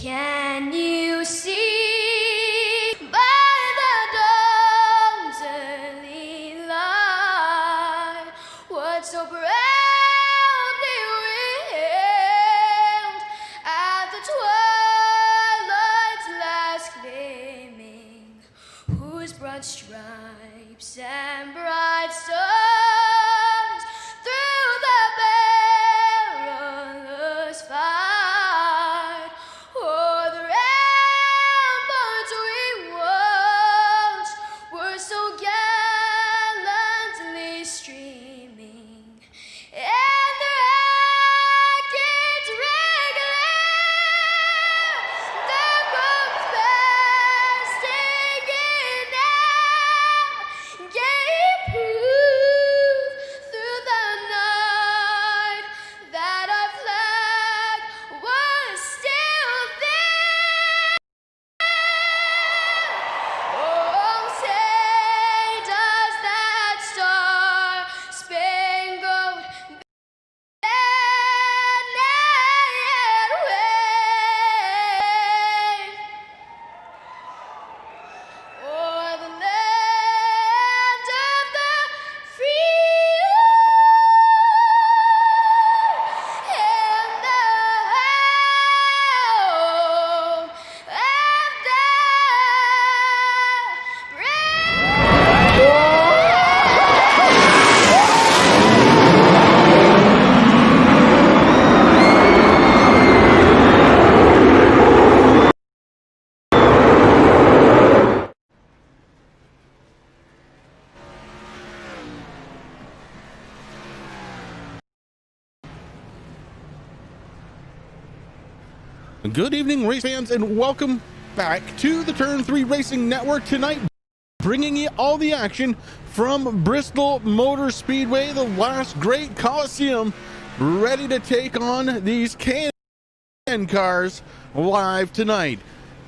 Can you see by the dawn's early light what so proudly wailed at the twilight's last gleaming, whose broad stripes and bright stars through the perilous fight o'er the ramparts we watched were so gallantly streaming Good evening, race fans, and welcome back to the Turn 3 Racing Network tonight, bringing you all the action from Bristol Motor Speedway, the last great Coliseum, ready to take on these Can cars live tonight.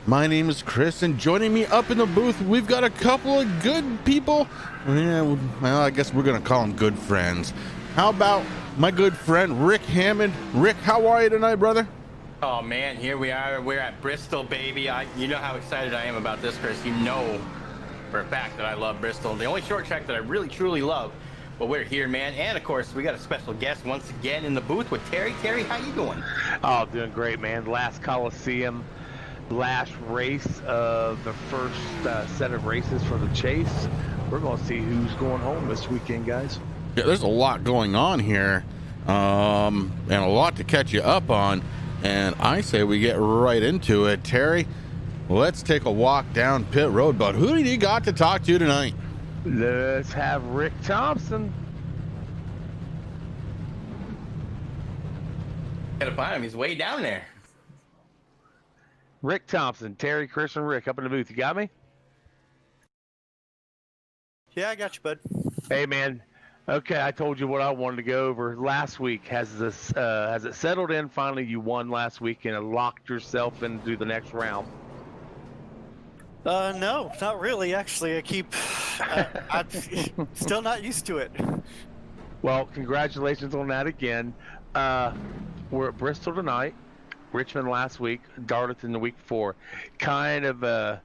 My name is Chris, and joining me up in the booth, we've got a couple of good people. Yeah, well, I guess we're going to call them good friends. How about my good friend, Rick Hammond? Rick, how are you tonight, brother? Oh man, here we are. We're at Bristol, baby. You know how excited I am about this, Chris. You know for a fact that I love Bristol. The only short track that I really truly love. But we're here, man. And of course, we got a special guest once again in the booth with Terry. Terry, how you doing? Oh, doing great, man. Last Coliseum, last race of the first set of races for the chase. We're going to see who's going home this weekend, guys. Yeah, there's a lot going on here, and a lot to catch you up on. And I say we get right into it. Terry, let's take a walk down pit road. But who do you got to talk to tonight? Let's have Rick Thompson. Gotta find him. He's way down there. Rick Thompson, Terry, Chris, and Rick up in the booth. You got me? Yeah, I got you, bud. Hey, man. Okay, I told you what I wanted to go over last week. Has it settled in finally? You won last week and locked yourself into the next round. No, not really. Actually, I'm still not used to it. Well, congratulations on that again. We're at Bristol tonight, Richmond last week, Darlington the week before. Kind of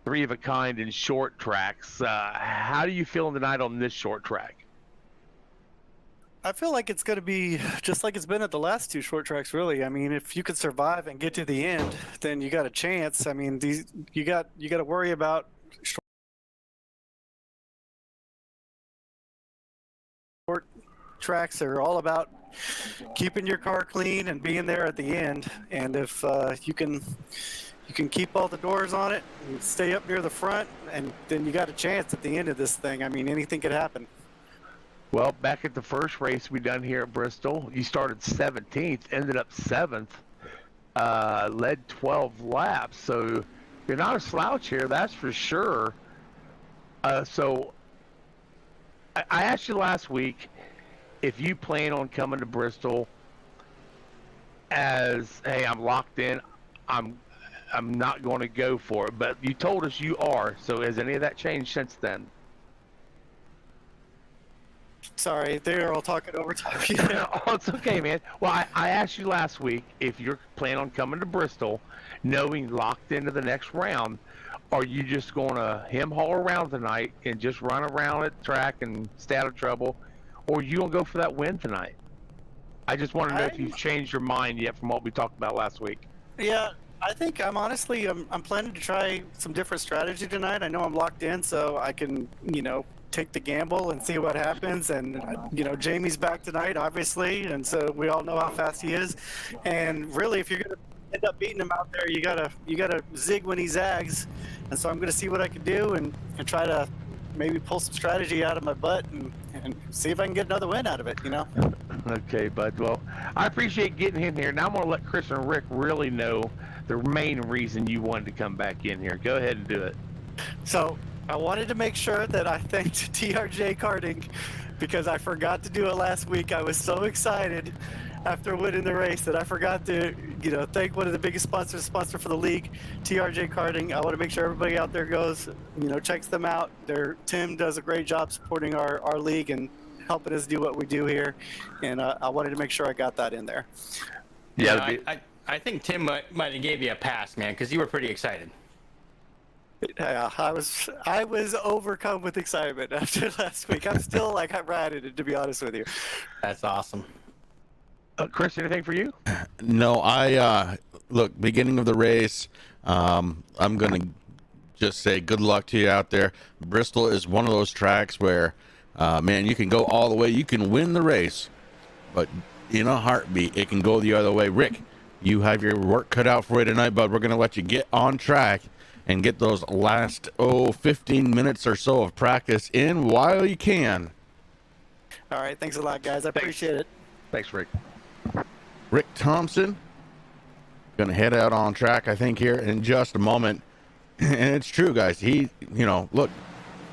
three of a kind in short tracks. How do you feel tonight on this short track? I feel like it's going to be just like it's been at the last two short tracks, really. I mean, if you could survive and get to the end, then you got a chance. I mean, you got to worry about short tracks are all about keeping your car clean and being there at the end. And if you can keep all the doors on it and stay up near the front, and then you got a chance at the end of this thing. I mean, anything could happen. Well, back at the first race we done here at Bristol, you started 17th, ended up 7th, led 12 laps. So you're not a slouch here, that's for sure. So I asked you last week if you plan on coming to Bristol as, hey, I'm locked in, I'm not going to go for it. But you told us you are. So has any of that changed since then? Sorry, they're all talking over top of you. Oh, it's okay, man. Well, I asked you last week if you're planning on coming to Bristol, knowing locked into the next round. Are you just going to hem-haul around tonight and just run around at the track and stay out of trouble? Or are you going to go for that win tonight? I just want to know if you've changed your mind yet from what we talked about last week. Yeah, I think I'm planning to try some different strategy tonight. I know I'm locked in, so I can, take the gamble and see what happens. And Jamie's back tonight, obviously, and so we all know how fast he is. And really, if you're gonna end up beating him out there, you gotta zig when he zags. And so I'm gonna see what I can do and try to maybe pull some strategy out of my butt and see if I can get another win out of it. Okay, bud. Well, I appreciate getting in here. Now I'm gonna let Chris and Rick really know the main reason you wanted to come back in here. Go ahead and do it. So I wanted to make sure that I thanked TRJ Karting because I forgot to do it last week. I was so excited after winning the race that I forgot to, thank one of the biggest sponsor for the league, TRJ Karting. I want to make sure everybody out there goes, checks them out. Tim does a great job supporting our league and helping us do what we do here. And I wanted to make sure I got that in there. Yeah, I think Tim might have gave you a pass, man, because you were pretty excited. Yeah, I was overcome with excitement after last week. I'm still I'm riding, to be honest with you. That's awesome. Chris, anything for you? No, look, beginning of the race, I'm going to just say good luck to you out there. Bristol is one of those tracks where, man, you can go all the way. You can win the race, but in a heartbeat, it can go the other way. Rick, you have your work cut out for you tonight, but we're going to let you get on track and get those last 15 minutes or so of practice in while you can. All right, thanks a lot, guys. I appreciate it. Thanks, Rick. Rick Thompson, Gonna head out on track, I think, here in just a moment. And it's true, guys. Look,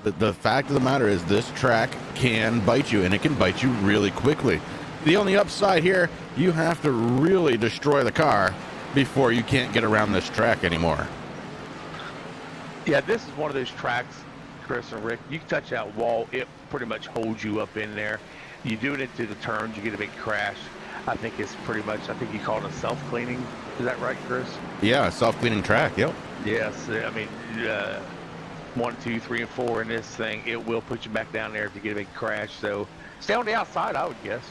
the fact of the matter is this track can bite you, and it can bite you really quickly. The only upside here, you have to really destroy the car before you can't get around this track anymore. Yeah, this is one of those tracks, Chris and Rick. You touch that wall, it pretty much holds you up in there. You do it into the turns, you get a big crash. I think it's pretty much, I think you call it a self-cleaning. Is that right, Chris? Yeah, self-cleaning track, yep. Yes, I mean, 1, 2, 3, and 4 in this thing, it will put you back down there if you get a big crash. So stay on the outside, I would guess.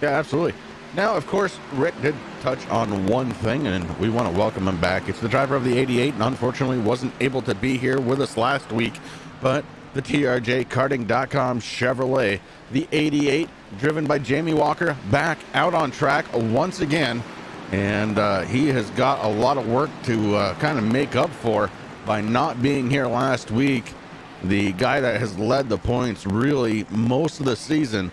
Yeah, absolutely. Now, of course, Rick did touch on one thing, and we want to welcome him back. It's the driver of the 88, and unfortunately wasn't able to be here with us last week, but the TRJ Karting.com Chevrolet, the 88, driven by Jamie Walker, back out on track once again. And he has got a lot of work to kind of make up for by not being here last week. The guy that has led the points really most of the season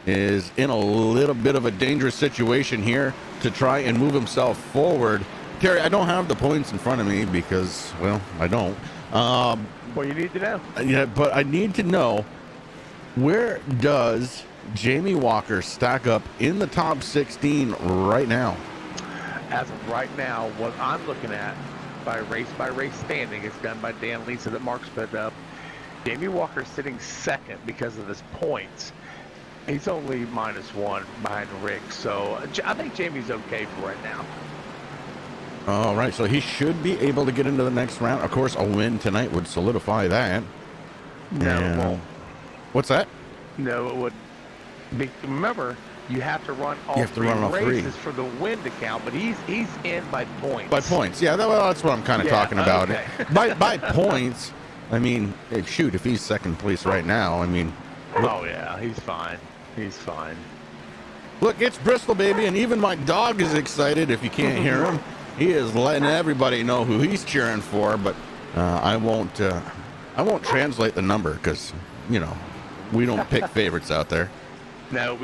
is in a little bit of a dangerous situation here to try and move himself forward. Terry, I don't have the points in front of me because, well, I don't. Well, you need to know. Yeah, but I need to know, where does Jamie Walker stack up in the top 16 right now? As of right now, what I'm looking at by race standing, it's done by Dan Lisa that Mark's put up. Jamie Walker's sitting second because of his points. He's only -1 behind Rick, so I think Jamie's okay for right now. All right, so he should be able to get into the next round. Of course, a win tonight would solidify that. No, it won't. What's that? No, it would. Remember, you have to run all three races for the win to count, but he's in by points. By points, yeah. That's what I'm kind of talking about. Okay. by points, I mean, shoot, if he's second place right now, I mean. Oh yeah, he's fine. He's fine. Look, it's Bristol, baby, and even my dog is excited. If you can't hear him, he is letting everybody know who he's cheering for. But I won't translate the number because we don't pick favorites out there. No,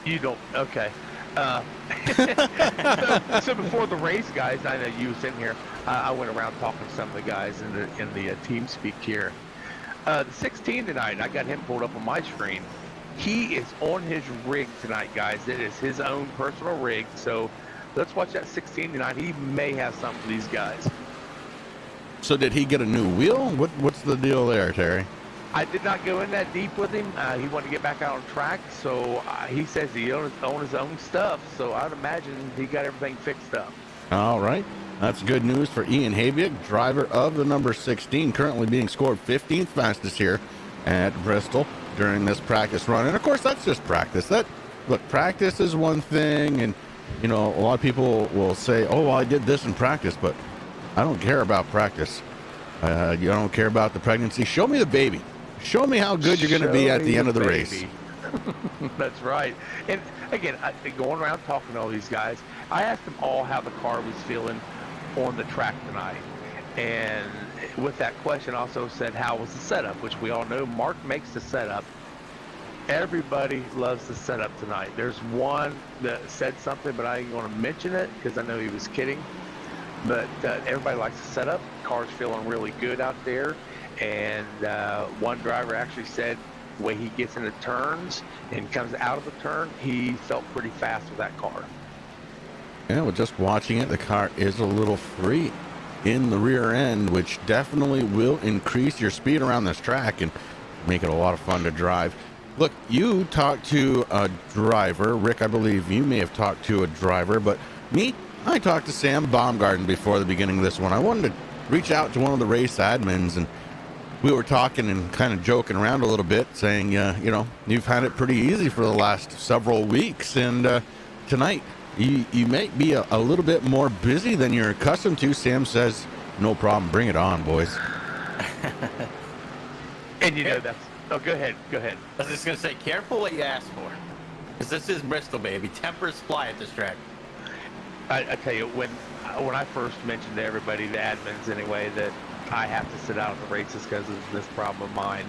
you don't. Okay. So before the race, guys, I know you was in here. I went around talking to some of the guys in the team speak here. The 16 tonight, I got him pulled up on my screen. He is on his rig tonight, guys. It is his own personal rig. So let's watch that 16 tonight. He may have something for these guys. So did he get a new wheel? What's the deal there, Terry? I did not go in that deep with him. He wanted to get back out on track, so he says he owns his own stuff. So I'd imagine he got everything fixed up. All right. That's good news for Ian Habiak, driver of the number 16, currently being scored 15th fastest here at Bristol during this practice run. And of course, that's just practice. Look, practice is one thing, and a lot of people will say, "Oh, well, I did this in practice," but I don't care about practice. You don't care about the pregnancy. Show me the baby. Show me how good you're going to be at the end of the race. That's right. And again, going around talking to all these guys, I asked them all how the car was feeling on the track tonight. And with that question, also said, how was the setup? Which we all know Mark makes the setup. Everybody loves the setup tonight. There's one that said something, but I ain't going to mention it because I know he was kidding. But everybody likes the setup. The car's feeling really good out there. And one driver actually said the way he gets into turns and comes out of the turn, he felt pretty fast with that car. Yeah, well, just watching it, the car is a little free in the rear end, which definitely will increase your speed around this track and make it a lot of fun to drive. Look, you talked to a driver. Rick, I believe you may have talked to a driver, but me, I talked to Sam Baumgarten before the beginning of this one. I wanted to reach out to one of the race admins, and we were talking and kind of joking around a little bit, saying, you've had it pretty easy for the last several weeks, and tonight you may be a little bit more busy than you're accustomed to. Sam says, no problem, bring it on, boys. And that's... Oh, go ahead. I was just going to say, careful what you ask for. Because this is Bristol, baby. Tempers fly at this track. I tell you, when I first mentioned to everybody, the admins anyway, that I have to sit out of the races because of this problem of mine,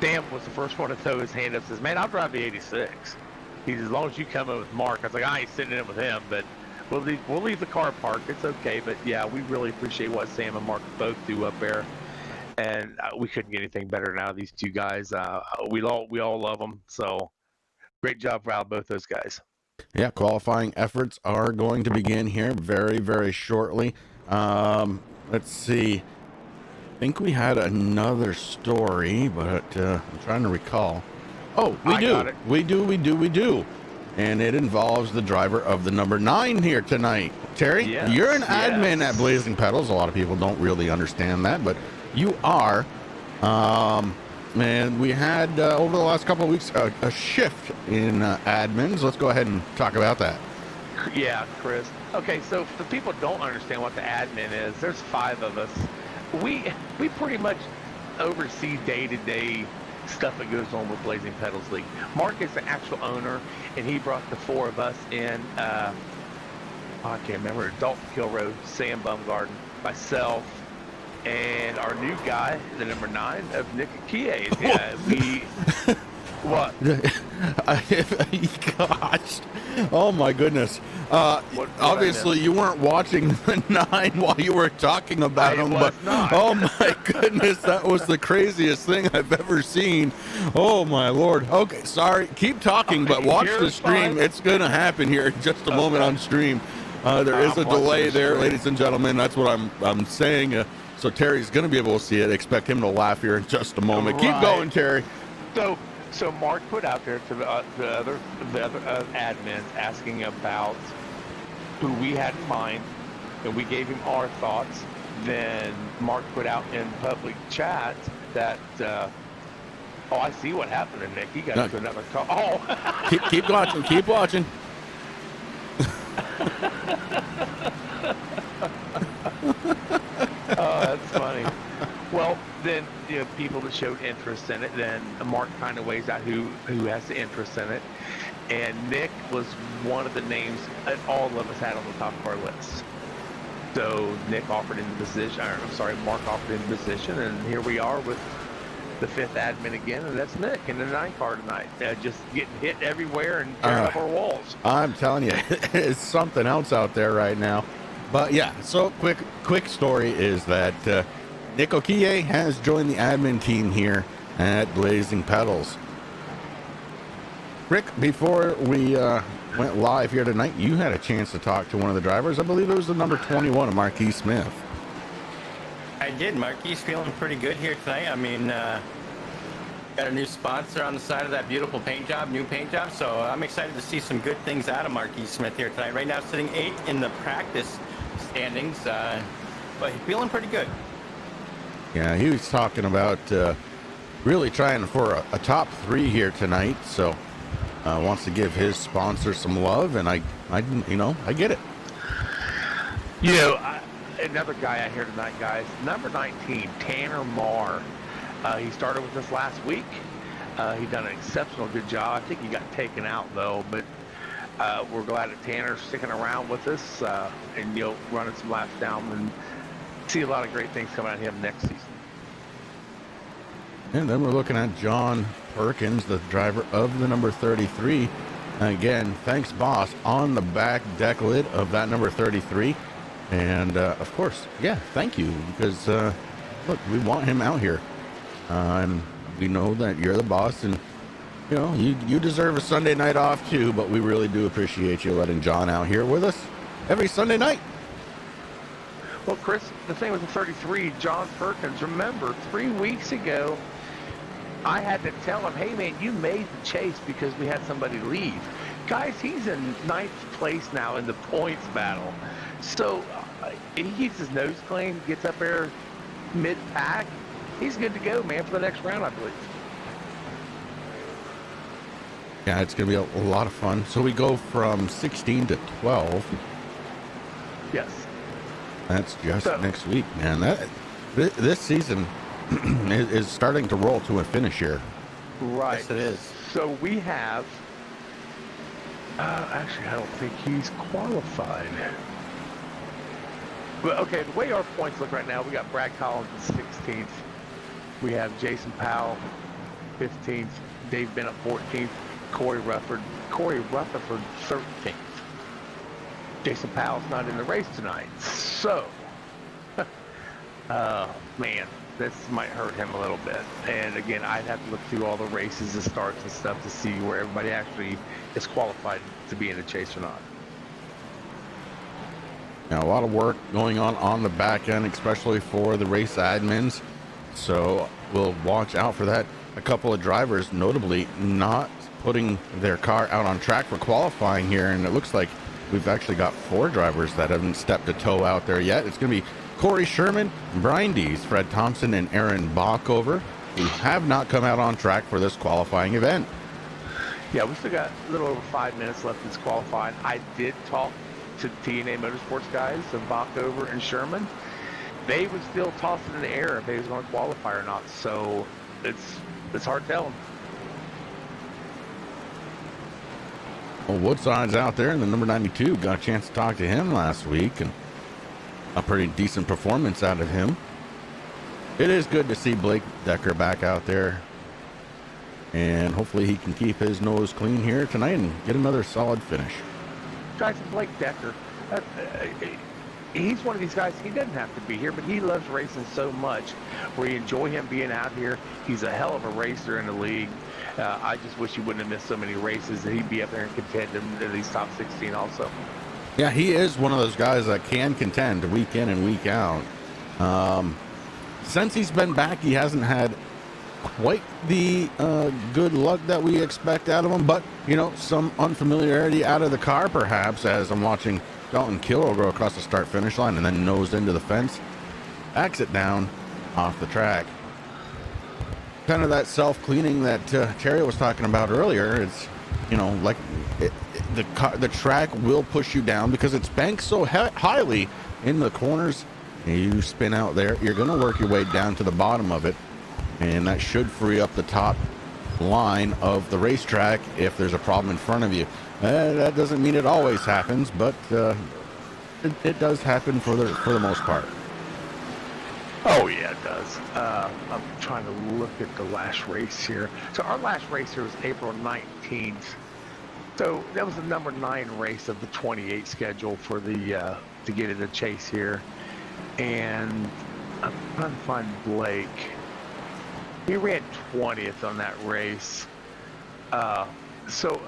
Dan was the first one to throw his hand up and says, man, I'll drive the 86. He says, as long as you come in with Mark. I was like, I ain't sitting in it with him, but we'll leave the car parked. It's okay, but yeah, we really appreciate what Sam and Mark both do up there, and we couldn't get anything better than out of these two guys. We all love them. So great job for both those guys. Yeah, qualifying efforts are going to begin here very, very shortly. Let's see. I think we had another story, but I'm trying to recall. Oh, we do. And it involves the driver of the number 9 here tonight. Terry, Yes, you're an admin yes. at Blazing Pedals. A lot of people don't really understand that, but you are. And we had, over the last couple of weeks, a shift in admins. Let's go ahead and talk about that. Yeah, Chris. Okay, so if the people don't understand what the admin is, there's 5 of us. We pretty much oversee day-to-day stuff that goes on with Blazing Pedals League. Mark is the actual owner, and he brought the 4 of us in. I can't remember. Dalton Kilroe, Sam Bumgarden, myself, and our new guy, the number 9 of Nick Akie. What? Gosh. Oh my goodness. What Obviously you weren't watching the 9 while you were talking about him, but not. oh my goodness, that was the craziest thing I've ever seen. Oh my Lord. Okay, sorry. Keep talking, but watch the stream. Fine. It's going to happen here in just a moment on stream. There is a delay there, ladies and gentlemen. That's what I'm saying. So Terry's going to be able to see it. Expect him to laugh here in just a moment. Right. Keep going, Terry. So Mark put out there to the other admins asking about who we had in mind, and we gave him our thoughts. Then Mark put out in public chat that, oh, I see what happened to Nick. He got into another call. Oh, keep watching. Keep watching. Oh, that's funny. Well, then people that showed interest in it, then Mark kind of weighs out who has the interest in it, and Nick was one of the names that all of us had on the top of our list. So Nick offered him the position. Mark offered him the position, and here we are with the 5th admin again, and that's Nick in the 9 car tonight, just getting hit everywhere and tearing up our walls. I'm telling you, it's something else out there right now. But yeah, so quick story is that Nick Akie has joined the admin team here at Blazing Pedals. Rick, before we went live here tonight, you had a chance to talk to one of the drivers. I believe it was the number 21 of Marquis Smith. I did. Marquis feeling pretty good here tonight. I mean, got a new sponsor on the side of that beautiful new paint job. So I'm excited to see some good things out of Marquis Smith here tonight. Right now, sitting 8th in the practice standings, but feeling pretty good. Yeah, he was talking about really trying for a top 3 here tonight. So wants to give his sponsor some love, and I get it. Another guy out here tonight, guys. Number 19, Tanner Marr. He started with us last week. He done an exceptional good job. I think he got taken out though, but we're glad that Tanner's sticking around with us and running some laps down, and see a lot of great things coming out of him next season. And then we're looking at John Perkins, the driver of the number 33. Again, thanks, boss, on the back deck lid of that number 33. And, of course, yeah, thank you, because, look, we want him out here. And we know that you're the boss, and, you deserve a Sunday night off, too, but we really do appreciate you letting John out here with us every Sunday night. Well, Chris, the thing with the 33, John Perkins, remember, 3 weeks ago, I had to tell him, hey, man, you made the chase because we had somebody leave. Guys, he's in 9th place now in the points battle. So he keeps his nose clean, gets up there mid-pack. He's good to go, man, for the next round, I believe. Yeah, it's going to be a lot of fun. So we go from 16 to 12. Yes. That's just next week, man. This season is starting to roll to a finish here. Right. Yes, it is. So we have, actually, I don't think he's qualified. But okay, the way our points look right now, we got Brad Collins in 16th. We have Jason Powell, 15th. Dave Bennett, 14th. Corey Rutherford, 13th. Jason Powell's not in the race tonight. So, man, this might hurt him a little bit. And again, I'd have to look through all the races and starts and stuff to see where everybody actually is qualified to be in the chase or not. Now, a lot of work going on the back end, especially for the race admins. So we'll watch out for that. A couple of drivers notably not putting their car out on track for qualifying here. And it looks like we've actually got 4 drivers that haven't stepped a toe out there yet. It's going to be Corey Sherman, Brian Dees, Fred Thompson, and Aaron Bockover, who have not come out on track for this qualifying event. Yeah, we still got a little over 5 minutes left in this qualifying. I did talk to TNA Motorsports guys of Bockover and Sherman. They would still toss it in the air if they was going to qualify or not. So it's hard telling. Well, Woodside's out there, and the number 92 got a chance to talk to him last week, and a pretty decent performance out of him. It is good to see Blake Decker back out there, and hopefully he can keep his nose clean here tonight and get another solid finish. Guys, Blake Decker, he's one of these guys, he doesn't have to be here, but he loves racing so much. We enjoy him being out here. He's a hell of a racer in the league. I just wish he wouldn't have missed so many races, that he'd be up there and contend in these top 16 also. Yeah, he is one of those guys that can contend week in and week out. Since he's been back, he hasn't had quite the good luck that we expect out of him, but you know, some unfamiliarity out of the car perhaps, as I'm watching Dalton Kilroy go across the start finish line and then nosed into the fence, backs it down off the track. Kind of that self-cleaning that Terry was talking about earlier. It's, you know, like the track will push you down because it's banked so highly in the corners. You spin out there, you're going to work your way down to the bottom of it, and that should free up the top line of the racetrack if there's a problem in front of you. That doesn't mean it always happens, but it does happen for the most part. Oh yeah, it does. I'm trying to look at the last race here. So our last race here was April 19th. So that was the number 9 race of the 28 schedule for the to get in the chase here. And I'm trying to find Blake. He ran 20th on that race. So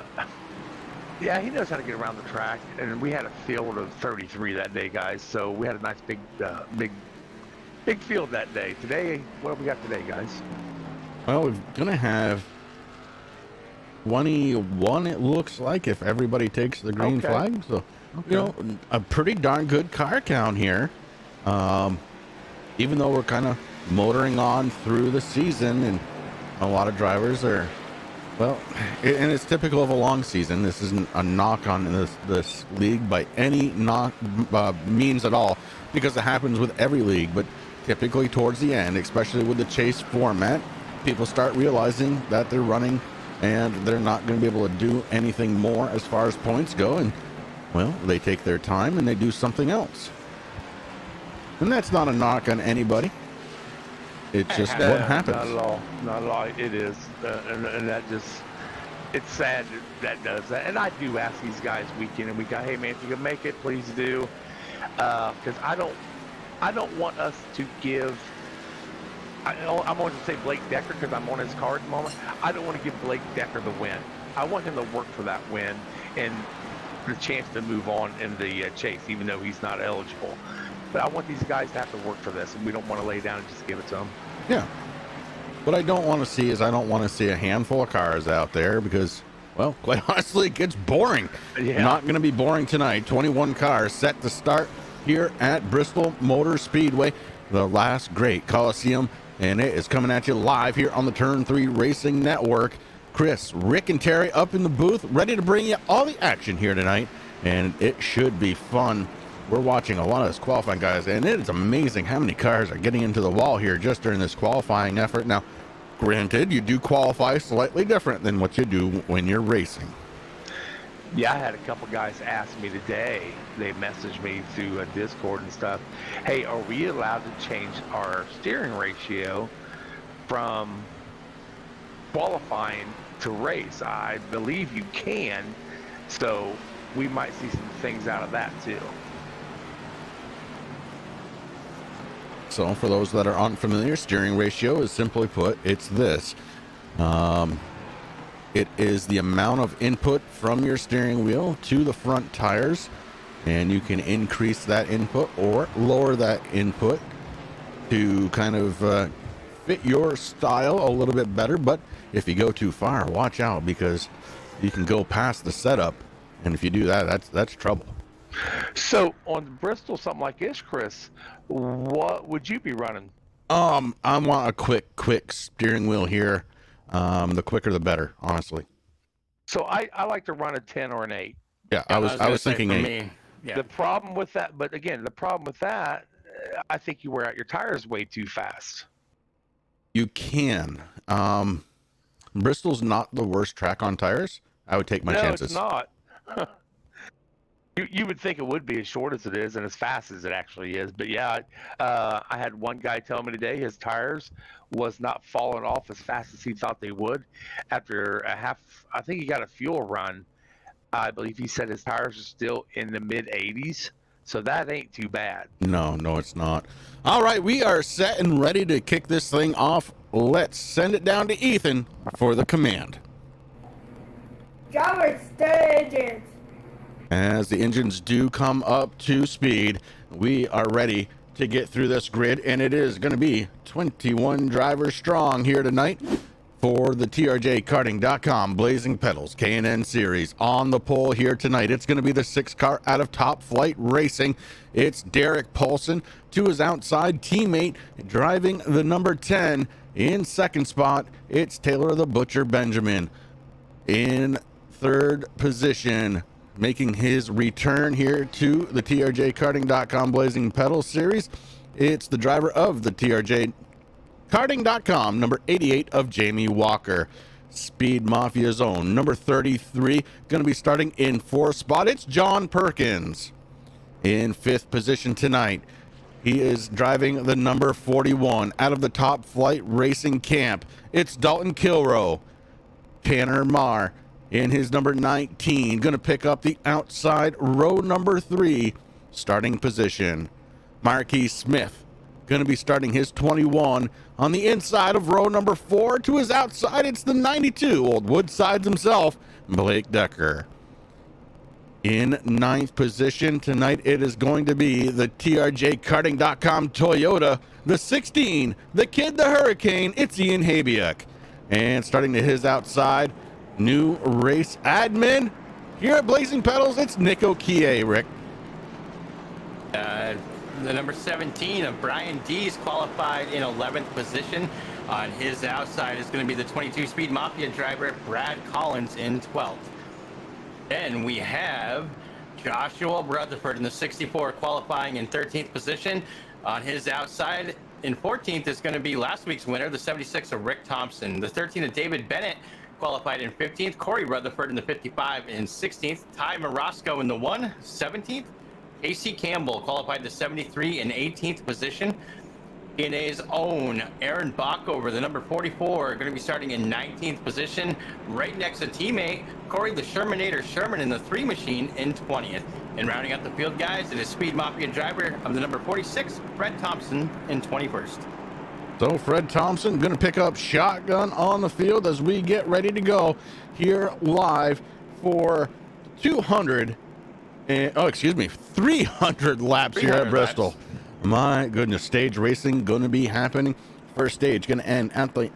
yeah, he knows how to get around the track. And we had a field of 33 that day, guys. So we had a nice big field that day. Today, what have we got today, guys? Well, we're gonna have 21, it looks like, if everybody takes the green flag. So, you know, a pretty darn good car count here. Even though we're kind of motoring on through the season, and a lot of drivers are, well, and it's typical of a long season. This isn't a knock on this league by any means at all, because it happens with every league. But typically towards the end, especially with the chase format, people start realizing that they're running and they're not going to be able to do anything more as far as points go, and well, they take their time and they do something else. And that's not a knock on anybody. It's just what happens. Not at all. Not at all. It is. And that just, it's sad that does that. And I do ask these guys week in and week out, hey man, if you can make it, please do. Because I don't want us to give, I'm going to say Blake Decker because I'm on his card at the moment. I don't want to give Blake Decker the win. I want him to work for that win and the chance to move on in the chase, even though he's not eligible. But I want these guys to have to work for this, and we don't want to lay down and just give it to them. Yeah. What I don't want to see is I don't want to see a handful of cars out there because, well, quite honestly, it gets boring. Yeah. Not going to be boring tonight. 21 cars set to start here at Bristol Motor Speedway, the last great Coliseum, and it is coming at you live here on the Turn 3 Racing Network. Chris, Rick, and Terry up in the booth, ready to bring you all the action here tonight, and it should be fun. We're watching a lot of this qualifying, guys, and it is amazing how many cars are getting into the wall here just during this qualifying effort. Now, granted, you do qualify slightly different than what you do when you're racing. Yeah, I had a couple guys ask me today, they messaged me through a Discord and stuff, hey, are we allowed to change our steering ratio from qualifying to race? I believe you can. So we might see some things out of that too. So for those that are unfamiliar, steering ratio is simply put, it's this. It is the amount of input from your steering wheel to the front tires, and you can increase that input or lower that input to kind of fit your style a little bit better. But if you go too far, watch out, because you can go past the setup, and if you do that, that's trouble. So on the Bristol, something like this, Chris, what would you be running? I want a quick steering wheel here. The quicker the better, honestly. So I like to run a 10 or an 8. Yeah, I was thinking 8. Yeah. The problem with that, but again, the problem with that, I think you wear out your tires way too fast. You can. Bristol's not the worst track on tires. I would take my chances. No, it's not. You would think it would be as short as it is and as fast as it actually is. But yeah, I had one guy tell me today his tires was not falling off as fast as he thought they would. After I think he got a fuel run. I believe he said his tires are still in the mid 80s. So that ain't too bad. No, it's not. All right, we are set and ready to kick this thing off. Let's send it down to Ethan for the command. Driver, steady engines. As the engines do come up to speed, we are ready to get through this grid, and it is going to be 21 drivers strong here tonight for the TRJKarting.com Blazing Pedals K&N Series. On the pole here tonight, it's going to be the 6 car out of Top Flight Racing. It's Derek Paulson. To his outside teammate driving the number 10 in second spot, it's Taylor the Butcher Benjamin. In third position, making his return here to the TRJKarting.com Blazing Pedals Series, it's the driver of the TRJKarting.com, number 88 of Jamie Walker. Speed Mafia Zone, number 33, going to be starting in fourth spot. It's John Perkins. In fifth position tonight, he is driving the number 41 out of the Top Flight Racing camp. It's Dalton Kilrow. Tanner Marr in his number 19, going to pick up the outside row number 3 starting position. Marquis Smith going to be starting his 21 on the inside of row number 4. To his outside, it's the 92, old Woodsides himself, Blake Decker. In ninth position tonight, it is going to be the TRJKarting.com Toyota, the 16, the Kid the Hurricane, it's Ian Habiak. And starting to his outside, new race admin here at Blazing Pedals, it's Nick O'Kie, Rick. The number 17 of Brian Dees qualified in 11th position. On his outside is going to be the 22 Speed Mafia driver Brad Collins in 12th. Then we have Joshua Rutherford in the 64 qualifying in 13th position. On his outside in 14th is going to be last week's winner, the 76 of Rick Thompson. The 13 of David Bennett qualified in 15th. Corey Rutherford in the 55 in 16th. Ty Morosco in the 17th. AC Campbell qualified the 73 in 18th position. In his own, Aaron Bockover, the number 44, going to be starting in 19th position, right next to teammate Corey the Shermanator Sherman in the 3 machine in 20th. And rounding out the field, guys, it is Speed Mafia driver of the number 46, Fred Thompson, in 21st. So Fred Thompson going to pick up shotgun on the field as we get ready to go here live for 300 laps here at Bristol. Laps. My goodness, stage racing going to be happening. First stage going to end at the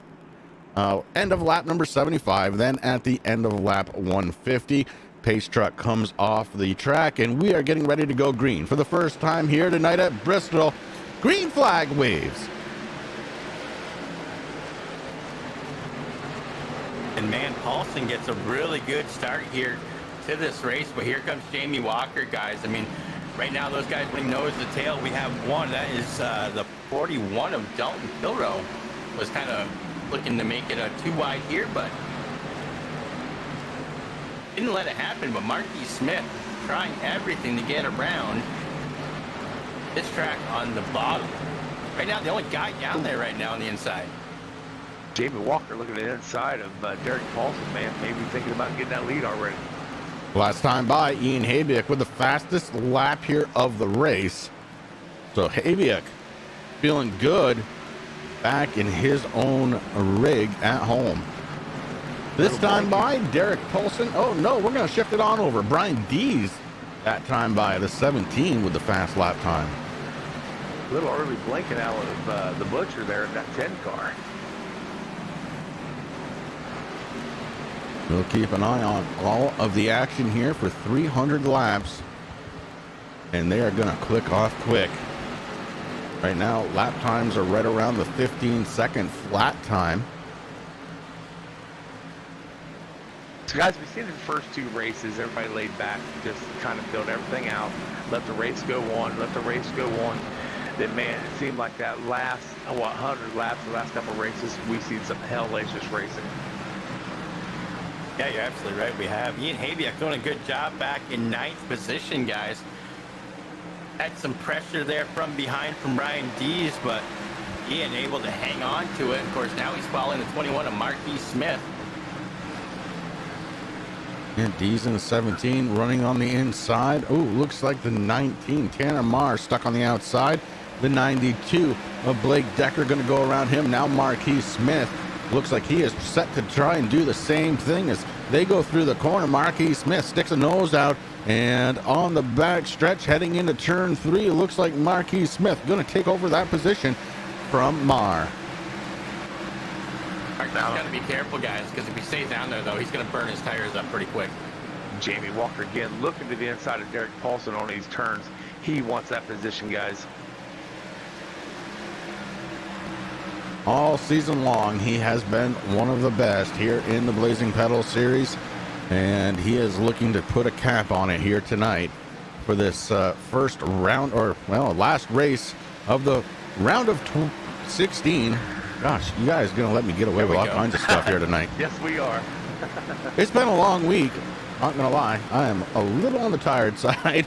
end of lap number 75, then at the end of lap 150. Pace truck comes off the track, and we are getting ready to go green for the first time here tonight at Bristol. Green flag waves. And man, Paulson gets a really good start here to this race, but here comes Jamie Walker, guys. I mean, right now those guys really nose the tail. We have one, that is the 41 of Dalton Kilrow. Was kind of looking to make it a 2 wide here, but didn't let it happen. But Marquis Smith trying everything to get around this track on the bottom. Right now, the only guy down there right now on the inside. Jamie Walker looking at the inside of Derek Paulson, man. Maybe thinking about getting that lead already. Last time by, Ian Habiak with the fastest lap here of the race. So Habiak feeling good back in his own rig at home. This time by, Derek Paulson. Oh no, we're going to shift it on over. Brian Dees that time by, the 17 with the fast lap time. A little early blinking out of the butcher there in that 10 car. We'll keep an eye on all of the action here for 300 laps. And they are going to click off quick. Right now, lap times are right around the 15-second flat time. So guys, we've seen the first two races, everybody laid back, just kind of filled everything out, let the race go on, let the race go on. Then, man, it seemed like that last, 100 laps, the last couple of races, we've seen some hellacious racing. Yeah, you're absolutely right. We have Ian Habiak doing a good job back in 9th position, guys. Had some pressure there from behind from Ryan Dees, but Ian able to hang on to it. Of course, now he's following the 21 of Marquis Smith. And Dees in the 17 running on the inside. Oh, looks like the 19, Tanner Marr, stuck on the outside. The 92 of Blake Decker going to go around him. Now Marquis Smith looks like he is set to try and do the same thing as they go through the corner. Marquis Smith sticks a nose out, and on the back stretch heading into turn 3, it looks like Marquis Smith going to take over that position from Marr. Marquis got to be careful, guys, because if he stays down there, though, he's going to burn his tires up pretty quick. Jamie Walker again looking to the inside of Derek Paulson on these turns. He wants that position, guys. All season long, he has been one of the best here in the Blazing Pedal Series, and he is looking to put a cap on it here tonight for this first round, or, well, last race of the round of 16. Gosh, you guys are going to let me get away with all kinds of stuff here tonight. Yes, we are. It's been a long week. Not going to lie. I am a little on the tired side,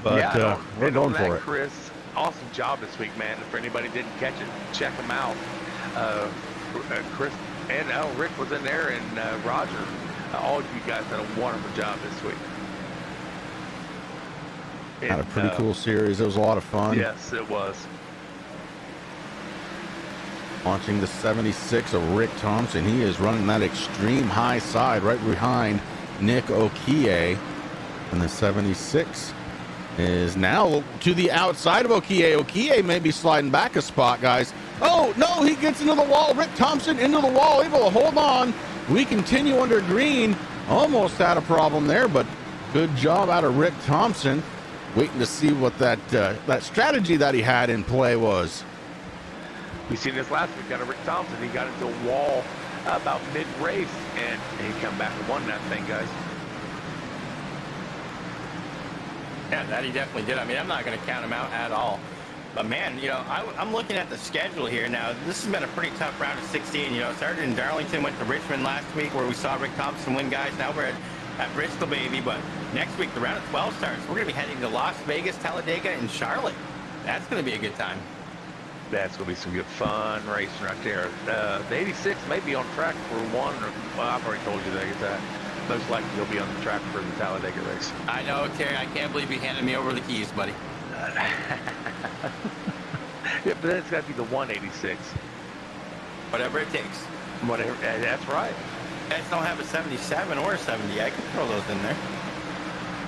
but yeah, we're going for it. Chris, awesome job this week, man. If anybody didn't catch it, check him out. Chris and Rick was in there, and Roger. All of you guys did a wonderful job this week. Had a pretty cool series. It was a lot of fun. Yes, it was. Launching the 76 of Rick Thompson. He is running that extreme high side right behind Nick Okie. And the 76 is now to the outside of Okie. Okie may be sliding back a spot, guys. Oh, no, he gets into the wall. Rick Thompson into the wall, able to hold on. We continue under green. Almost had a problem there, but good job out of Rick Thompson. Waiting to see what that strategy that he had in play was. We seen this last week out of Rick Thompson. He got into a wall about mid-race, and he come back and won that thing, guys. Yeah, that he definitely did. I mean, I'm not going to count him out at all. But, man, you know, I'm looking at the schedule here now. This has been a pretty tough round of 16. You know, started in Darlington, went to Richmond last week where we saw Rick Thompson win, guys. Now we're at Bristol, baby. But next week, the round of 12 starts. We're going to be heading to Las Vegas, Talladega, and Charlotte. That's going to be a good time. That's going to be some good fun racing right there. The 86 may be on track for one. Well, I've already told you that. Most likely he'll be on the track for the Talladega race. I know, Terry. I can't believe you handed me over the keys, buddy. Yeah, but then it's got to be the 186. Whatever it takes. Whatever. That's right. I just don't have a 77 or a 70. I can throw those in there.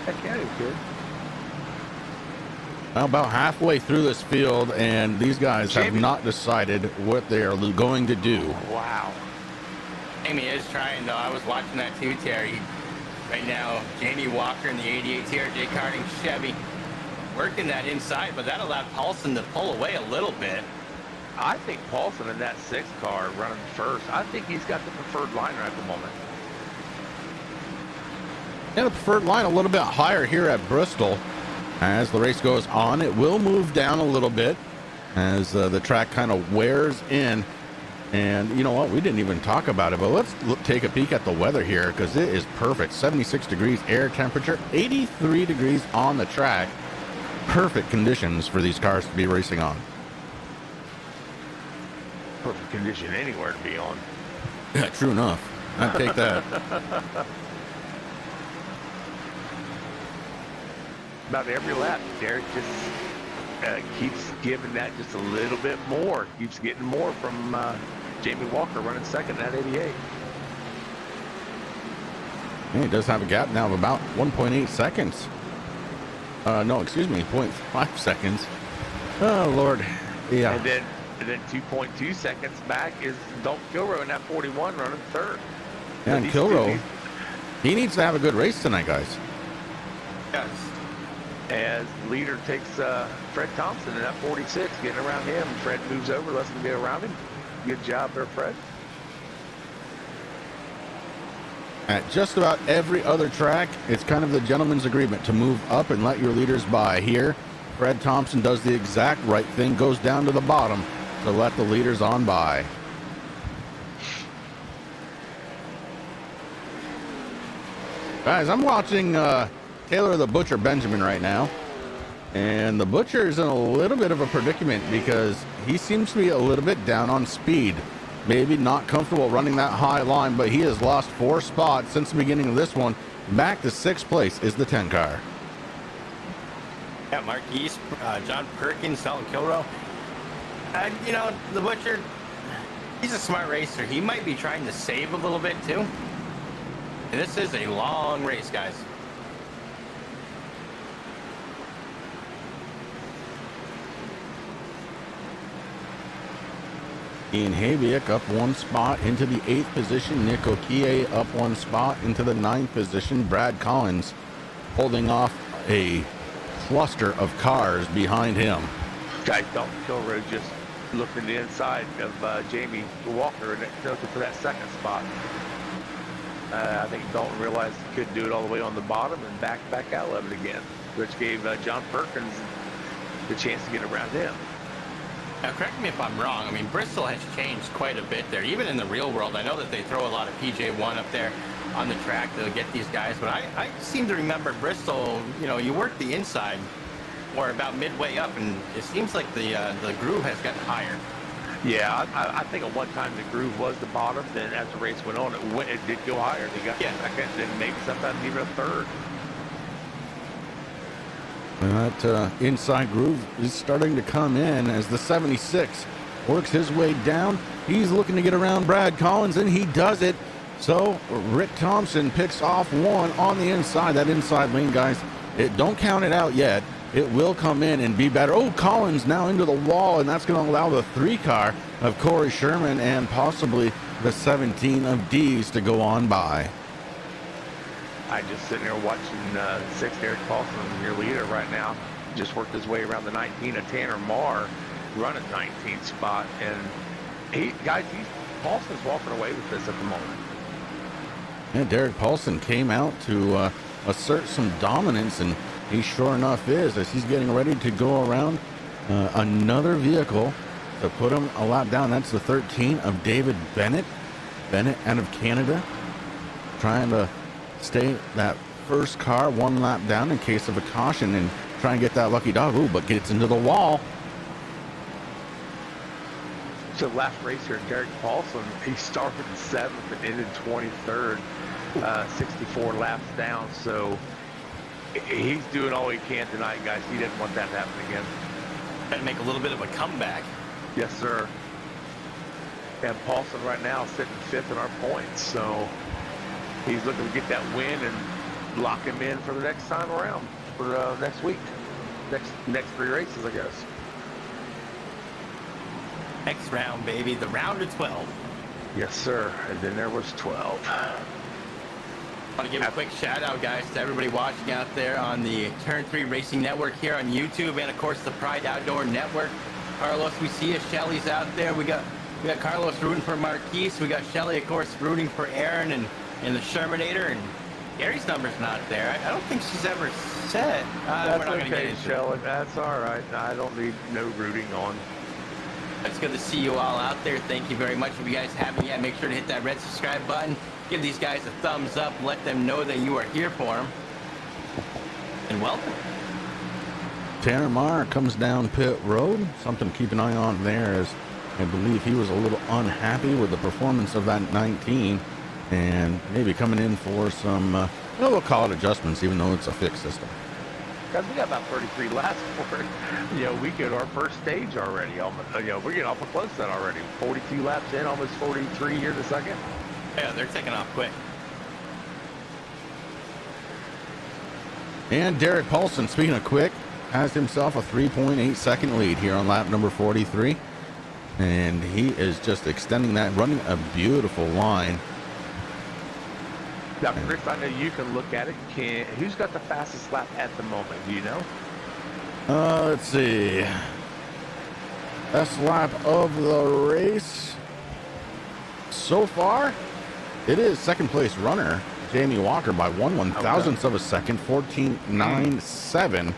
Heck yeah, you could. Well, about halfway through this field, and these guys have not decided what they are going to do. Wow. Jamie is trying, though. I was watching that too, Terry. Right now, Jamie Walker in the 88 TRJ Karting Chevy working that inside, but that allowed Paulson to pull away a little bit. I think Paulson in that 6 car running first, I think he's got the preferred liner at the moment. And the preferred line a little bit higher here at Bristol. As the race goes on, it will move down a little bit as the track kind of wears in. And you know what? We didn't even talk about it, but let's take a peek at the weather here because it is perfect. 76 degrees air temperature, 83 degrees on the track. Perfect conditions for these cars to be racing on. Perfect condition anywhere to be on. Yeah, true enough. I'd take that. about every lap, Derek just keeps giving that just a little bit more. Keeps getting more from Jamie Walker running second at 88. And he does have a gap now of about 1.8 seconds. No, excuse me, 0.5 seconds. Oh, Lord. Yeah. And then 2.2 seconds back is Dalton Kilrow in that 41 running third. Yeah, and Kilrow, he needs to have a good race tonight, guys. Yes. As leader takes Fred Thompson in that 46, getting around him. Fred moves over, lets him get around him. Good job there, Fred. At just about every other track, it's kind of the gentleman's agreement to move up and let your leaders by. Here, Fred Thompson does the exact right thing, goes down to the bottom to let the leaders on by. Guys, I'm watching Taylor the Butcher Benjamin right now, and the Butcher is in a little bit of a predicament because he seems to be a little bit down on speed. Maybe not comfortable running that high line, but he has lost 4 spots since the beginning of this one. Back to 6th place is the 10 car. Yeah, Mark East, John Perkins, Dalton Kilrow. You know, the Butcher, he's a smart racer. He might be trying to save a little bit too. And this is a long race, guys. Ian Haviak up 1 spot into the 8th position. Nick Okie up 1 spot into the 9th position. Brad Collins holding off a cluster of cars behind him. Guys, Dalton Kilrow just looking the inside of Jamie Walker and looking for that second spot. I think Dalton realized he couldn't do it all the way on the bottom and back out of it again, which gave John Perkins the chance to get around him. Now, correct me if I'm wrong. I mean, Bristol has changed quite a bit there. Even in the real world, I know that they throw a lot of PJ1 up there on the track to get these guys, but I seem to remember Bristol, you know, you work the inside or about midway up, and it seems like the groove has gotten higher. Yeah, I think at one time the groove was the bottom. Then as the race went on, it did go higher. They got second, then maybe sometimes even a third. And that inside groove is starting to come in as the 76 works his way down. He's looking to get around Brad Collins, and he does it. So Rick Thompson picks off 1 on the inside. That inside lane, guys, don't count it out yet. It will come in and be better. Oh, Collins now into the wall, and that's going to allow the 3 car of Corey Sherman and possibly the 17 of D's to go on by. I just sitting there watching 6th Eric Paulson, your leader right now, just worked his way around the 19 of Tanner Marr, running 19th spot, and Paulson's walking away with this at the moment. Yeah, Derek Paulson came out to assert some dominance, and he sure enough is, as he's getting ready to go around another vehicle to put him a lap down. That's the 13 of David Bennett. Bennett out of Canada, trying to stay that first car 1 lap down in case of a caution and try and get that lucky dog. Ooh, but gets into the wall. So last racer, Derek Paulson, he started 7th and ended 23rd, 64 laps down. So he's doing all he can tonight, guys. He didn't want that to happen again. Trying to make a little bit of a comeback. Yes, sir. And Paulson right now is sitting 5th in our points. So he's looking to get that win and lock him in for the next time around, for next week. Next 3 races, I guess. Next round, baby. The round of 12. Yes, sir. And then there was 12. I want to give a quick shout out, guys, to everybody watching out there on the Turn 3 Racing Network here on YouTube, and of course the Pride Outdoor Network. Carlos, we see you. Shelly's out there. We got Carlos rooting for Marquise. We got Shelly, of course, rooting for Aaron and the Shermanator. And Gary's number's not there. I don't think she's ever said. That's we're not gonna get okay, into it. Shelly. That's all right. I don't need no rooting on. It's good to see you all out there. Thank you very much. If you guys haven't yet, make sure to hit that red subscribe button. Give these guys a thumbs up. Let them know that you are here for them. And welcome. Tanner Marr comes down pit road. Something to keep an eye on there, as I believe he was a little unhappy with the performance of that 19 and maybe coming in for some, we'll call it adjustments, even though it's a fixed system. guys, we got about 33 laps for it. We get our first stage already. Almost, we're getting awful close to that already. 42 laps in, almost 43 here in a second. Yeah, they're taking off quick. And Derek Paulson, speaking of quick, has himself a 3.8 second lead here on lap number 43. And he is just extending that, running a beautiful line. Now, Chris, I know you can look at it. Who's got the fastest lap at the moment? Do you know? Let's see. Best lap of the race so far, it is second place runner Jamie Walker by 1/1000th of a second, 14.97.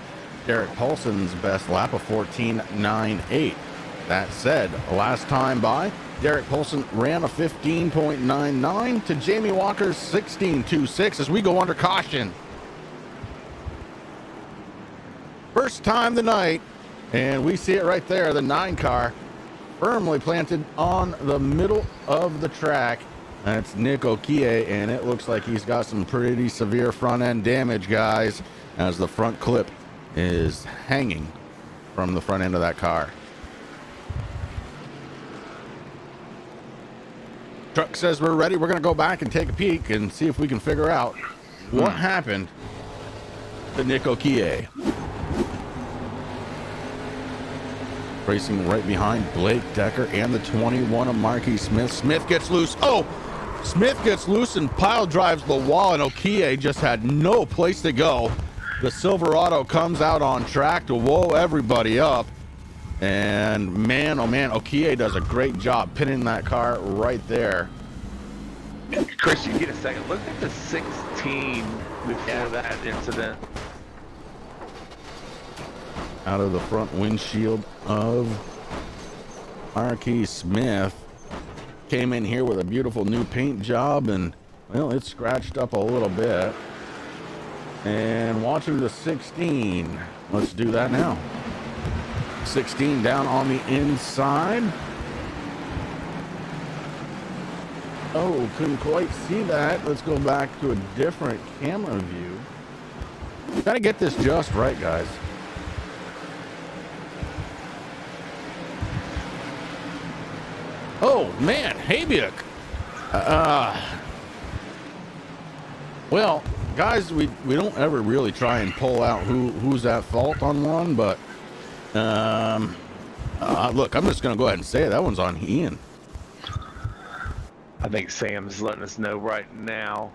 Derek Paulson's best lap of 14.98. That said, last time by, Derek Paulson ran a 15.99 to Jamie Walker's 16.26 as we go under caution. First time tonight, and we see it right there, the 9 car firmly planted on the middle of the track. That's Nick Okie, and it looks like he's got some pretty severe front end damage, guys, as the front clip is hanging from the front end of that car. Truck says we're ready. We're going to go back and take a peek and see if we can figure out what happened to Nick Okie. Racing right behind Blake Decker and the 21 of Marquis Smith. Smith gets loose. Oh, Smith gets loose and pile drives the wall, and Okie just had no place to go. The Silverado comes out on track to whoa everybody up. And man, oh man, Okie does a great job pinning that car right there. Chris, you get a second. Look at the 16 before that incident. Out of the front windshield of Marquis Smith. Came in here with a beautiful new paint job, and well, it's scratched up a little bit. And watching the 16. Let's do that now. 16 down on the inside. Oh, couldn't quite see that. Let's go back to a different camera view. Gotta get this just right, guys. Oh man, Habiak. Well, guys, we don't ever really try and pull out who's at fault on one, but look, I'm just gonna go ahead and say it. That one's on Ian. I think Sam's letting us know right now.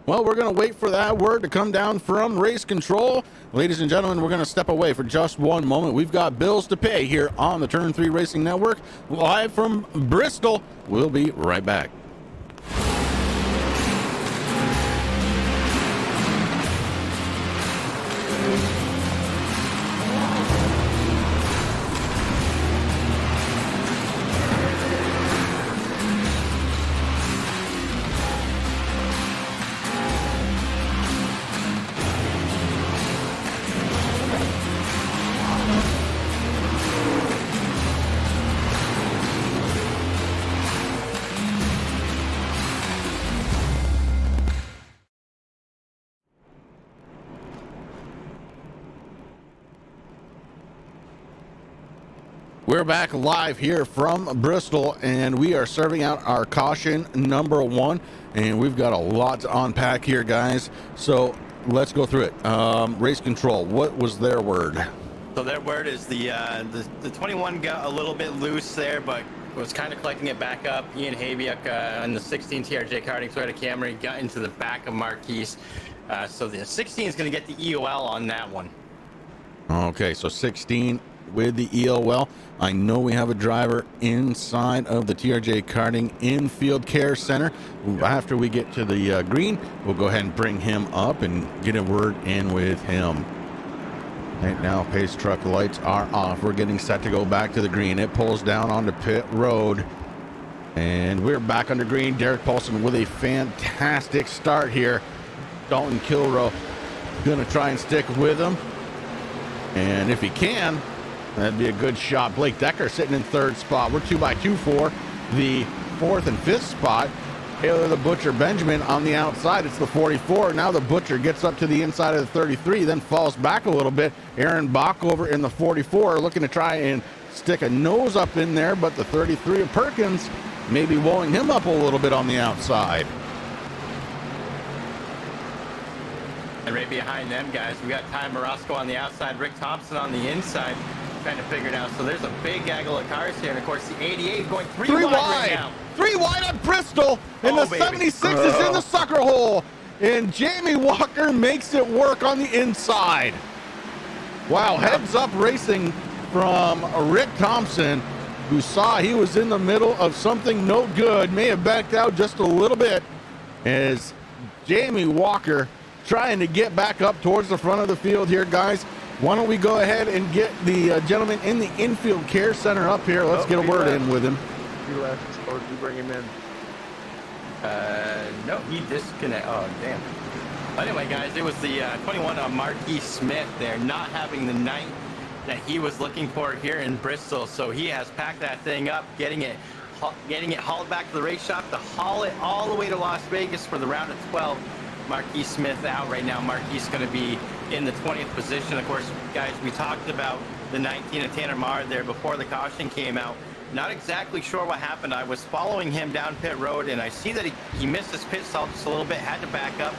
Well, we're going to wait for that word to come down from race control. Ladies and gentlemen, we're going to step away for just one moment. We've got bills to pay here on the Turn 3 Racing Network, live from Bristol. We'll be right back. We're back live here from Bristol, and we are serving out our caution number 1, and we've got a lot to unpack here, guys. So let's go through it. Race control, what was their word? So their word is the 21 got a little bit loose there, but was kind of collecting it back up. Ian Habiak on the 16 TRJ Karting Toyota Camry got into the back of Marquis. So the 16 is going to get the EOL on that one. Okay, so 16 with the EOL. I know we have a driver inside of the TRJ Karting Infield Care Center. After we get to the green, we'll go ahead and bring him up and get a word in with him. Right now, pace truck lights are off. We're getting set to go back to the green. It pulls down onto pit road, and we're back under green. Derek Paulson with a fantastic start here. Dalton Kilrow gonna try and stick with him, and if he can, that'd be a good shot. Blake Decker sitting in 3rd spot. We're 2x2 for the 4th and 5th spot. Taylor the Butcher Benjamin on the outside. It's the 44. Now the Butcher gets up to the inside of the 33, then falls back a little bit. Aaron Bach over in the 44 looking to try and stick a nose up in there, but the 33 of Perkins maybe wooing him up a little bit on the outside. And right behind them guys, we got Ty Morosco on the outside, Rick Thompson on the inside, trying to figure it out. So there's a big gaggle of cars here, and of course the 88 going three wide right now. 3 wide at Bristol, and Oh, the baby. 76 is in the sucker hole, and Jamie Walker makes it work on the inside. Wow, heads up racing from Rick Thompson, who saw he was in the middle of something no good, may have backed out just a little bit, as Jamie Walker trying to get back up towards the front of the field here, guys. Why don't we go ahead and get the gentleman in the infield care center up here. Let's get a word in with him. He left, or did we bring him in? No, he disconnected. Oh, damn. Anyway, guys, it was the 21 on Marquis Smith there, not having the night that he was looking for here in Bristol. So he has packed that thing up, getting it hauled back to the race shop to haul it all the way to Las Vegas for the round of 12. Marquis Smith out right now. Marquis is going to be in the 20th position. Of course, guys, we talked about the 19 of Tanner Marr there before the caution came out. Not exactly sure what happened. I was following him down pit road, and I see that he missed his pit stop just a little bit, had to back up.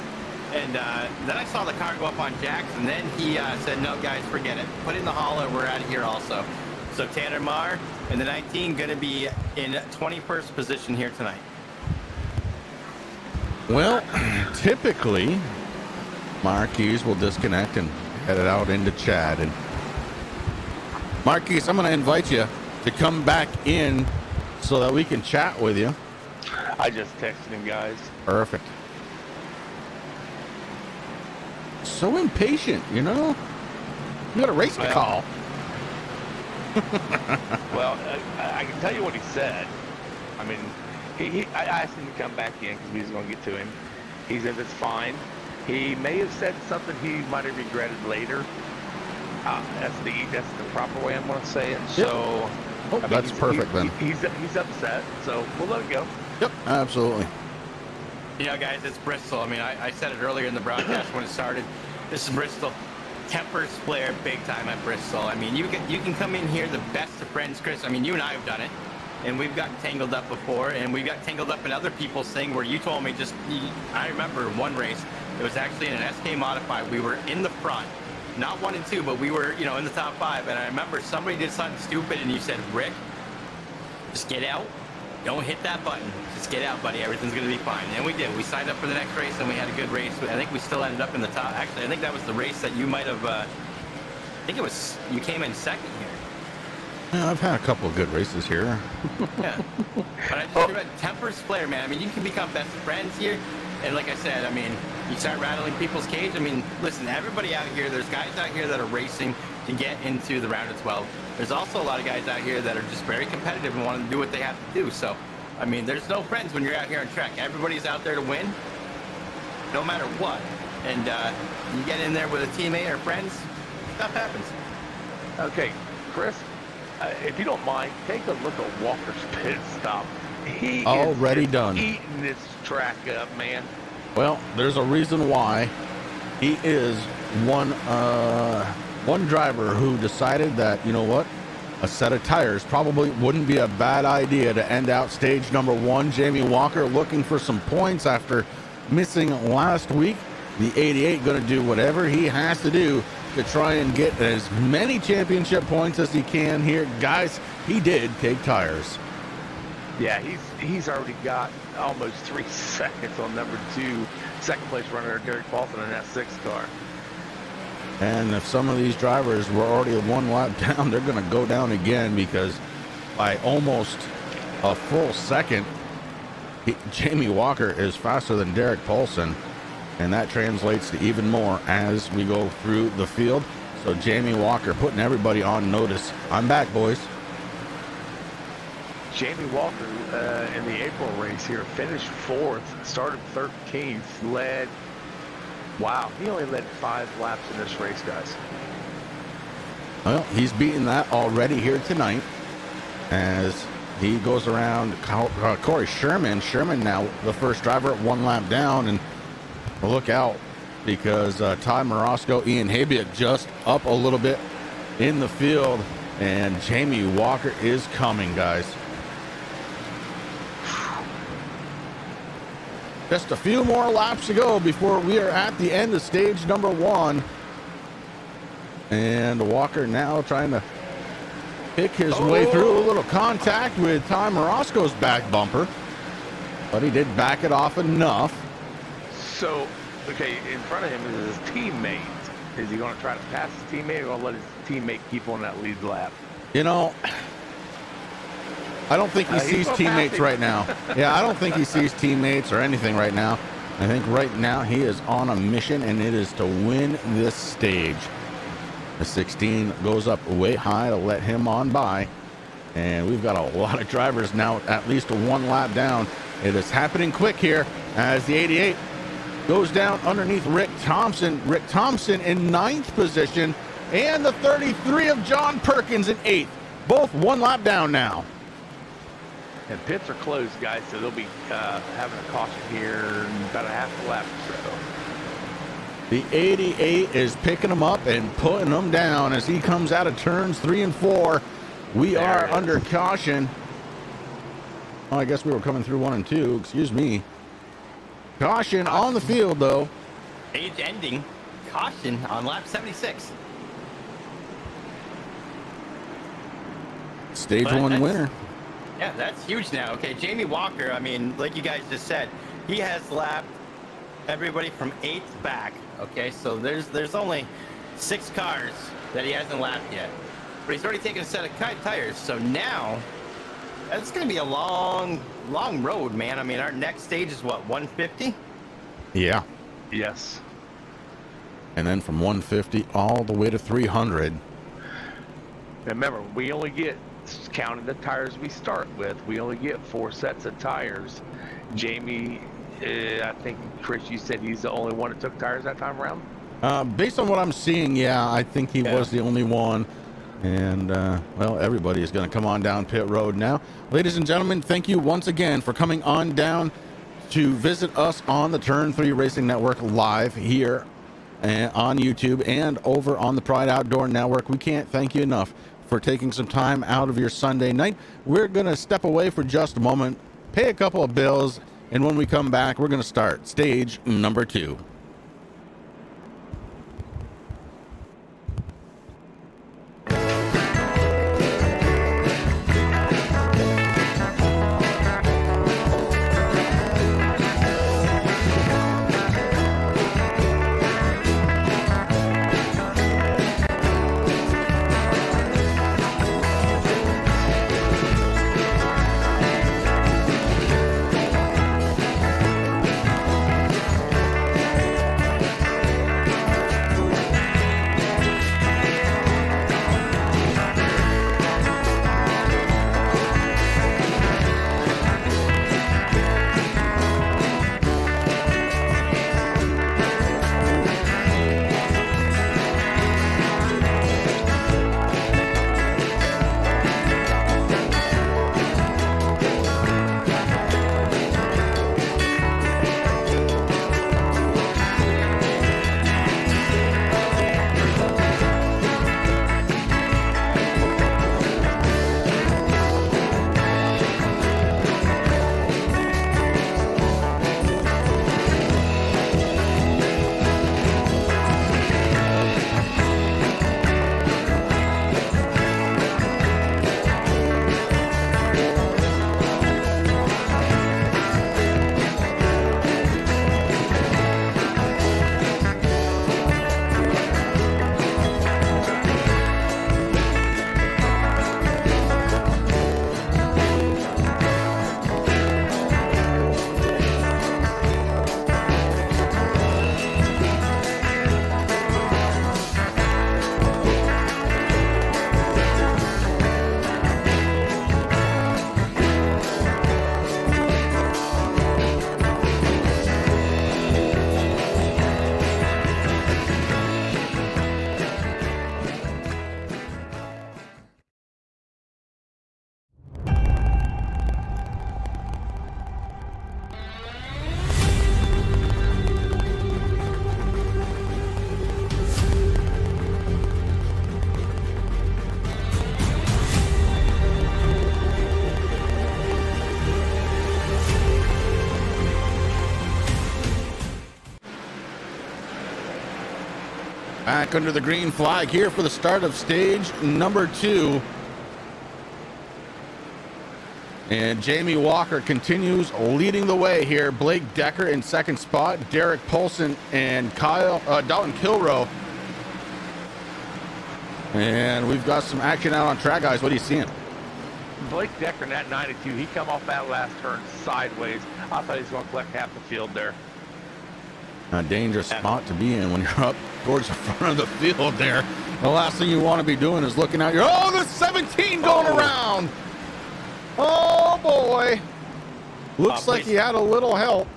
And then I saw the car go up on jacks, and then he said, no, guys, forget it. Put in the hauler. We're out of here also. So Tanner Marr and the 19 going to be in 21st position here tonight. Well, typically, Marquis will disconnect and head it out into Chad. And Marquis, I'm going to invite you to come back in so that we can chat with you. I just texted him, guys. Perfect. So impatient, you know? You got a race to call. Well, I can tell you what he said. I mean, I asked him to come back in because we was going to get to him. He said it's fine. He may have said something he might have regretted later. That's the proper way I'm going to say it. Yep. So Oh, I mean, that's perfect then. He's upset, so we'll let it go. Yep, absolutely. You know, guys, it's Bristol. I mean, I said it earlier in the broadcast when it started. This is Bristol. Tempers flare big time at Bristol. I mean, you can come in here the best of friends, Chris. I mean, you and I have done it, and we've gotten tangled up before, and we got tangled up in other people's thing where you told me I remember one race. It was actually in an SK Modified. We were in the front. Not 1 and 2, but we were, in the top 5. And I remember somebody did something stupid, and you said, Rick, just get out. Don't hit that button. Just get out, buddy. Everything's going to be fine. And we did. We signed up for the next race, and we had a good race. I think we still ended up in the top. Actually, I think that was the race that you might have, I think it was, you came in second here. Yeah, I've had a couple of good races here. Yeah. But I just remember tempers flare, man. I mean, you can become best friends here. And like I said, I mean, you start rattling people's cage. I mean, listen, everybody out here, there's guys out here that are racing to get into the round of 12. There's also a lot of guys out here that are just very competitive and want to do what they have to do. So, I mean, there's no friends when you're out here on track. Everybody's out there to win, no matter what. And you get in there with a teammate or friends, stuff happens. Okay, Chris, if you don't mind, take a look at Walker's pit stop. He Already is done. Eating this track up, man. Well, there's a reason why. He is one driver who decided that, you know what, a set of tires probably wouldn't be a bad idea to end out stage number 1. Jamie Walker looking for some points after missing last week. The 88 going to do whatever he has to do to try and get as many championship points as he can here. Guys, he did take tires. Yeah, he's already got almost 3 seconds on number 2, second place runner Derek Paulson in that 6 car. And if some of these drivers were already 1 lap down, they're going to go down again, because by almost a full second, Jamie Walker is faster than Derek Paulson, and that translates to even more as we go through the field. So Jamie Walker putting everybody on notice. I'm back, boys. Jamie Walker in the April race here finished 4th, started 13th, led. Wow, he only led 5 laps in this race, guys. Well, he's beaten that already here tonight, as He goes around Corey Sherman. Sherman now the first driver, 1 lap down, and look out because Ty Morosco, Ian Habiak just up a little bit in the field, and Jamie Walker is coming, guys. Just a few more laps to go before we are at the end of stage number 1. And Walker now trying to pick his way through. A little contact with Ty Morosco's back bumper, but he did back it off enough. So, okay, in front of him is his teammate. Is he going to try to pass his teammate, or going to let his teammate keep on that lead lap? You know, I don't think he sees teammates right now. Yeah, I don't think he sees teammates or anything right now. I think right now he is on a mission, and it is to win this stage. The 16 goes up way high to let him on by. And we've got a lot of drivers now, at least 1 lap down. It is happening quick here as the 88 goes down underneath Rick Thompson. Rick Thompson in 9th position, and the 33 of John Perkins in 8th. Both 1 lap down now. And pits are closed, guys, so they'll be having a caution here in about a half a lap or so. The 88 is picking them up and putting them down as he comes out of turns 3 and 4. We are under caution. Oh, I guess we were coming through 1 and 2. Excuse me. Caution on the field, though. Stage ending. Caution on lap 76. Stage 1 winner. Yeah, that's huge now. Okay, Jamie Walker, I mean, like you guys just said, he has lapped everybody from 8th back. Okay, so there's only 6 cars that he hasn't lapped yet. But he's already taken a set of tires, so now it's going to be a long road, man. I mean, our next stage is what, 150? Yeah. Yes. And then from 150 all the way to 300. Remember, we only get, counting the tires we start with, we only get 4 sets of tires. Jamie, I think, Chris, you said he's the only one that took tires that time around? Based on what I'm seeing, yeah, I think he was the only one. And, well, everybody is going to come on down pit road now. Ladies and gentlemen, thank you once again for coming on down to visit us on the Turn 3 Racing Network live here on YouTube and over on the Pride Outdoor Network. We can't thank you enough for taking some time out of your Sunday night. We're going to step away for just a moment, pay a couple of bills, and when we come back, we're going to start stage number 2. Back under the green flag here for the start of stage number 2. And Jamie Walker continues leading the way here. Blake Decker in second spot. Derek Polson and Dalton Kilroe. And we've got some action out on track, guys. What are you seeing? Blake Decker in that 92, he come off that last turn sideways. I thought he was going to collect half the field there. A dangerous spot to be in when you're up towards the front of the field there. The last thing you want to be doing is looking out your... Oh, the 17 going around! Oh, boy. Looks like he had a little help.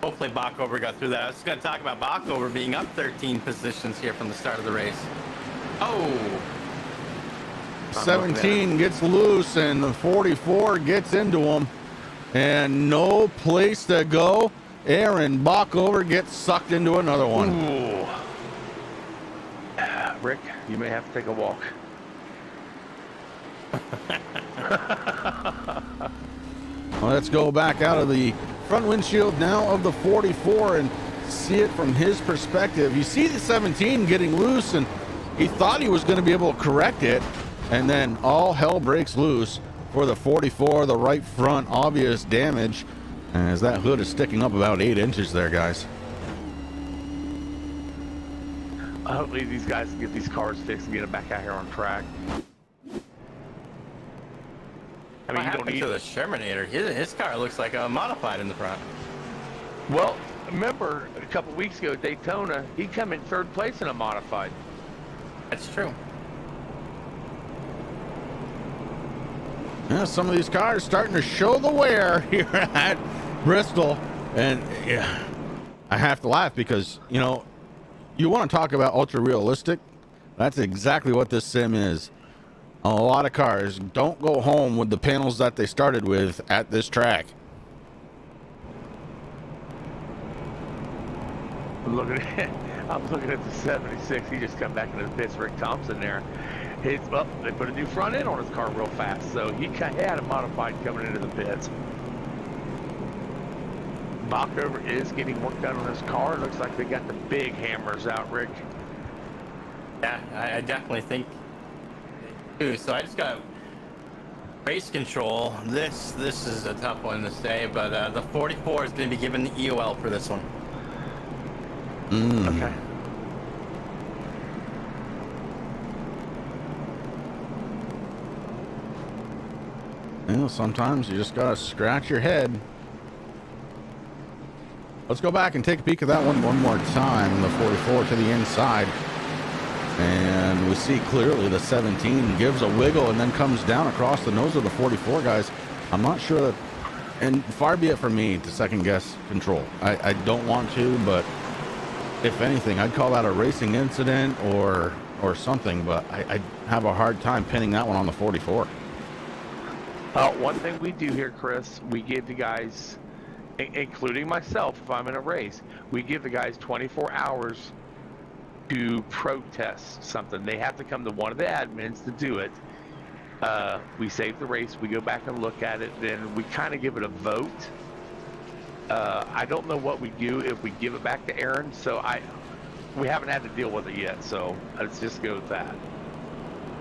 Hopefully Backover got through that. I was going to talk about Backover being up 13 positions here from the start of the race. Oh. 17 gets loose and the 44 gets into him. And no place to go. Aaron Backover gets sucked into another one. Ooh. Rick, you may have to take a walk. Let's go back out of the front windshield now of the 44 and see it from his perspective. You see the 17 getting loose, and he thought he was going to be able to correct it, and then all hell breaks loose for the 44. The right front, obvious damage, as that hood is sticking up about 8 inches there, guys. Hopefully these guys can get these cars fixed and get them back out here on track. I mean, What you don't happened need to the Shermanator? His car looks like a modified in the front. Well, remember a couple weeks ago at Daytona, he come in 3rd place in a modified. That's true. Yeah, some of these cars starting to show the wear here at Bristol, and yeah, I have to laugh because, you know, you want to talk about ultra realistic. That's exactly what this sim is. A lot of cars don't go home with the panels that they started with at this track. I'm looking at the 76. He just come back into the pits. Rick Thompson there. They put a new front end on his car real fast, so he had a modified coming into the pits. Backover is getting work done on his car. Looks like they got the big hammers out, Rick. Yeah, I definitely think too. So I just got race control. This is a tough one to say, but the 44 is going to be given the EOL for this one. Okay. You know, sometimes you just gotta scratch your head. Let's go back and take a peek at that one more time. The 44 to the inside. And we see clearly the 17 gives a wiggle and then comes down across the nose of the 44, guys. I'm not sure that, and far be it from me to second guess control. I don't want to, but if anything, I'd call that a racing incident or something, but I have a hard time pinning that one on the 44. One thing we do here, Chris, we give the guys, including myself, if I'm in a race, we give the guys 24 hours to protest something. They have to come to one of the admins to do it. We save the race, we go back and look at it, then we kind of give it a vote. I don't know what we do if we give it back to Aaron, so we haven't had to deal with it yet, so let's just go with that.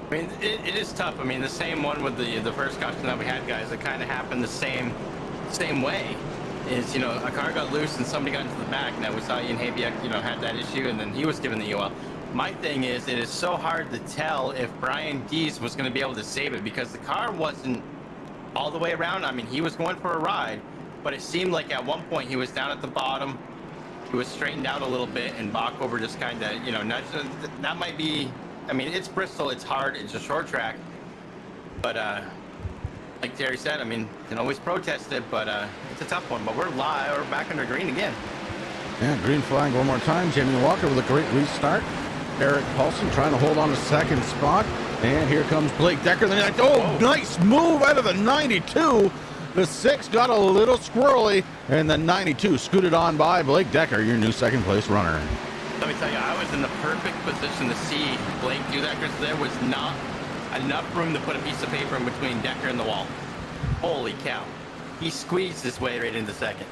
I mean, it is tough. I mean, the same one with the first caution that we had, guys, it kind of happened the same way. Is, you know, a car got loose and somebody got into the back. Now we saw Ian Habiak, you know, had that issue, and then he was given the EOL. My thing is, it is so hard to tell if Brian Dees was going to be able to save it because the car wasn't all the way around. I mean, he was going for a ride, but it seemed like at one point he was down at the bottom. He was straightened out a little bit, and Backover just kind of, you know, nudged. That might be. I mean, it's Bristol. It's hard. It's a short track, but like Terry said, I mean, you can always protest it, but it's a tough one. But we're live. We're back under green again. Yeah, green flag one more time. Jamie Walker with a great restart. Eric Paulson trying to hold on to second spot. And here comes Blake Decker. Nice move out of the 92. The 6 got a little squirrely, and the 92 scooted on by Blake Decker, your new second place runner. Let me tell you, I was in the perfect position to see Blake do that because there was not enough room to put a piece of paper in between Decker and the wall. Holy cow. He squeezed his way right into second.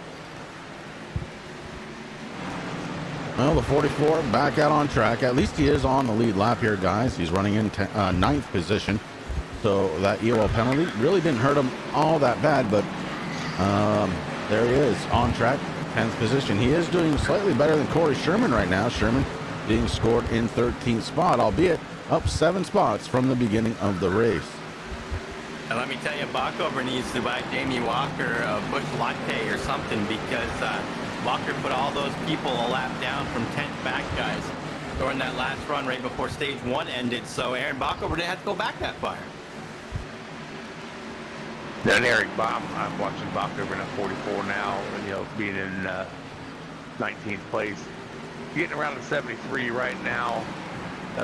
Well, the 44 back out on track. At least he is on the lead lap here, guys. He's running in ninth position. So that EOL penalty really didn't hurt him all that bad, but there he is on track, 10th position. He is doing slightly better than Corey Sherman right now. Sherman being scored in 13th spot, albeit up 7 spots from the beginning of the race. And let me tell you, Backover needs to buy Jamie Walker a Busch Latte or something, because Walker put all those people a lap down from 10th back, guys, during that last run right before stage 1 ended. So Aaron Backover didn't have to go back that far. Then Eric, I'm watching Backover in a 44 now, and, being in 19th place. Getting around the 73 right now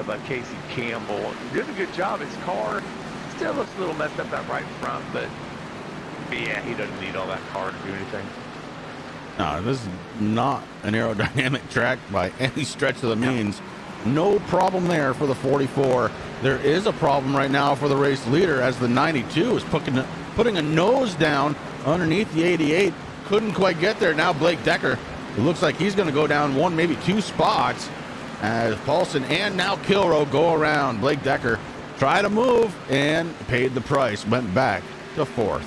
by Casey Campbell. Doing a good job. His car still looks a little messed up that right front, but yeah, he doesn't need all that car to do anything. No, this is not an aerodynamic track by any stretch of the means. No problem there for the 44. There is a problem right now for the race leader, as the 92 is putting a nose down underneath the 88. Couldn't quite get there. Now Blake Decker, it looks like he's going to go down 1, maybe 2 spots, as Paulson and now Kilrow go around. Blake Decker tried to move and paid the price, went back to 4th.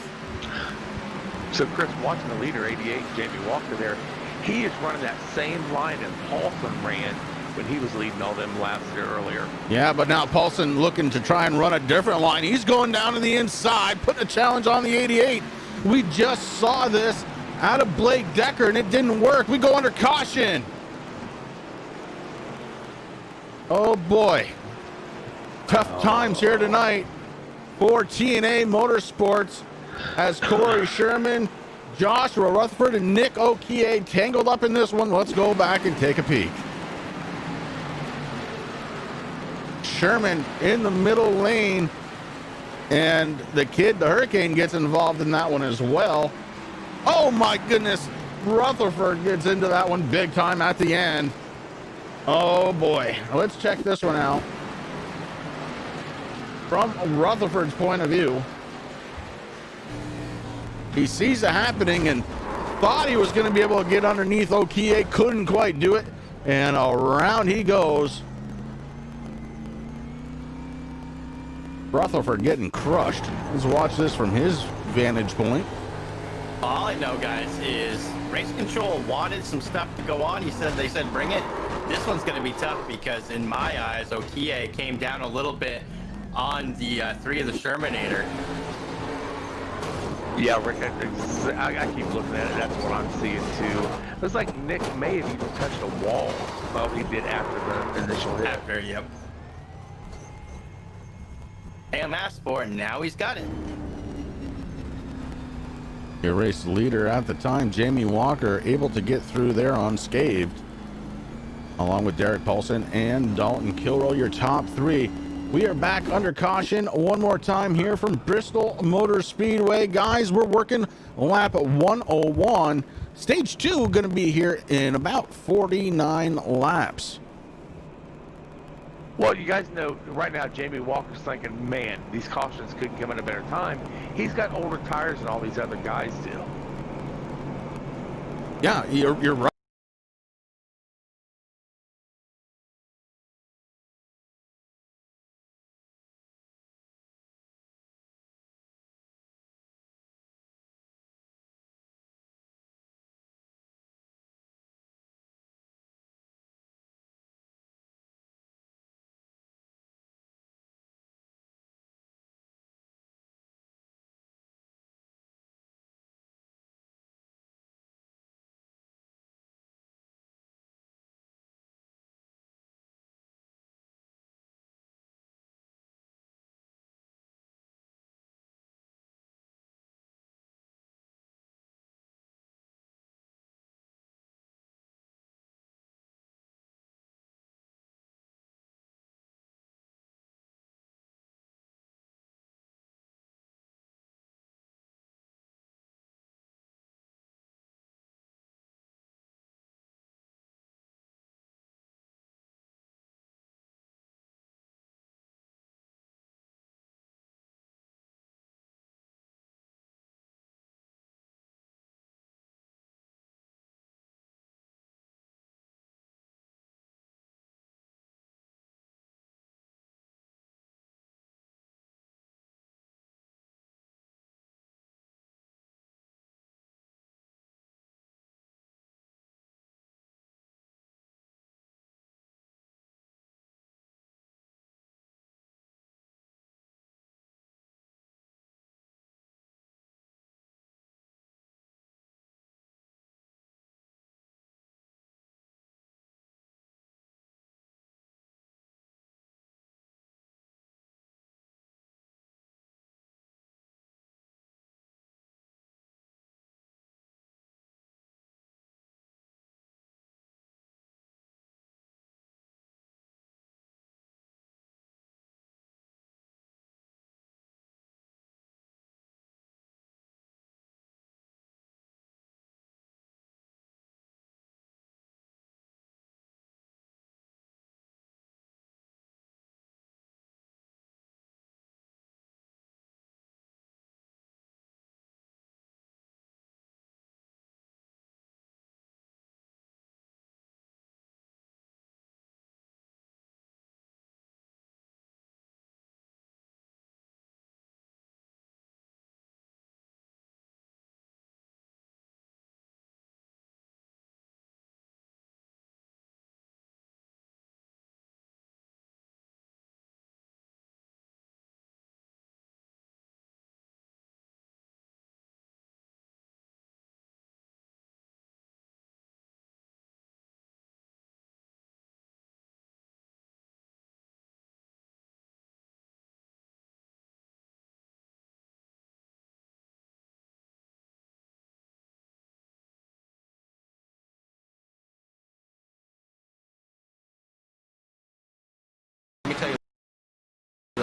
So Chris, watching the leader, 88, Jamie Walker there, he is running that same line that Paulson ran when he was leading all them laps there earlier. Yeah, but now Paulson looking to try and run a different line. He's going down to the inside, putting a challenge on the 88. We just saw this out of Blake Decker, and it didn't work. We go under caution. Oh, boy. Tough times here tonight for TNA Motorsports, as Corey Sherman, Joshua Rutherford, and Nick Okie tangled up in this one. Let's go back and take a peek. Sherman in the middle lane, and the Hurricane gets involved in that one as well. Oh my goodness, Rutherford gets into that one big time at the end. Oh boy, let's check this one out from Rutherford's point of view. He sees it happening and thought he was going to be able to get underneath Okie, couldn't quite do it, and around he goes. Rutherford getting crushed. Let's watch this from his vantage point. All I know, guys, is Race Control wanted some stuff to go on. They said bring it. This one's going to be tough because in my eyes, Okie came down a little bit on the 3 of the Shermanator. Yeah, Rick, I keep looking at it. That's what I'm seeing too. It was like Nick may have even touched a wall. Well, he did after the initial hit. After, yep. Ham asked for it, and now he's got it. Your race leader at the time, Jamie Walker, able to get through there unscathed, along with Derek Paulson and Dalton Kilrow, your top 3. We are back under caution one more time here from Bristol Motor Speedway. Guys, we're working lap 101. Stage 2 going to be here in about 49 laps. Well, you guys know right now Jamie Walker's thinking, man, these cautions couldn't come at a better time. He's got older tires than all these other guys do. Yeah, you're right.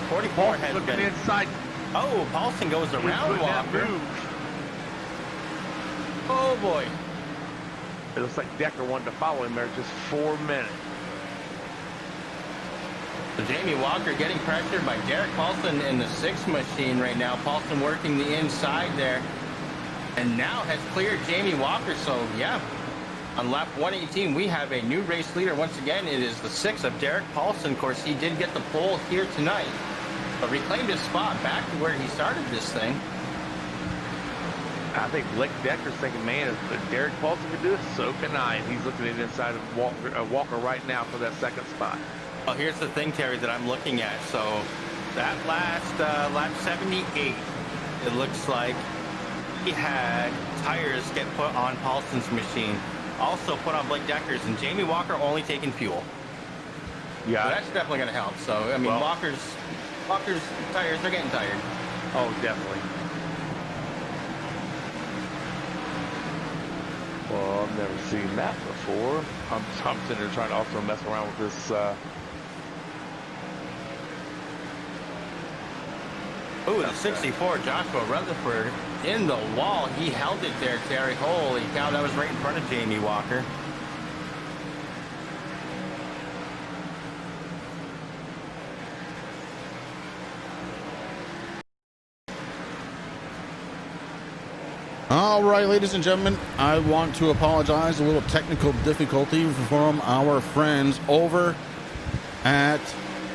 The 44 Paulson has looking been... inside. Oh, Paulson goes He's around putting that Walker. move. Oh, boy. It looks like Decker wanted to follow him there just 4 minutes. So Jamie Walker getting pressured by Derek Paulson in the 6 machine right now. Paulson working the inside there. And now has cleared Jamie Walker. So, yeah, on lap 118, we have a new race leader. Once again, it is the 6 of Derek Paulson. Of course, he did get the pole here tonight, but reclaimed his spot back to where he started this thing. I think Blake Decker's thinking, man, if Derek Paulson can do it, so can I. And he's looking at the inside of Walker right now for that 2nd spot. Well, here's the thing, Terry, that I'm looking at. So that last lap 78, it looks like he had tires get put on Paulson's machine, also put on Blake Decker's, and Jamie Walker only taking fuel. Yeah, So that's definitely going to help. So, I mean, Well- Walker's tires, they're getting tired. Oh, definitely. Well, I've never seen that before. I'm sitting there trying to also mess around with this. Ooh, the 64, Joshua Rutherford in the wall. He held it there, Terry. Holy cow, that was right in front of Jamie Walker. All right, ladies and gentlemen, I want to apologize. A little technical difficulty from our friends over at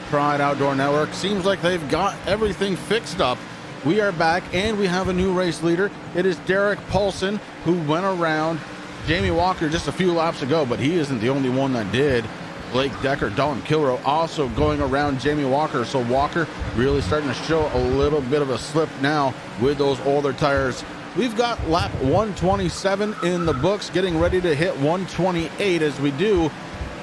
Pride Outdoor Network. Seems like they've got everything fixed up. We are back, and we have a new race leader. It is Derek Paulson, who went around Jamie Walker just a few laps ago, but he isn't the only one that did. Blake Decker, Don Kilrow also going around Jamie Walker. So Walker really starting to show a little bit of a slip now with those older tires. We've got lap 127 in the books, getting ready to hit 128 as we do.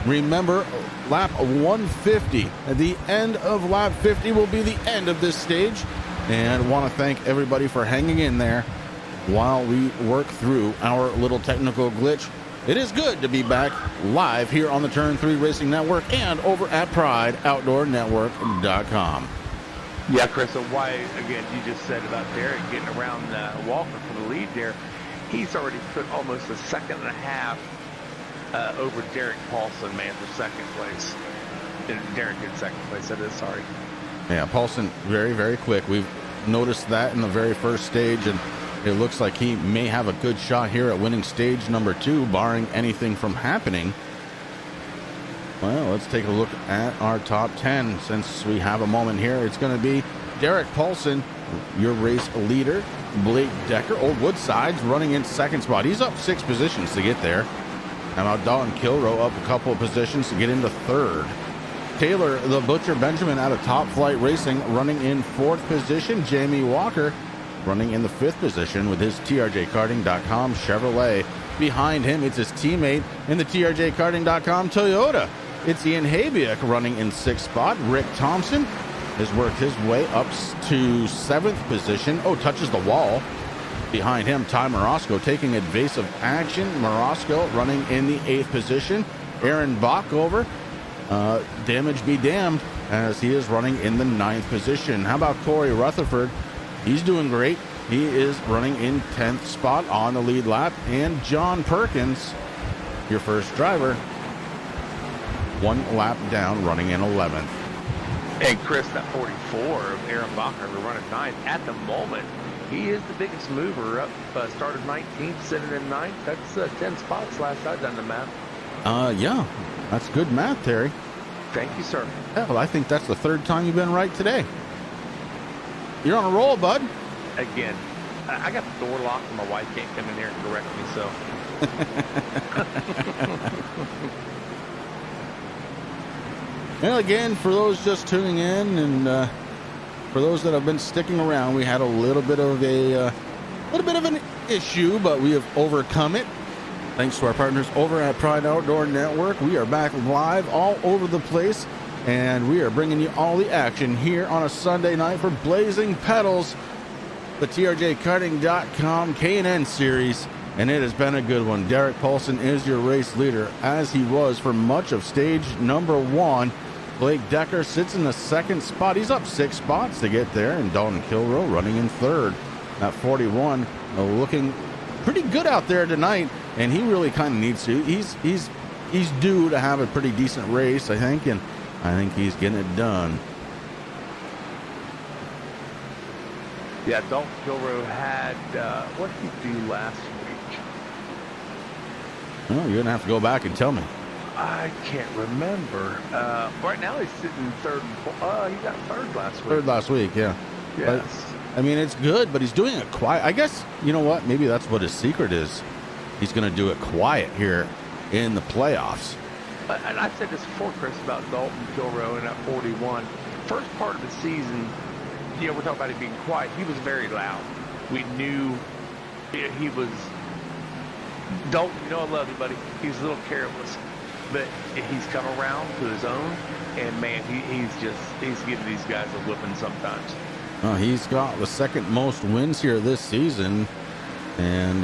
Remember, lap 150. At the end of lap 50 will be the end of this stage. And want to thank everybody for hanging in there while we work through our little technical glitch. It is good to be back live here on the Turn 3 Racing Network and over at PrideOutdoorNetwork.com. Yeah, Chris, and why, again, you just said about Derek getting around Walker for the lead there. He's already put almost a second and a half over Derek Paulson, man, for 2nd place. Derek in 2nd place, that is, sorry. Yeah, Paulson very, very quick. We've noticed that in the very first stage, and it looks like he may have a good shot here at winning stage number 2, barring anything from happening. Well, let's take a look at our top 10 since we have a moment here. It's going to be Derek Paulson, your race leader. Blake Decker, Old Woodside's running in 2nd spot. He's up 6 positions to get there. How about Don Kilrow up a couple of positions to get into 3rd. Taylor, the Butcher Benjamin out of Top Flight Racing running in 4th position. Jamie Walker running in the 5th position with his TRJKarting.com Chevrolet. Behind him, it's his teammate in the TRJKarting.com Toyota. It's Ian Habiak running in 6th spot. Rick Thompson has worked his way up to 7th position. Oh, touches the wall. Behind him, Ty Morosco taking evasive action. Morosco running in the 8th position. Aaron Bockover, damage be damned, as he is running in the 9th position. How about Corey Rutherford? He's doing great. He is running in 10th spot on the lead lap. And John Perkins, your first driver, 1 lap down, running in 11th. And Chris, that 44 of Aaron Bacher, who running 9th at the moment, he is the biggest mover up. Started 19th, sitting in 9th. That's 10 spots last I've done the math. Yeah, that's good math, Terry. Thank you, sir. Yeah, well, I think that's the 3rd time you've been right today. You're on a roll, bud. Again, I got the door locked and my wife can't come in here and correct me, so. And again, for those just tuning in and for those that have been sticking around, we had a little bit of an issue, but we have overcome it. Thanks to our partners over at Pride Outdoor Network. We are back live all over the place, and we are bringing you all the action here on a Sunday night for Blazing Pedals, the TRJKarting.com K&N series, and it has been a good one. Derek Paulson is your race leader, as he was for much of stage number 1. Blake Decker sits in the second spot. He's up 6 spots to get there, and Dalton Kilroe running in third at 41, looking pretty good out there tonight, and he really kind of needs to. He's due to have a pretty decent race, I think, and I think he's getting it done. Yeah, Dalton Kilroe had, what did he do last week? Well, you're going to have to go back and tell me. I can't remember. Right now he's sitting third and he got third last week. Third last week, yeah. Yes. But, I mean, it's good, but he's doing it quiet. I guess, you know what? Maybe that's what his secret is. He's going to do it quiet here in the playoffs. And I said this before, Chris, about Dalton Kilroe and at 41. First part of the season, you know, we're talking about him being quiet. He was very loud. We knew he was. Dalton, you know I love you, buddy. He's a little careless. But he's come around to his own, and man, he's giving these guys a whipping sometimes. He's got the second most wins here this season, and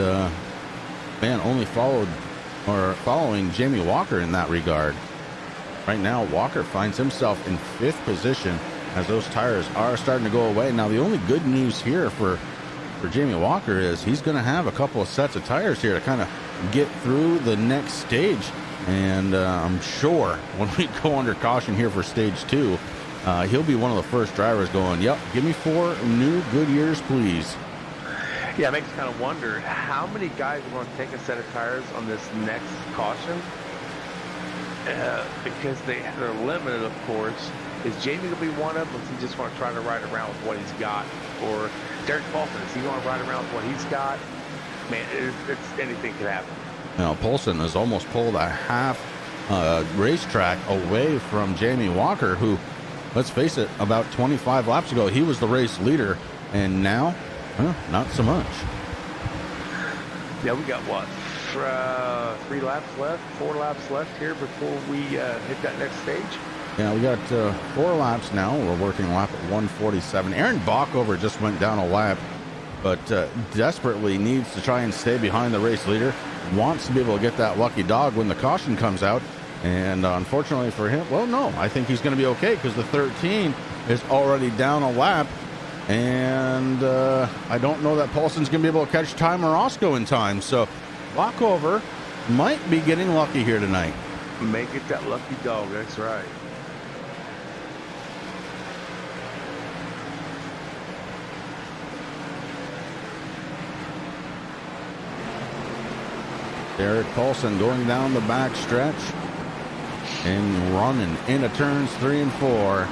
man, only following Jamie Walker in that regard. Right now, Walker finds himself in 5th position as those tires are starting to go away. Now, the only good news here for Jamie Walker is he's going to have a couple of sets of tires here to kind of get through the next stage. And I'm sure when we go under caution here for stage 2, he'll be one of the first drivers going, yep, give me 4 new Goodyears, please. Yeah, it makes you kind of wonder how many guys are going to take a set of tires on this next caution. Because they're limited, of course. Is Jamie going to be one of them? Does he just want to try to ride around with what he's got? Or Derek Paulson, is he going to ride around with what he's got? Man, it's anything could happen. Now, Paulson has almost pulled a half racetrack away from Jamie Walker, who, let's face it, about 25 laps ago, he was the race leader, and now, not so much. Yeah, we got what? 3 laps left, 4 laps left here before we hit that next stage. Yeah, we got 4 laps now. We're working lap at 147. Aaron Bockover just went down a lap, but desperately needs to try and stay behind the race leader. Wants to be able to get that lucky dog when the caution comes out. And unfortunately for him, well, no, I think he's going to be okay because the 13 is already down a lap. And I don't know that Paulson's going to be able to catch Ty Morosco in time. So Bockover might be getting lucky here tonight. Make it that lucky dog, that's right. Derek Paulson going down the back stretch and running into turns 3 and 4.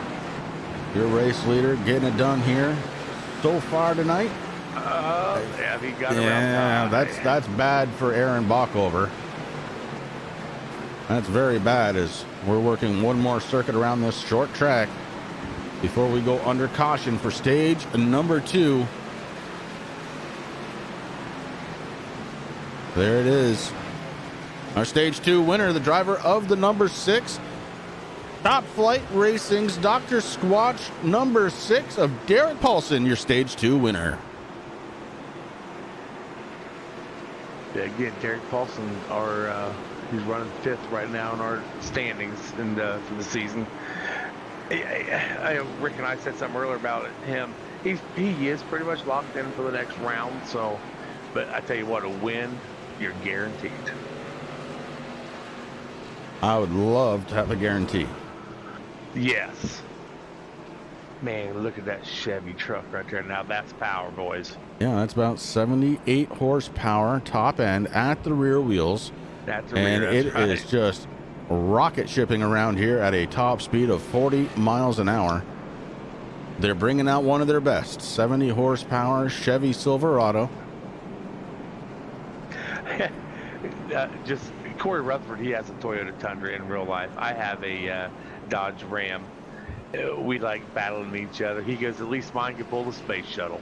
Your race leader getting it done here so far tonight. Yeah, he got around. Yeah, that's bad for Aaron Bockover. That's very bad as we're working one more circuit around this short track before we go under caution for stage number 2. There it is. Our stage 2 winner, the driver of the number 6, Top Flight Racing's Dr. Squatch number 6 of Derek Paulson, your stage 2 winner. Yeah, again, Derek Paulson, he's running 5th right now in our standings for the season. Rick and I said something earlier about him. He is pretty much locked in for the next round. So, but I tell you what, a win, you're guaranteed. I would love to have a guarantee. Yes. Man, look at that Chevy truck right there. Now that's power, boys. Yeah, that's about 78 horsepower top end at the rear wheels. That's a and rear, it right. is just rocket shipping around here at a top speed of 40 miles an hour. They're bringing out one of their best 70 horsepower Chevy Silverado. Just Corey Rutherford, he has a Toyota Tundra in real life. I have a Dodge Ram. We like battling each other. He goes, at least mine can pull the space shuttle.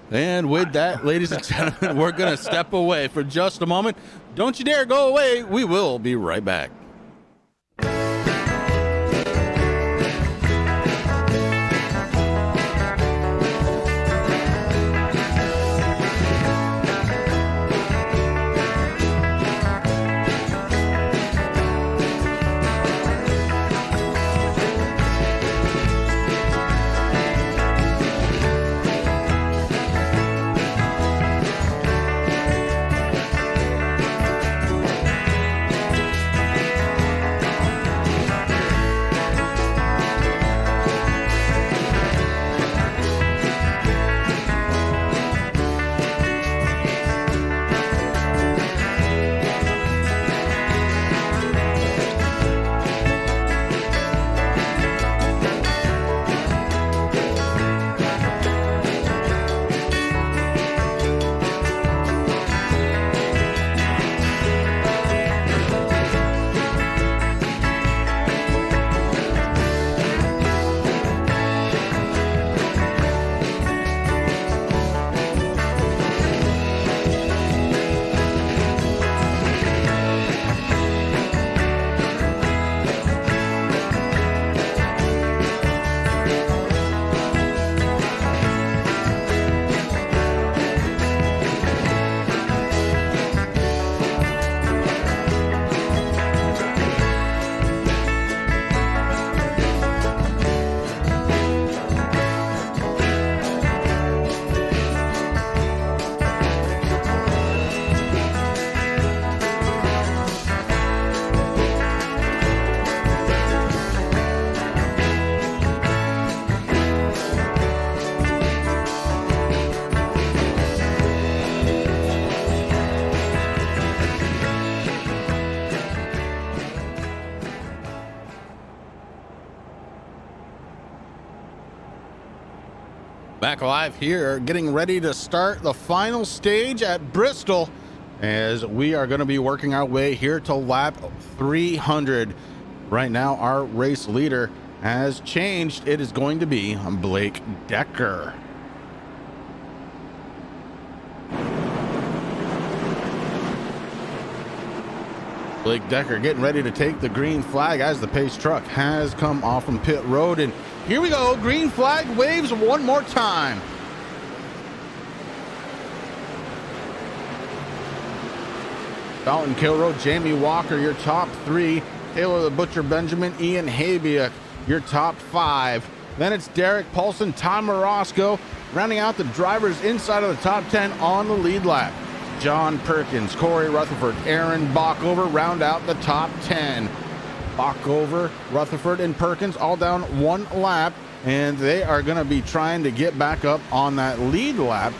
And with that, ladies and gentlemen, we're going to step away for just a moment. Don't you dare go away. We will be right back. back live here, getting ready to start the final stage at Bristol as we are going to be working our way here to lap 300. Right now, our race leader has changed. It is going to be Blake Decker. Blake Decker getting ready to take the green flag as the pace truck has come off from pit road. And here we go. Green flag waves one more time. Dalton Kilroe, Jamie Walker, your top three. Taylor the Butcher Benjamin, Ian Habiak, your top five. Then it's Derek Paulson, Tom Morosco, rounding out the drivers inside of the top 10 on the lead lap. John Perkins, Corey Rutherford, Aaron Bockover round out the top 10. Bockover, Rutherford, and Perkins all down one lap, and they are going to be trying to get back up on that lead lap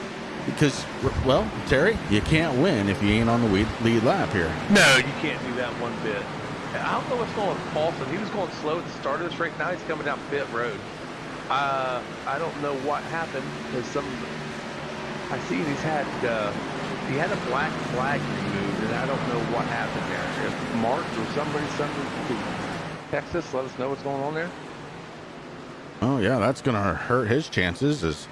because, well, Terry, you can't win if you ain't on the lead lap here. No, you can't do that one bit. I don't know what's going on with Paulson. He was going slow at the start of this race. Now he's coming down pit road. I don't know what happened because I see he's had he had a black flag removed, and I don't know what happened there. If Mark or somebody could text us, let us know what's going on there. Oh yeah, that's going to hurt his chances as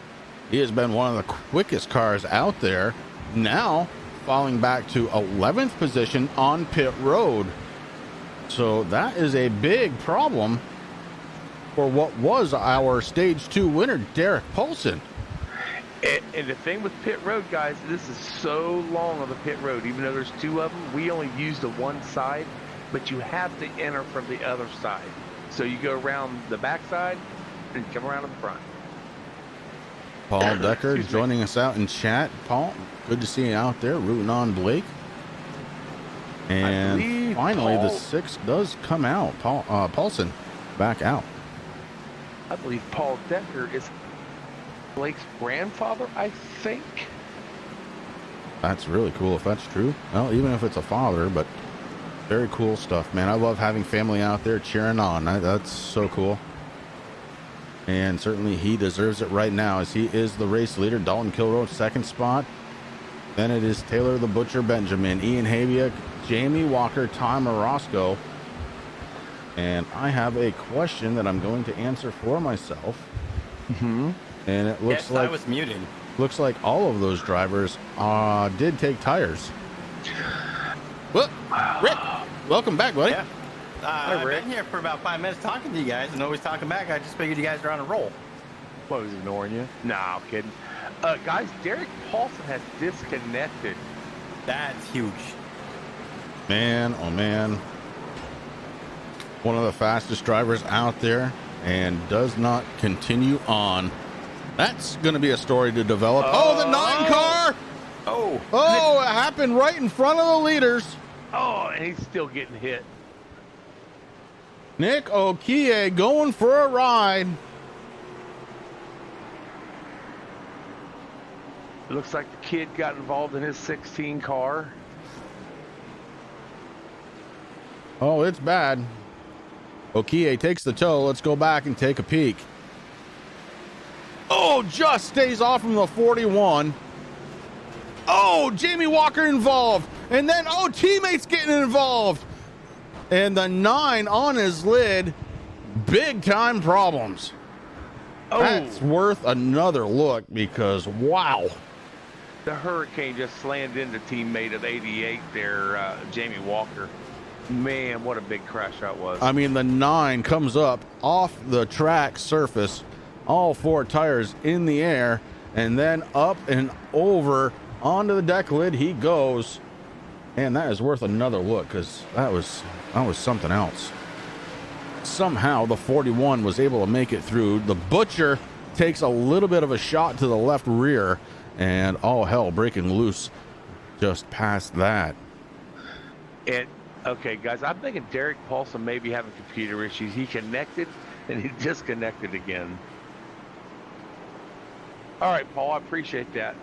he has been one of the quickest cars out there. Now falling back to 11th position on pit road. So that is a big problem for what was our stage 2 winner, Derek Paulson. And the thing with pit road, guys, this is so long on the pit road. Even though there's two of them, we only use the one side, but you have to enter from the other side. So you go around the back side and come around to the front. Paul Decker joining us out in chat. Paul, good to see you out there rooting on Blake. And finally, the 6 does come out. Paulson back out. I believe Paul Decker is Blake's grandfather, I think. That's really cool if that's true. Well, even if it's a father, but very cool stuff, man. I love having family out there cheering on. That's so cool. And certainly he deserves it right now as he is the race leader. Dalton Kilroe, second spot. Then it is Taylor the Butcher Benjamin, Ian Habiak, Jamie Walker, Tom Morosco. And I have a question that I'm going to answer for myself. Mm-hmm. And it looks like I was muted. Looks like all of those drivers did take tires. Well, Rick, welcome back, buddy. Yeah. I've been here for about 5 minutes talking to you guys and always talking back. I just figured you guys were on a roll. What, was he ignoring you? Nah, I'm kidding. Guys, Derek Paulson has disconnected. That's huge. Man, oh man. One of the fastest drivers out there and does not continue on. That's going to be a story to develop. Oh, the 9 car! Oh, it happened right in front of the leaders. Oh, and he's still getting hit. Nick Okie going for a ride. It looks like the kid got involved in his 16 car. Oh, it's bad. Okie takes the tow. Let's go back and take a peek. Oh, just stays off from the 41. Oh, Jamie Walker involved. And then, oh, teammates getting involved. And the 9 on his lid. Big time problems. Oh. That's worth another look because, wow. The Hurricane just slammed into teammate of 88 there, Jamie Walker. Man, what a big crash that was. I mean, the 9 comes up off the track surface, all 4 tires in the air, and then up and over onto the deck lid he goes. And that is worth another look because that was something else. Somehow the 41 was able to make it through. The Butcher takes a little bit of a shot to the left rear, and all hell breaking loose just past that. Okay, guys, I'm thinking Derek Paulson may be having computer issues. He connected, and he disconnected again. All right, Paul, I appreciate that.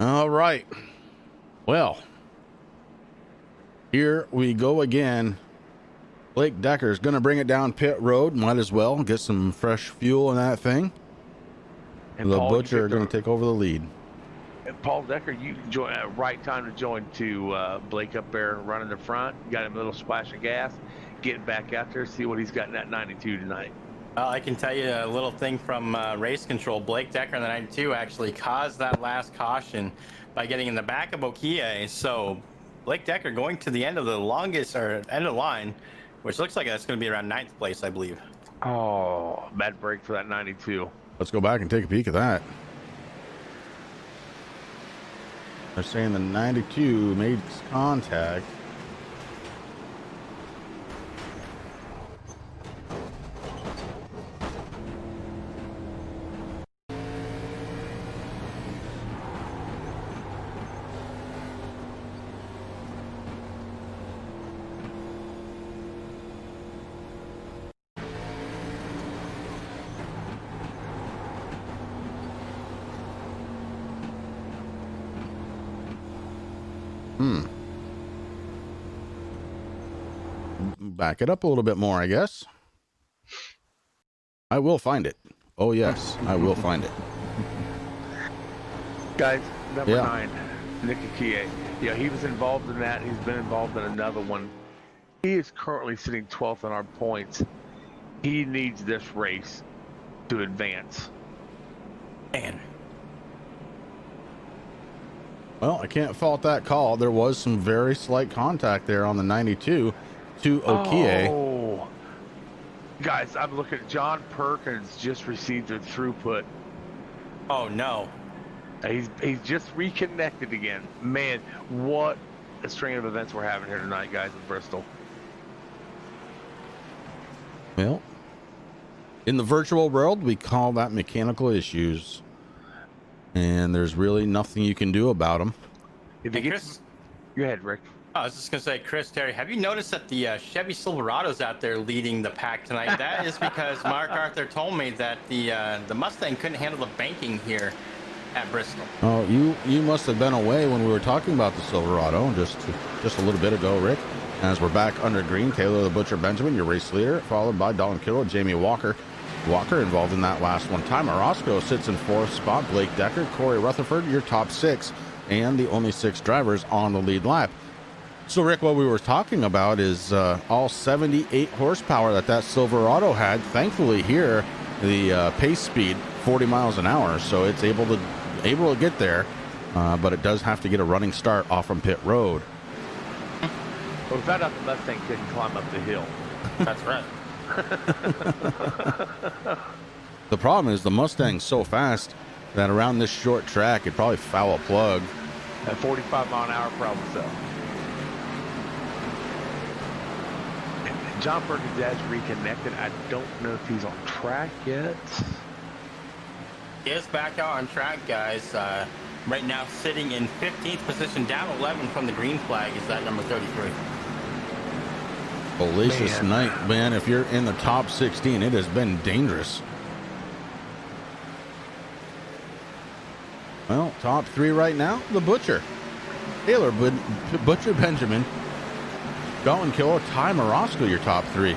All right. Well, here we go again. Blake Decker's going to bring it down pit road. Might as well get some fresh fuel in that thing. And The Paul, Butcher are going to take over the lead. And Paul Decker, you join at right time to join to Blake up there running the front. Got him a little splash of gas. Getting back out there, see what he's got in that 92 tonight. Well, I can tell you a little thing from race control. Blake Decker in the 92 actually caused that last caution by getting in the back of Okie. So Blake Decker going to the end of the longest or end of the line, which looks like that's going to be around 9th place, I believe. Oh, bad break for that 92. Let's go back and take a peek at that. They're saying the 92 made contact. Back it up a little bit more, I guess. I will find it. Oh, yes, I will find it. Guys, number Yeah. 9, Nick Akie. Yeah, he was involved in that. He's been involved in another one. He is currently sitting 12th on our points. He needs this race to advance. Man. Well, I can't fault that call. There was some very slight contact there on the 92 to Okie. Oh. Guys, I'm looking at John Perkins just received a throughput. Oh, no. He's just reconnected again. Man, what a string of events we're having here tonight, guys, in Bristol. Well, in the virtual world, we call that mechanical issues. And there's really nothing you can do about them. If you Hey, get, Chris. go ahead, Rick. I was just going to say, Chris, Terry, have you noticed that the Chevy Silverado's out there leading the pack tonight? That is because Mark Arthur told me that the Mustang couldn't handle the banking here at Bristol. Oh, you must have been away when we were talking about the Silverado just a little bit ago, Rick. As we're back under green, Taylor the Butcher Benjamin, your race leader, followed by Don Kittle, Jamie Walker. Walker involved in that last one. Ty Roscoe sits in 4th spot. Blake Decker, Corey Rutherford, your top 6, and the only 6 drivers on the lead lap. So, Rick, what we were talking about is all 78 horsepower that Silverado had. Thankfully, here the pace speed 40 miles an hour, so it's able to get there, but it does have to get a running start off from pit road. Well, we found out the Mustang couldn't climb up the hill. That's right. The problem is the Mustang's so fast that around this short track, it'd probably foul a plug. At 45 mile an hour, probably so. John Perkins has reconnected. I don't know if he's on track yet. He is back out on track, guys. Right now sitting in 15th position, down 11 from the green flag is that number 33. Hellacious night, man. If you're in the top 16, it has been dangerous. Well, top 3 right now, the Butcher. Taylor Butcher Benjamin. Dalton Killer, Ty Morosco, your top 3.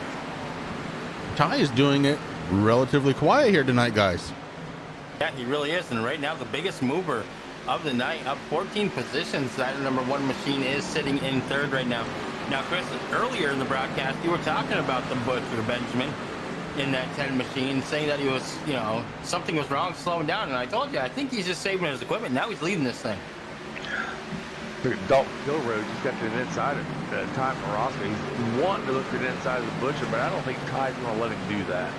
Ty is doing it relatively quiet here tonight, guys. Yeah, he really is. And right now, the biggest mover of the night, up 14 positions. That number 1 machine is sitting in 3rd right now. Now, Chris, earlier in the broadcast, you were talking about the Butcher Benjamin in that 10 machine, saying that he was, something was wrong, slowing down. And I told you, I think he's just saving his equipment. Now he's leading this thing. Dalton Kilroy just got to the inside of Ty Morosco. He's wanting to look to the inside of the Butcher, but I don't think Ty's going to let him do that.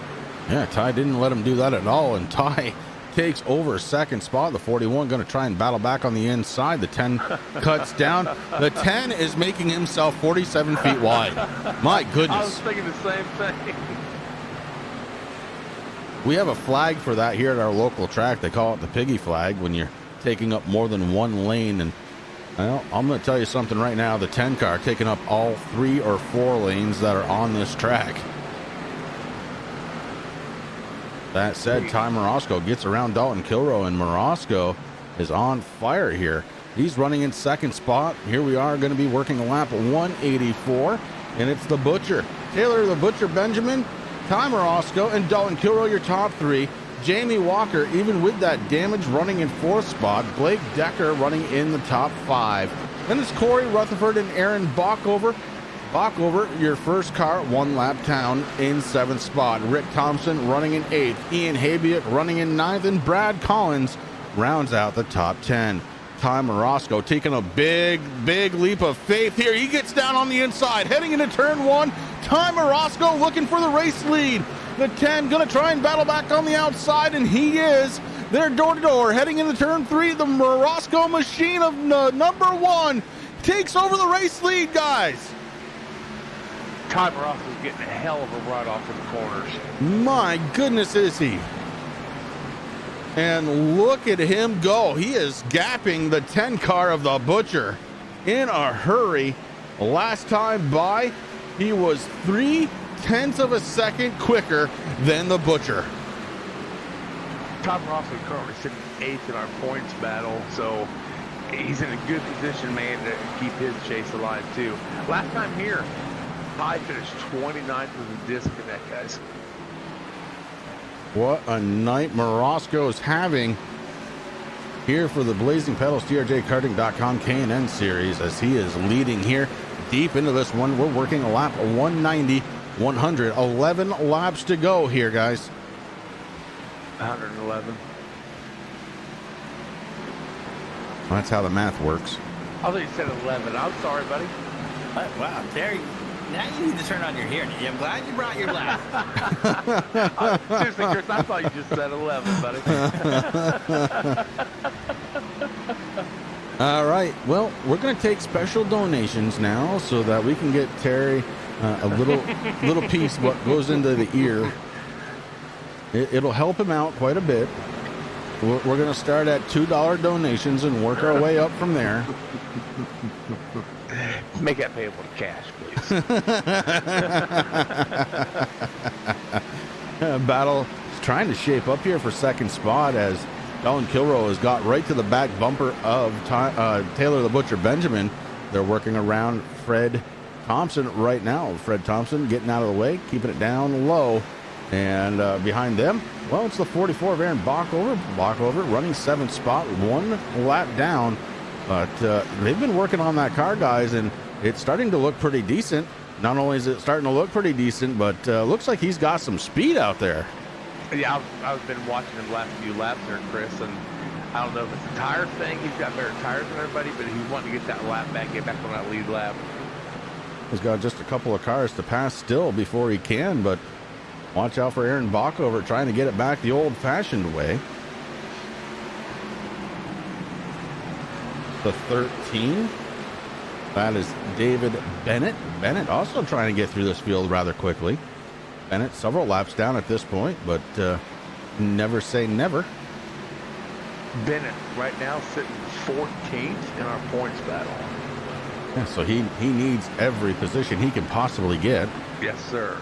Yeah, Ty didn't let him do that at all, and Ty takes over 2nd spot. The 41 going to try and battle back on the inside. The 10 cuts down. The 10 is making himself 47 feet wide. My goodness. I was thinking the same thing. We have a flag for that here at our local track. They call it the piggy flag when you're taking up more than 1 lane. And well, I'm going to tell you something right now. The 10 car taking up all 3 or 4 lanes that are on this track. That said, Ty Morosco gets around Dalton Kilroy, and Morosco is on fire here. He's running in 2nd spot. Here we are going to be working a lap 184, and it's the Butcher Taylor the Butcher Benjamin, Ty Morosco, and Dalton Kilroy, your top 3. Jamie Walker, even with that damage, running in 4th spot. Blake Decker running in the top 5. Then it's Corey Rutherford and Aaron Bockover. Bockover, your first car, 1 lap down in 7th spot. Rick Thompson running in 8th. Ian Habiak running in 9th. And Brad Collins rounds out the top 10. Ty Morosco taking a big leap of faith here. He gets down on the inside, heading into turn 1. Ty Morosco looking for the race lead. The 10 going to try and battle back on the outside, and he is. They're door to door, heading into turn 3. The Morosco machine of number 1 takes over the race lead, guys. Ty Morosco's getting a hell of a ride off in the corners. My goodness, is he. And look at him go. He is gapping the 10 car of the Butcher in a hurry. Last time by, he was 0.3 of a second quicker than the Butcher. Ty Morosco currently sitting 8th in our points battle, so he's in a good position, man, to keep his chase alive, too. Last time here, Ty finished 29th with a disconnect, guys. What a night Morosco is having here for the Blazing Pedals TRJKarting.com K&N series, as he is leading here deep into this one. We're working a lap 190, 100, 11 laps to go here, guys. 111. That's how the math works. I thought you said 11. I'm sorry, buddy. Wow, Terry. Now you need to turn on your hearing. I'm glad you brought your glass. Seriously, Chris, I thought you just said 11, buddy. All right. Well, we're going to take special donations now so that we can get Terry a little piece of what goes into the ear. It'll help him out quite a bit. We're going to start at $2 donations and work our way up from there. Make that payable to cash, please. Battle is trying to shape up here for 2nd spot, as Dalton Kilroy has got right to the back bumper of Taylor the Butcher Benjamin. They're working around Fred Thompson right now. Fred Thompson getting out of the way, keeping it down low. And behind them, well, it's the 44 of Aaron Bockover. Bockover running 7th spot, 1 lap down. But they've been working on that car, guys, and it's starting to look pretty decent. Not only is it starting to look pretty decent, but looks like he's got some speed out there. Yeah, I've been watching him the last few laps there, Chris, and I don't know if it's a tire thing. He's got better tires than everybody, but he's wanting to get that lap back, get back on that lead lap. He's got just a couple of cars to pass still before he can, but watch out for Aaron Bockover trying to get it back the old-fashioned way. The 13, that is David Bennett. Bennett also trying to get through this field rather quickly. Bennett several laps down at this point, but never say never. Bennett right now sitting 14th in our points battle. Yeah, so he needs every position he can possibly get. Yes, sir.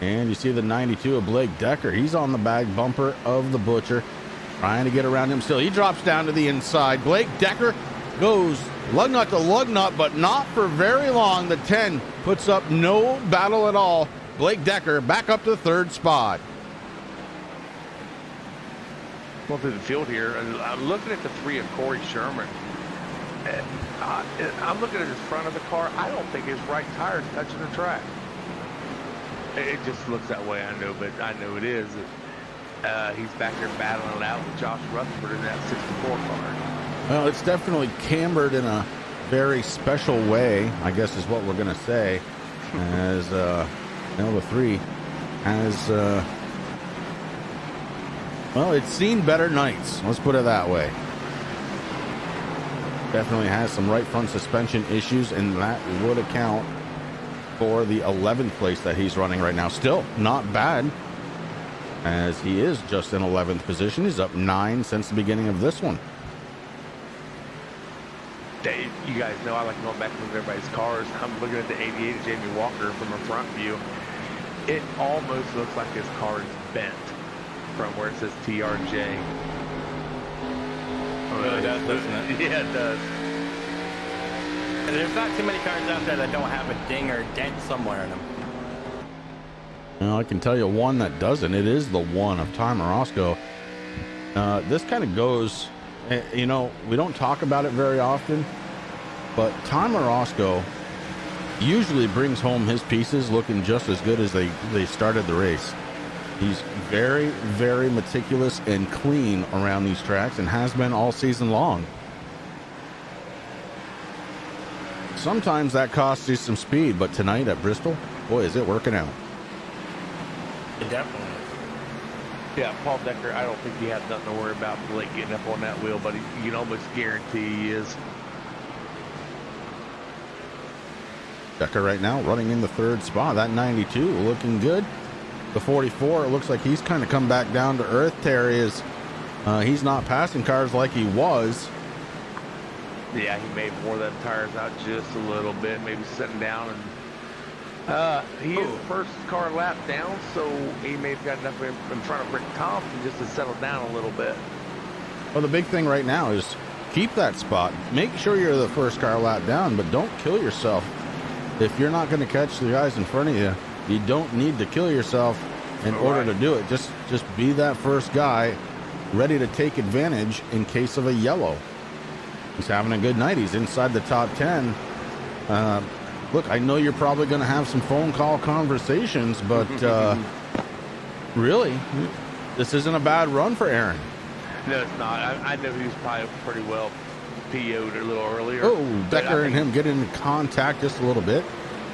And you see the 92 of Blake Decker. He's on the back bumper of the Butcher, trying to get around him still. He drops down to the inside. Blake Decker goes lug nut to lug nut, but not for very long. The 10 puts up no battle at all. Blake Decker back up to the 3rd spot. Going through the field here, and I'm looking at the 3 of Corey Sherman. I'm looking at his front of the car. I don't think his right tire's touching the track. It just looks that way, I know, but I know it is. He's back there battling it out with Josh Rutherford in that 64 car. Well, it's definitely cambered in a very special way, I guess is what we're going to say, as the 3 has, well, it's seen better nights. Let's put it that way. Definitely has some right front suspension issues, and that would account for the 11th place that he's running right now. Still not bad, as he is just in 11th position. He's up 9 since the beginning of this one. You guys know I like going back and looking at everybody's cars. I'm looking at the 88 of Jamie Walker from a front view. It almost looks like his car is bent from where it says TRJ. Oh, it really does, doesn't it? Yeah, it does. There's not too many cars out there that don't have a ding or dent somewhere in them. Well, I can tell you one that doesn't. It is the one of Ty Morosco. This kind of goes, you know, we don't talk about it very often, but Ty Morosco usually brings home his pieces looking just as good as they started the race. He's very, very meticulous and clean around these tracks and has been all season long. Sometimes that costs you some speed, but tonight at Bristol, boy, is it working out. It definitely is. Yeah, Paul Decker, I don't think he had nothing to worry about Blake getting up on that wheel, but you can almost guarantee he is. Decker right now running in the third spot. That 92 looking good. The 44, it looks like he's kind of come back down to earth. Terry is, he's not passing cars like he was. Yeah, he may have wore them tires out just a little bit, maybe sitting down, and he is the first car lap down, so he may have got enough in front of Rick Thompson just to settle down a little bit. Well, the big thing right now is keep that spot. Make sure you're the first car lap down, but don't kill yourself. If you're not going to catch the guys in front of you, you don't need to kill yourself in order to do it. Just be that first guy ready to take advantage in case of a yellow. He's having a good night. He's inside the top 10. Look, I know you're probably going to have some phone call conversations, but really, this isn't a bad run for Aaron. No, it's not. I know he was probably pretty well PO'd a little earlier. Oh, Decker and him get into contact just a little bit.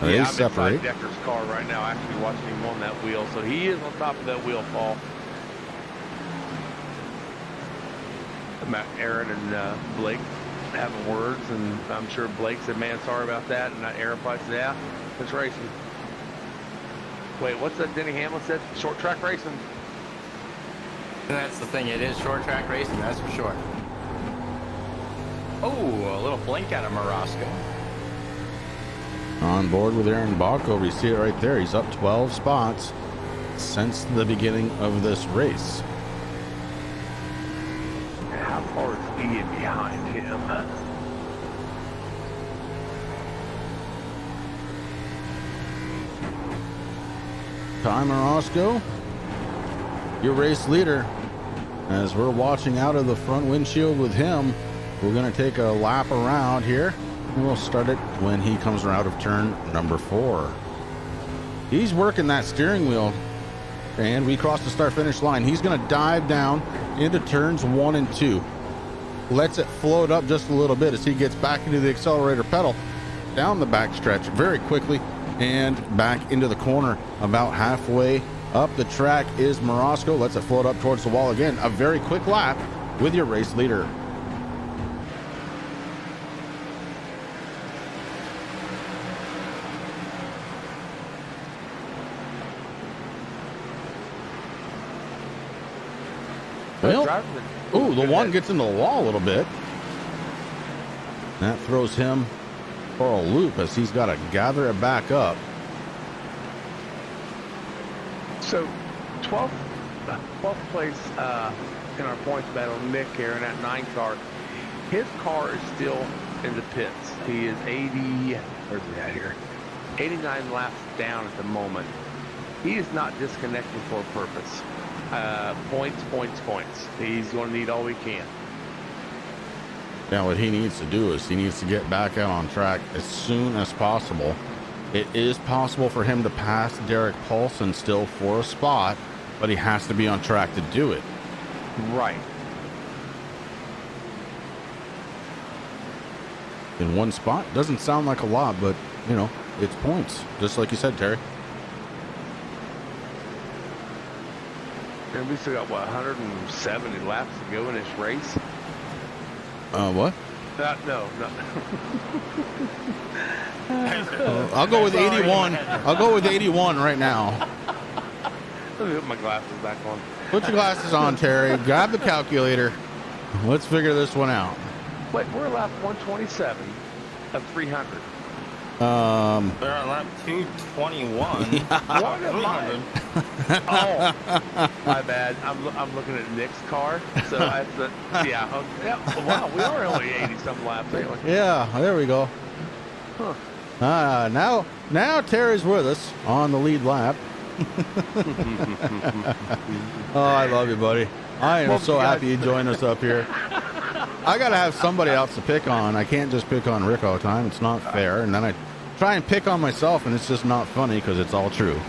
Yeah, They I'm separate. inside Decker's car right now, actually watching him on that wheel, so he is on top of that wheel fall. Aaron and Blake having words, and I'm sure Blake said, man, sorry about that, and Aaron probably said, yeah, it's racing. Wait, what's that Denny Hamlin said? Short track racing? And that's the thing, it is short track racing, that's for sure. Oh, a little blink out of Morosco. On board with Aaron Backover. You see it right there. He's up 12 spots since the beginning of this race. How far is Ian behind him? Ty Morosco, your race leader. As we're watching out of the front windshield with him, we're going to take a lap around here, and we'll start it when he comes out of turn number 4. He's working that steering wheel, and we cross the start-finish line. He's going to dive down into turns 1 and 2. Lets it float up just a little bit as he gets back into the accelerator pedal down the back stretch very quickly and back into the corner. About halfway up the track is Morosco. Lets it float up towards the wall again. A very quick lap with your race leader. Well, ooh, the one gets into the wall a little bit. That throws him for a loop as he's got to gather it back up. So, 12th place in our points battle, Nick here in that 9 car. His car is still in the pits. He is 80, where's he at here? 89 laps down at the moment. He is not disconnected for a purpose. Points. He's going to need all he can. Now, what he needs to do is he needs to get back out on track as soon as possible. It is possible for him to pass Derek Paulson still for a spot, but he has to be on track to do it. Right. In one spot, doesn't sound like a lot, but, you know, it's points. Just like you said, Terry. And we still got, what, 170 laps to go in this race? What? No. I'll go with 81. I'll go with 81 right now. Let me put my glasses back on. Put your glasses on, Terry. Grab the calculator. Let's figure this one out. Wait, we're lap 127 of 300. They're on lap 221. What am I? Oh, my bad. I'm looking at Nick's car. So I have to, yeah. Wow, we are only 80 some laps, ain't we? Yeah, there we go. Now Terry's with us on the lead lap. Oh, I love you, buddy. I am so happy you joined us up here. I got to have somebody else to pick on. I can't just pick on Rick all the time. It's not fair. And then I try and pick on myself, and it's just not funny because it's all true.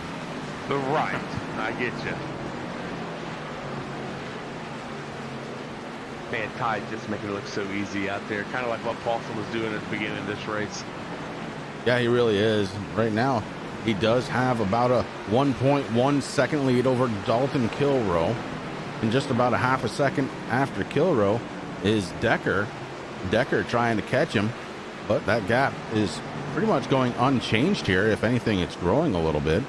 Right. I get you. Man, Ty just making it look so easy out there. Kind of like what Paulson was doing at the beginning of this race. Yeah, he really is. Right now, he does have about a 1.1 second lead over Dalton Kilroe. And just about a half a second after Kilroe is Decker. Decker trying to catch him, but that gap is pretty much going unchanged here. If anything, it's growing a little bit.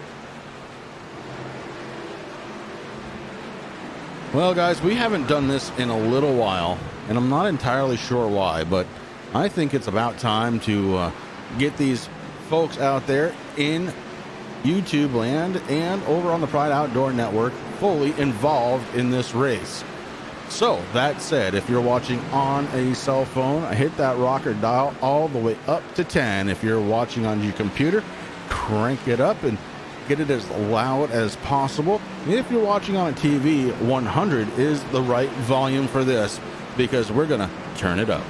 Well, guys, we haven't done this in a little while, and I'm not entirely sure why, but I think it's about time to get these folks out there in YouTube land and over on the Pride Outdoor Network fully involved in this race. So that said, if you're watching on a cell phone, hit that rocker dial all the way up to 10. If you're watching on your computer, crank it up and get it as loud as possible. If you're watching on a TV, 100 is the right volume for this because we're gonna turn it up.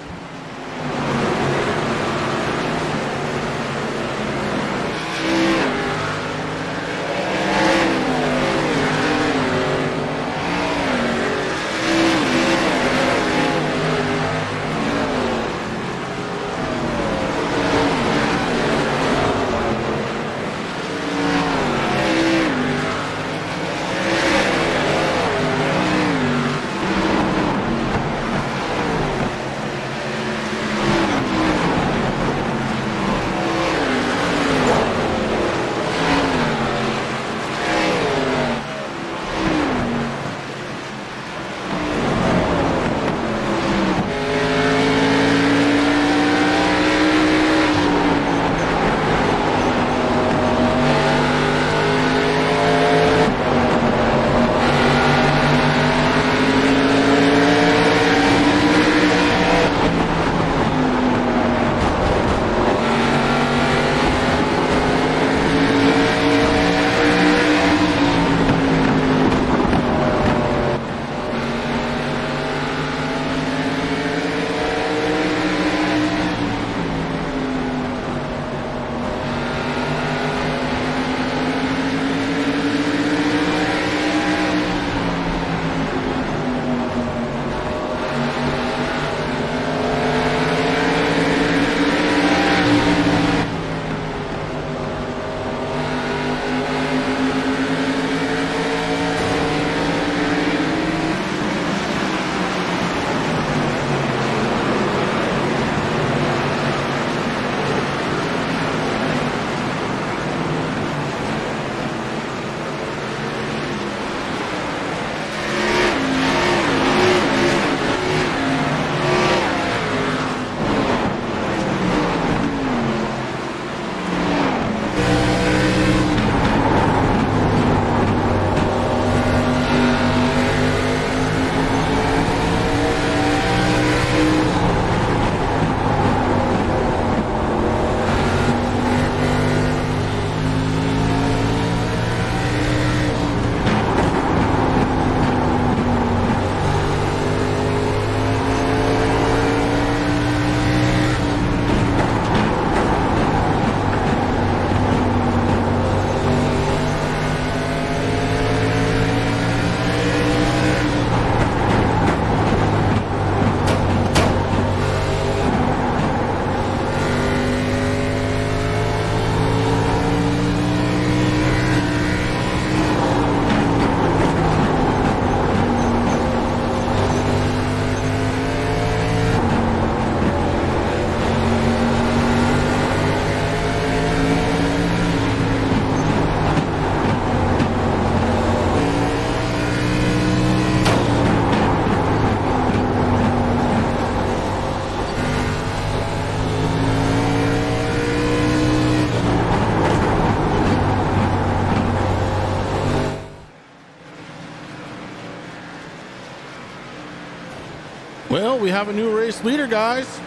Well, we have a new race leader, guys.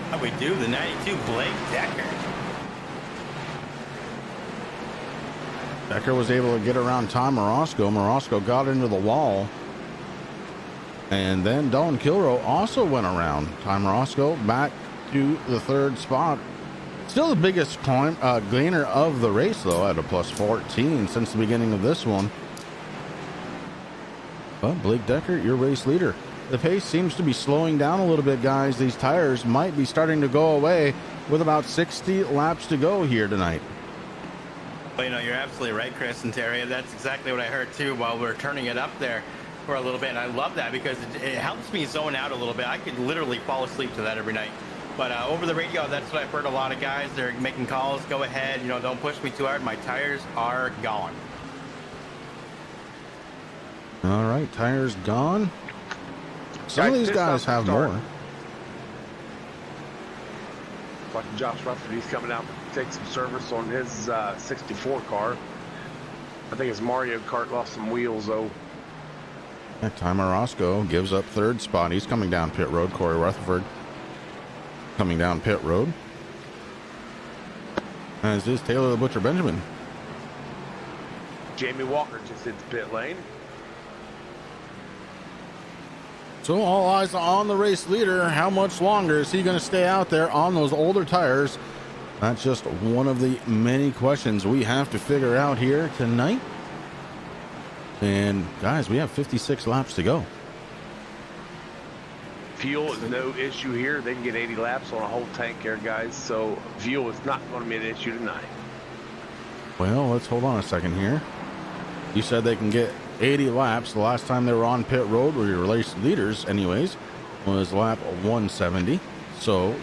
How we do? The 92 Blake Decker. Decker was able to get around Tom Morosco. Morosco got into the wall. And then Dalton Kilrow also went around. Tom Morosco back to the third spot. Still the biggest gainer of the race, though, at a plus 14 since the beginning of this one. But Blake Decker, your race leader. The pace seems to be slowing down a little bit, guys. These tires might be starting to go away with about 60 laps to go here tonight. Well, you know, you're absolutely right, Chris and Terry. That's exactly what I heard, too, while we're turning it up there for a little bit. And I love that because it helps me zone out a little bit. I could literally fall asleep to that every night. But over the radio, that's what I've heard a lot of guys. They're making calls. Go ahead. You know, don't push me too hard. My tires are gone. All right, tires gone. Some of these guys have more. Like Josh Rufford, he's coming out to take some service on his 64 car. I think his Mario Kart lost some wheels, though. Yeah, Tom Morosco gives up third spot. He's coming down pit road. Corey Rutherford coming down pit road. As is Taylor the Butcher Benjamin. Jamie Walker just hit the pit lane. So all eyes on the race leader. How much longer is he going to stay out there on those older tires? That's just one of the many questions we have to figure out here tonight. And guys, we have 56 laps to go. Fuel is no issue here. They can get 80 laps on a whole tank here, guys. So fuel is not going to be an issue tonight. Well, let's hold on a second here. You said they can get 80 laps. The last time they were on pit road, where your race leaders anyways, was lap 170. So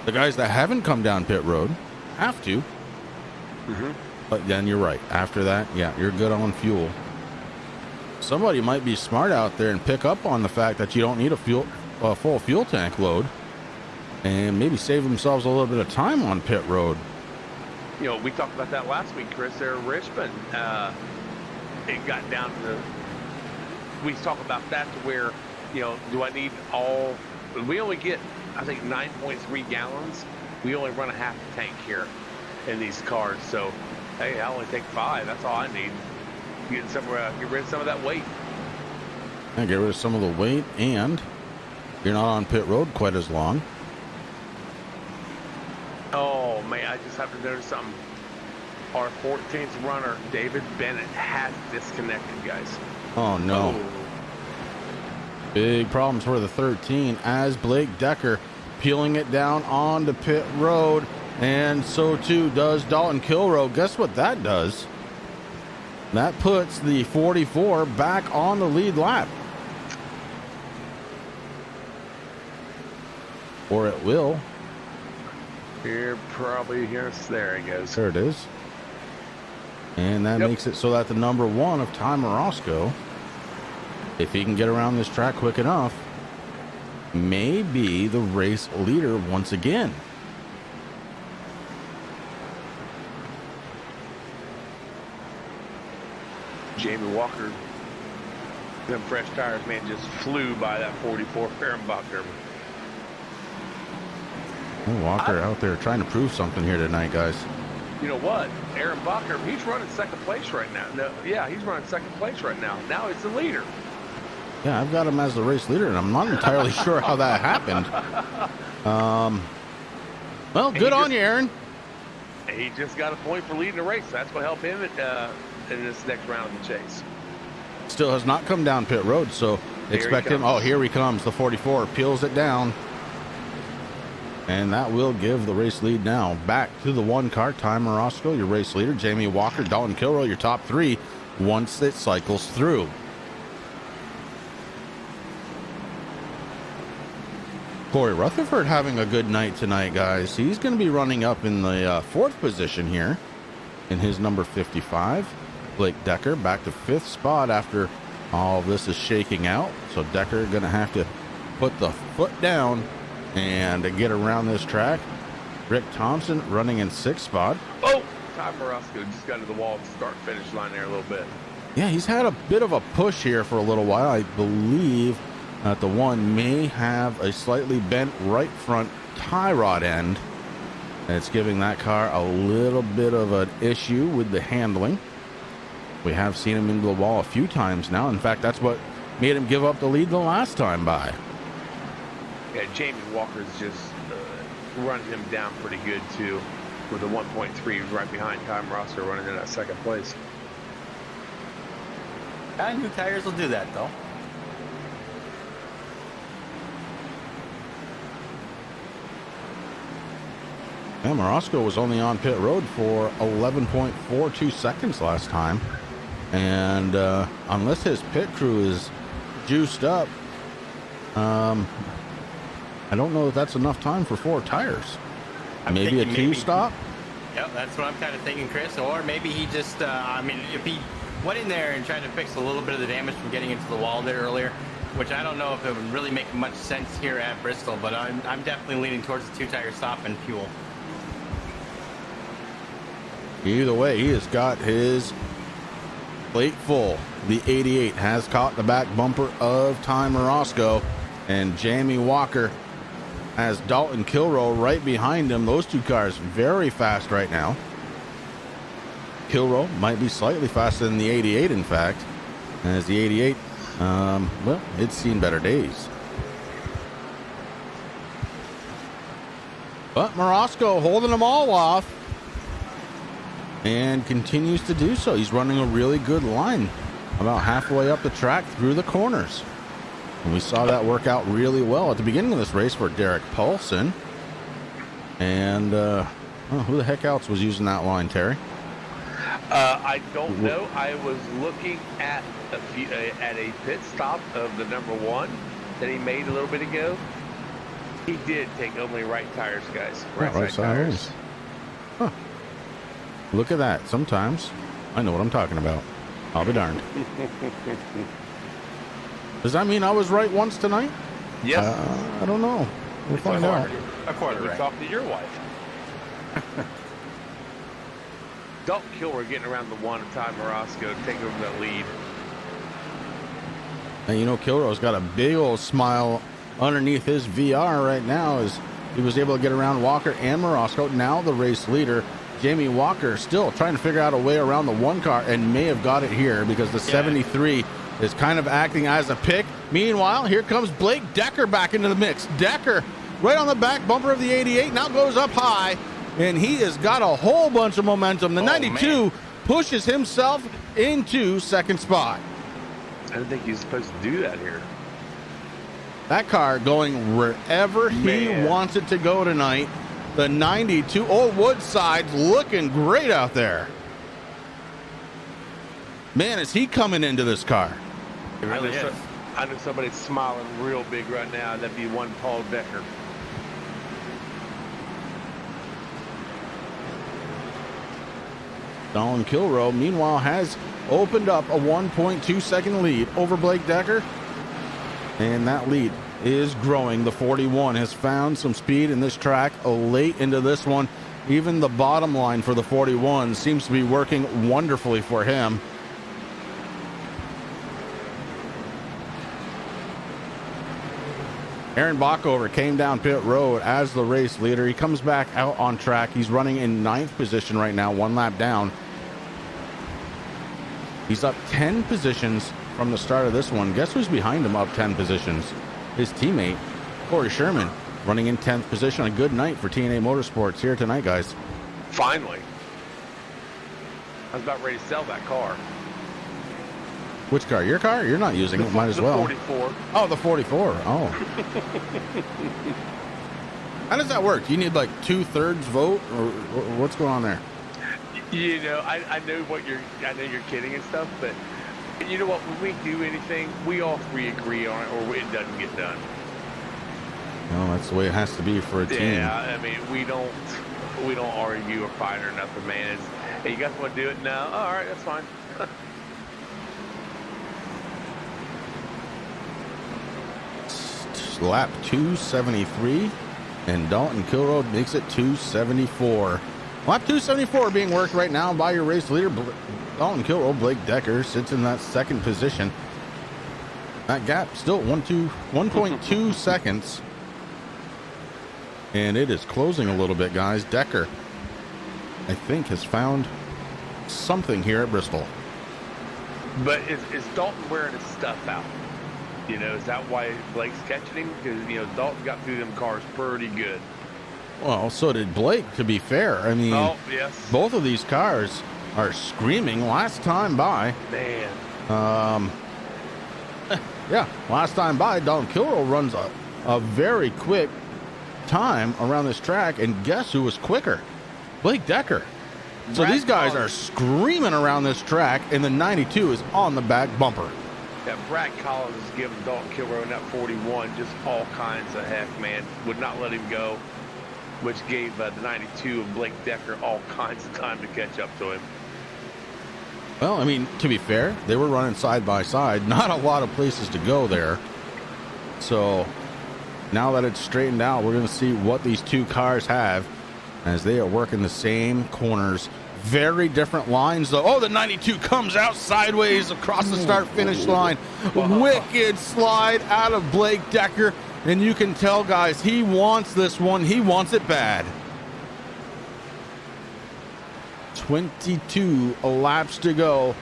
the guys that haven't come down pit road have to. But then you're right. After that, yeah, you're good on fuel. Somebody might be smart out there and pick up on the fact that you don't need a full fuel tank load and maybe save themselves a little bit of time on pit road. You know, we talked about that last week, Chris, there in Richmond. It got down to, we talk about that to where, you know, do I need all, we only get, I think, 9.3 gallons. We only run a half tank here in these cars. So, hey, I only take 5. That's all I need. Get rid of some of that weight. And get rid of some of the weight, and you're not on pit road quite as long. Oh, man, I just have to notice something. Our 14th runner, David Bennett, has disconnected, guys. Oh, no. Big problems for the 13 as Blake Decker peeling it down onto pit road. And so, too, does Dalton Kilrow. Guess what that does? That puts the 44 back on the lead lap. Or it will. Here, probably, yes, there he goes. There it is. And that makes it so that the number 1 of Tom Morosco, if he can get around this track quick enough, may be the race leader once again. Jamie Walker, them fresh tires, man, just flew by that 44 Fehrenbacher. Walker out there trying to prove something here tonight, guys. You know what? Aaron Bacher, he's running second place right now. No, yeah, he's running second place right now. Now he's the leader. Yeah, I've got him as the race leader, and I'm not entirely sure how that happened. Well, good on you, Aaron. He just got a point for leading the race. That's what helped him in this next round of the chase. Still has not come down pit road, so expect him. Oh, here he comes. The 44 peels it down. And that will give the race lead now back to the 1 car. Tom Morosco, your race leader. Jamie Walker, Dalton Kilrow, your top 3 once it cycles through. Corey Rutherford having a good night tonight, guys. He's going to be running up in the 4th position here in his number 55. Blake Decker back to 5th spot after all of this is shaking out. So Decker going to have to put the foot down and get around this track. Rick Thompson running in 6th spot. Oh, Tom Morosco just got to the wall at the start-finish line there a little bit. Yeah, he's had a bit of a push here for a little while. I believe at the one may have a slightly bent right front tie rod end. It's giving that car a little bit of an issue with the handling. We have seen him into the wall a few times now. In fact, that's what made him give up the lead the last time by. Yeah, Jamie Walker's just running him down pretty good too, with a 1.3 right behind Ty Rosser running in that second place. New tires will do that, though. Yeah, Morosco was only on pit road for 11.42 seconds last time. And unless his pit crew is juiced up, I don't know if that's enough time for 4 tires. Maybe a 2-stop? Yep, that's what I'm kind of thinking, Chris. Or maybe he just, I mean, if he went in there and tried to fix a little bit of the damage from getting into the wall there earlier, which I don't know if it would really make much sense here at Bristol, but I'm definitely leaning towards the 2-tire stop and fuel. Either way, he has got his plate full. The 88 has caught the back bumper of Ty Morosco, and Jamie Walker has Dalton Kilroe right behind him. Those 2 cars very fast right now. Kilroe might be slightly faster than the 88, in fact, as the 88, well, it's seen better days. But Morosco holding them all off and continues to do so. He's running a really good line about halfway up the track through the corners. And we saw that work out really well at the beginning of this race for Derek Paulson. And who the heck else was using that line, Terry? I don't know. I was looking at a pit stop of the number 1 that he made a little bit ago. He did take only right tires, guys. Right side tires. Huh. Look at that. Sometimes I know what I'm talking about. I'll be darned. Does that mean I was right once tonight? Yes. I don't know. We'll find out. A quarter right. Talk to your wife. Dalton Kilroe getting around the 1 of Ty Morosco, taking over that lead. And you know, Kilroe's got a big old smile underneath his VR right now as he was able to get around Walker and Morosco. Now the race leader, Jamie Walker, still trying to figure out a way around the 1 car and may have got it here because the 73 is kind of acting as a pick. Meanwhile, here comes Blake Decker back into the mix. Decker right on the back bumper of the 88, now goes up high, and he has got a whole bunch of momentum. The 92 pushes himself into second spot. I didn't think he was supposed to do that here. That car going wherever he wants it to go tonight. The 92 Old Woodside's looking great out there. Man, is he coming into this car? It really is. I know somebody's smiling real big right now. That'd be one Paul Decker. Dalton Kilroe, meanwhile, has opened up a 1.2 second lead over Blake Decker. And that lead is growing. The 41 has found some speed in this track late into this one. Even the bottom line for the 41 seems to be working wonderfully for him. Aaron Bockover came down pit road as the race leader. He comes back out on track. He's running in 9th position right now, 1 lap down. He's up 10 positions from the start of this one. Guess who's behind him up 10 positions? His teammate, Corey Sherman, running in 10th position. A good night for TNA Motorsports here tonight, guys. Finally. I was about ready to sell that car. Which car? Your car? You're not using it. Might as well. The 44. Oh, the 44. Oh. How does that work? You need like 2/3 vote, or what's going on there? You know, I know I know you're kidding and stuff, but you know what? When we do anything, we all three agree on it, or it doesn't get done. No, that's the way it has to be for a team. Yeah, I mean, we don't argue or fight or nothing, man. It's, hey, you guys want to do it now? Oh, all right, that's fine. Lap 273, and Dalton Kilroe makes it 274. Lap 274 being worked right now by your race leader, Dalton Kilroe. Blake Decker sits in that second position. That gap still 1.2 seconds. And it is closing a little bit, guys. Decker, I think, has found something here at Bristol. But is Dalton wearing his stuff out? You know, is that why Blake's catching him? Because, you know, Dalton got through them cars pretty good. Well, so did Blake, to be fair. I mean, oh, yes. Both of these cars are screaming last time by. Man. Yeah, last time by, Dalton Kilrow runs a very quick time around this track, and guess who was quicker? Blake Decker. So these guys are screaming around this track, and the 92 is on the back bumper. Yeah, Brad Collins is giving Dalton Kilrow in that 41 just all kinds of heck, man. Would not let him go, which gave the 92 of Blake Decker all kinds of time to catch up to him. Well, I mean, to be fair, they were running side by side. Not a lot of places to go there. So now that it's straightened out, we're going to see what these two cars have as they are working the same corners. Very different lines, though. Oh, the 92 comes out sideways across the start-finish line. Wicked slide out of Blake Decker. And you can tell, guys, he wants this one. He wants it bad. 22 laps to go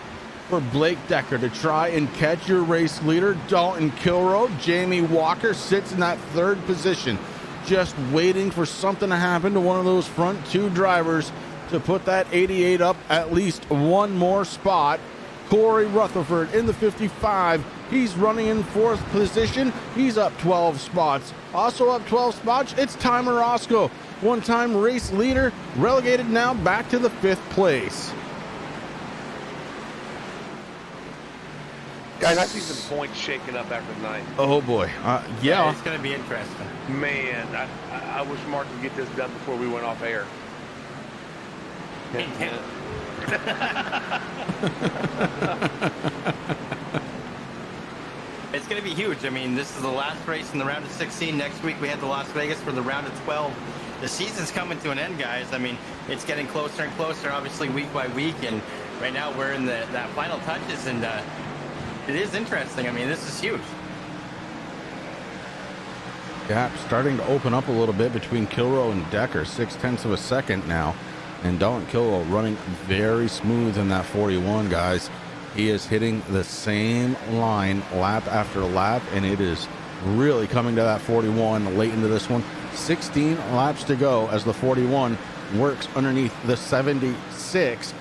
for Blake Decker to try and catch your race leader, Dalton Kilrow. Jamie Walker sits in that third position, just waiting for something to happen to one of those front two drivers to put that 88 up at least one more spot. Corey Rutherford in the 55. He's running in fourth position. He's up 12 spots. Also up 12 spots, it's Ty Morosco, one-time race leader, relegated now back to the 5th place. Guys, I see some points shaking up after tonight. Oh boy, yeah. It's going to be interesting. Man, I wish Mark could get this done before we went off air. It's going to be huge. I mean, this is the last race in the round of 16. Next week we have the Las Vegas for the round of 12. The season's coming to an end, guys. I mean, it's getting closer and closer, obviously, week by week. And right now we're in that final touches, and it is interesting. I mean, this is huge. Gap starting to open up a little bit between Kilrow and Decker. 0.6 of a second now. And Dalton Kilrow running very smooth in that 41, guys. He is hitting the same line lap after lap, and it is really coming to that 41 late into this one. 16 laps to go as the 41 works underneath the 76.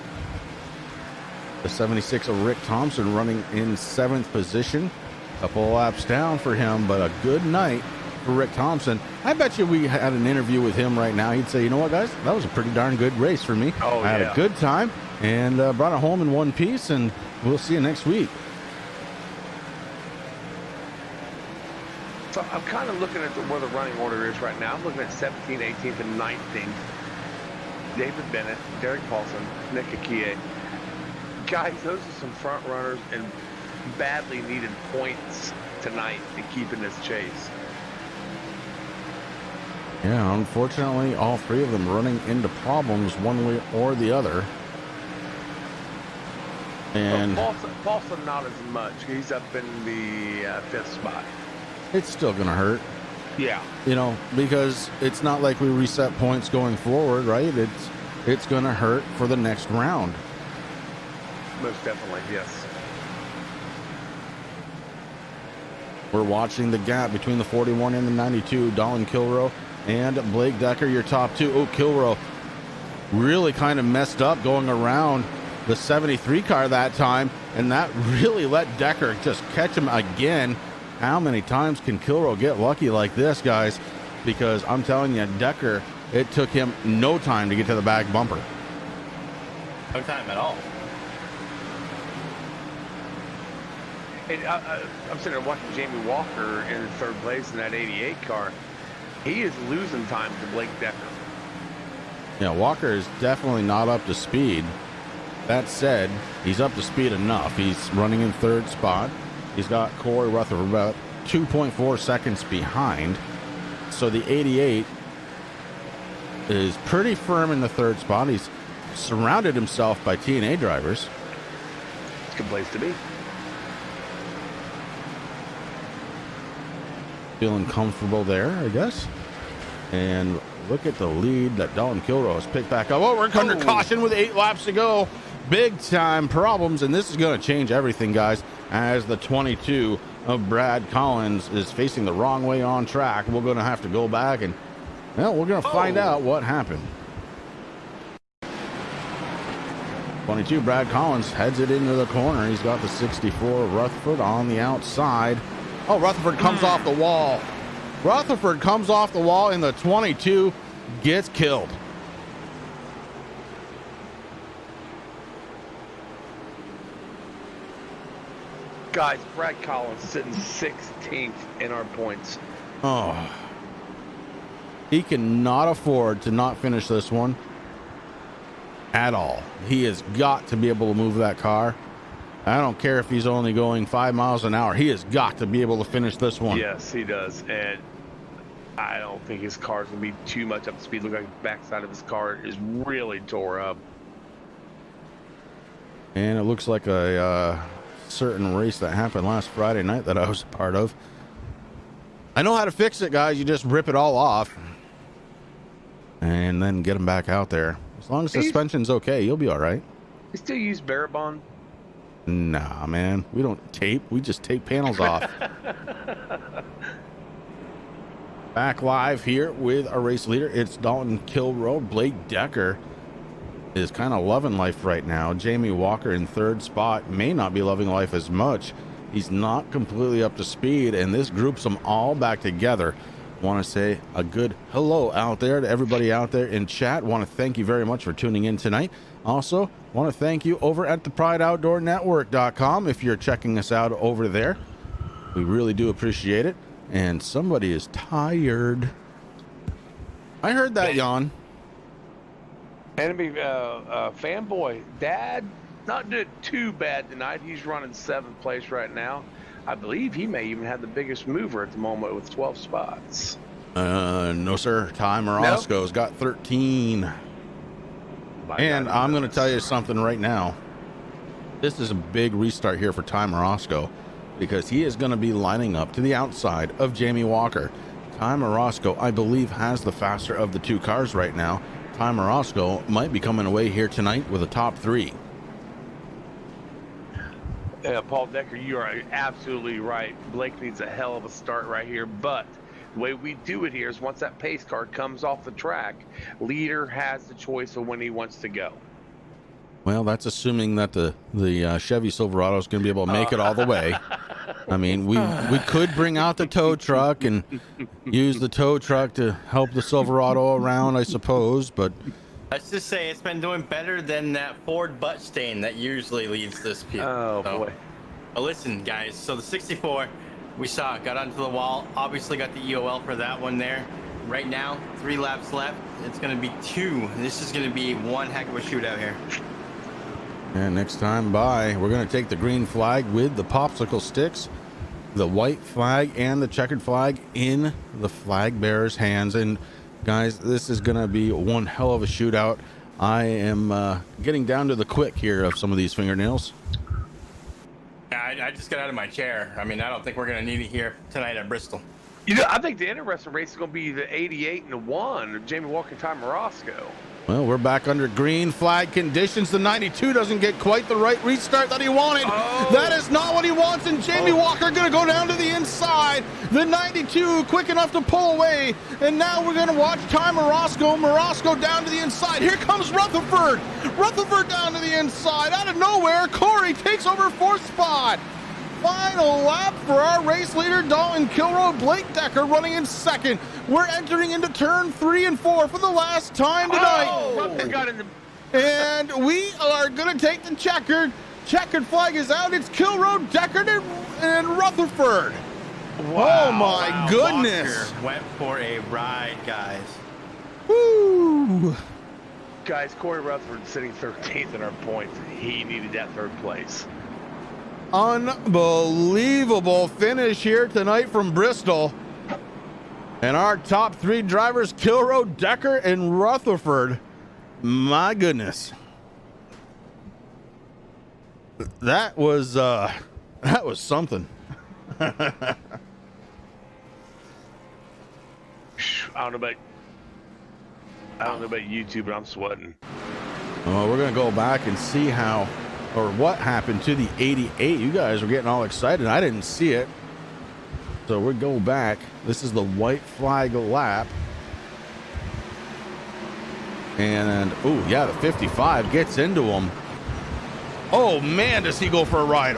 The 76 of Rick Thompson running in 7th position. Couple of laps down for him, but a good night for Rick Thompson. I bet you we had an interview with him right now. He'd say, you know what, guys, that was a pretty darn good race for me. Oh, I had a good time and brought it home in one piece, and we'll see you next week. So I'm kind of looking at where the running order is right now. I'm looking at 17th, 18th, and 19th. David Bennett, Derek Paulson, Nick Akie. Guys, those are some front runners and badly needed points tonight to keep in this chase. Yeah, unfortunately, all three of them running into problems one way or the other. And Paulson not as much. He's up in the 5th spot. It's still going to hurt. Yeah. You know, because it's not like we reset points going forward, right? It's going to hurt for the next round. Most definitely, yes. We're watching the gap between the 41 and the 92. Dalton Kilrow and Blake Decker, your top two. Oh, Kilrow really kind of messed up going around the 73 car that time, and that really let Decker just catch him again. How many times can Kilrow get lucky like this, guys? Because I'm telling you, Decker, it took him no time to get to the back bumper. No time at all. And I'm sitting there watching Jamie Walker in 3rd place in that 88 car. He is losing time to Blake Decker. Yeah, Walker is definitely not up to speed. That said, he's up to speed enough. He's running in 3rd spot. He's got Corey Rutherford about 2.4 seconds behind. So the 88 is pretty firm in the 3rd spot. He's surrounded himself by TNA drivers. It's a good place to be. feeling comfortable there, I guess. And look at the lead that Dalton Kilrow has picked back up. Oh, we're under caution with 8 laps to go. Big time problems, and this is going to change everything, guys, as the 22 of Brad Collins is facing the wrong way on track. We're going to have to go back and, well, we're going to find out what happened. 22 Brad Collins heads it into the corner. He's got the 64 Rutherford on the outside. Oh, Rutherford comes off the wall. Rutherford comes off the wall, and the 22 gets killed. Guys, Brad Collins sitting 16th in our points. Oh. He cannot afford to not finish this one at all. He has got to be able to move that car. I don't care if he's only going 5 miles an hour. He has got to be able to finish this one. Yes, he does. And I don't think his car's going to be too much up to speed. Look like the backside of his car is really tore up. And it looks like a certain race that happened last Friday night that I was a part of. I know how to fix it, guys. You just rip it all off and then get them back out there. As long as suspension's okay, you'll be all right. You still use Barabon? Nah, man. We don't tape. We just take panels off. Back live here with our race leader. It's Dalton Kilrow. Blake Decker is kind of loving life right now. Jamie Walker in 3rd spot may not be loving life as much. He's not completely up to speed, and this groups them all back together. Want to say a good hello out there to everybody out there in chat. Want to thank you very much for tuning in tonight. Also, want to thank you over at the PrideOutdoorNetwork.com if you're checking us out over there. We really do appreciate it. And somebody is tired. I heard that yawn. Enemy fanboy. Dad, not doing too bad tonight. He's running 7th place right now. I believe he may even have the biggest mover at the moment with 12 spots. No, sir. Ty Morosco's got 13. And I'm going to tell you something right now. This is a big restart here for Ty Morosco because he is going to be lining up to the outside of Jamie Walker. Ty Morosco, I believe, has the faster of the 2 cars right now. Ty Morosco might be coming away here tonight with a top 3. Paul Decker, you are absolutely right. Blake needs a hell of a start right here, but the way we do it here is once that pace car comes off the track, leader has the choice of when he wants to go. Well, that's assuming that the Chevy Silverado is going to be able to make it all the way. I mean, we could bring out the tow truck and use the tow truck to help the Silverado around, I suppose, but Let's just say it's been doing better than that Ford butt stain that usually leads this pit. Oh, boy. But listen, guys, so the 64, we saw it, got onto the wall, obviously got the EOL for that one there. Right now, 3 laps left. It's going to be 2. This is going to be one heck of a shootout here. And next time by, we're going to take the green flag with the popsicle sticks, the white flag and the checkered flag in the flag bearer's hands. And guys, this is going to be one hell of a shootout. I am getting down to the quick here of some of these fingernails. I just got out of my chair. I mean, I don't think we're going to need it here tonight at Bristol. You know, I think the interesting race is going to be the 88 and the 1, Jamie Walker and Ty Morosco. Well, we're back under green flag conditions. The 92 doesn't get quite the right restart that he wanted. Oh. That is not what he wants, and Jamie Walker going to go down to the inside. The 92 quick enough to pull away, and now we're going to watch Ty Morosco. Morosco down to the inside. Here comes Rutherford. Rutherford down to the inside. Out of nowhere, Corey takes over 4th spot. Final lap for our race leader, Dalton Kilrow. Blake Decker running in 2nd. We're entering into turn 3 and 4 for the last time tonight. Rutherford got in the... And we are going to take the checkered. Checkered flag is out. It's Kilrow, Decker, and Rutherford. Wow. Oh, my goodness. Walker went for a ride, guys. Woo. Guys, Corey Rutherford sitting 13th in our points. He needed that 3rd place. Unbelievable finish here tonight from Bristol. And our top 3 drivers, Kilrow, Decker, and Rutherford. My goodness. That was something. I don't know about YouTube, but I'm sweating. We're going to go back and see how or what happened to the 88. You guys were getting all excited. I didn't see it. So we go back. This is the white flag lap. And, oh, yeah, the 55 gets into him. Oh, man, does he go for a ride.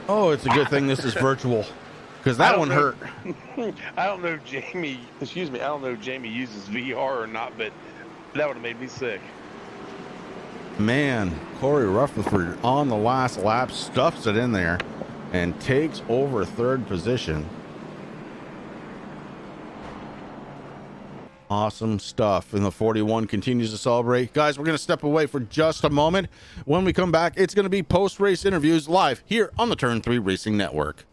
Oh, it's a good thing this is virtual, because that one hurt. I don't know if Jamie, I don't know if Jamie uses VR or not, but that would have made me sick. Man, Corey Rutherford on the last lap stuffs it in there and takes over third position. Awesome stuff. And the 41 continues to celebrate. Guys, we're going to step away for just a moment. When we come back, it's going to be post-race interviews live here on the Turn 3 Racing Network.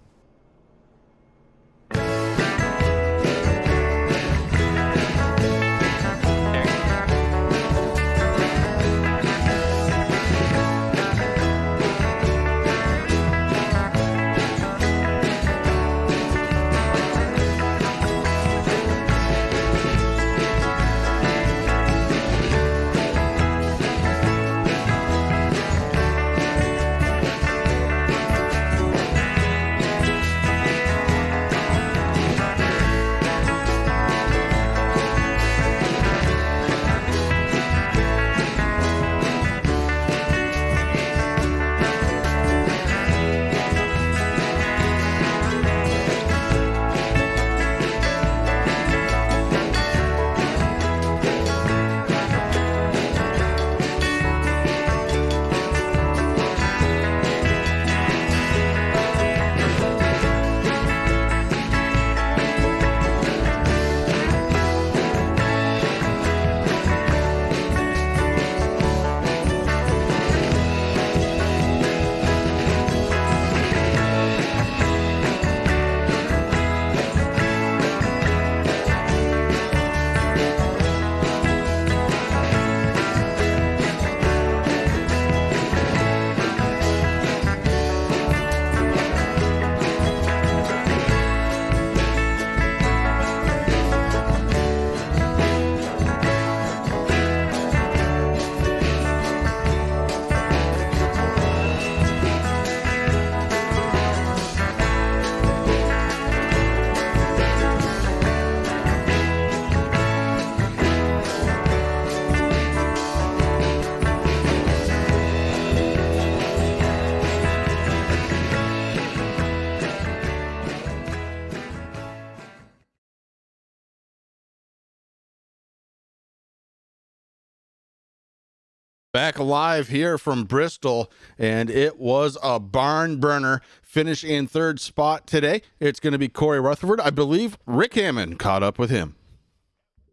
Back alive here from Bristol, and it was a barn burner. Finish in third spot today. It's going to be Corey Rutherford. I believe Rick Hammond caught up with him.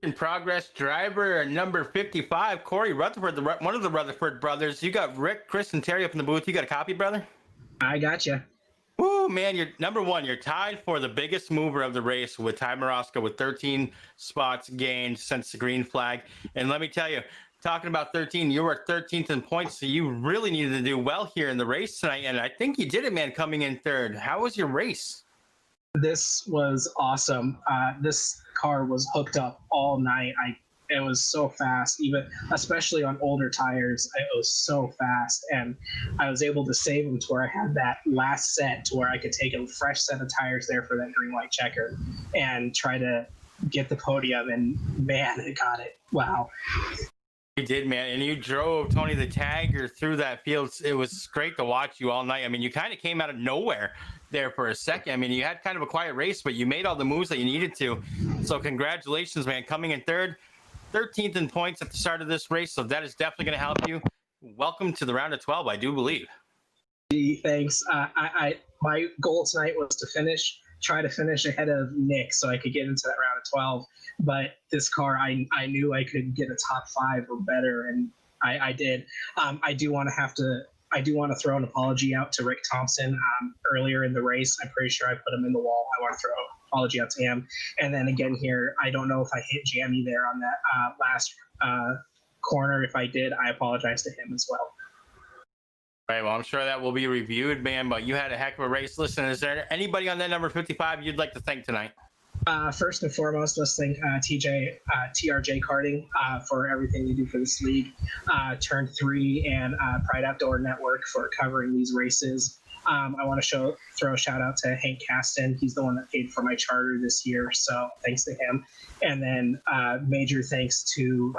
In progress, driver number 55, Corey Rutherford, one of the Rutherford brothers. You got Rick, Chris, and Terry up in the booth. You got a copy, brother? I gotcha. Woo, man, you're number one. You're tied for the biggest mover of the race with Ty Moroska with 13 spots gained since the green flag. And let me tell you, talking about 13, you were 13th in points, so you really needed to do well here in the race tonight, and I think you did it, man, coming in third. How was your race? This was awesome. This car was hooked up all night. It was so fast, even especially on older tires. It was so fast, and I was able to save them to where I had that last set to where I could take a fresh set of tires there for that green white checker and try to get the podium. And man, it got it. Wow. You did, man, and you drove Tony the Tagger through that field. It was great to watch you all night. I mean, you kind of came out of nowhere there for a second. I mean, you had kind of a quiet race, but you made all the moves that you needed to. So congratulations, man, coming in third, 13th in points at the start of this race. So that is definitely going to help you. Welcome to the round of 12, I do believe. Thanks. My goal tonight was to try to finish ahead of Nick so I could get into that round of 12. But this car, I knew I could get a top 5 or better, and I did. I do want to throw an apology out to Rick Thompson earlier in the race. I'm pretty sure I put him in the wall. I want to throw an apology out to him. And then again here, I don't know if I hit Jamie there on that last corner. If I did, I apologize to him as well. All right, well, I'm sure that will be reviewed, man, but you had a heck of a race. Listen, is there anybody on that number 55 you'd like to thank tonight? First and foremost, let's thank TRJ Karting for everything they do for this league. Turn 3 and Pride Outdoor Network for covering these races. I want to throw a shout out to Hank Caston. He's the one that paid for my charter this year, so thanks to him. And then major thanks to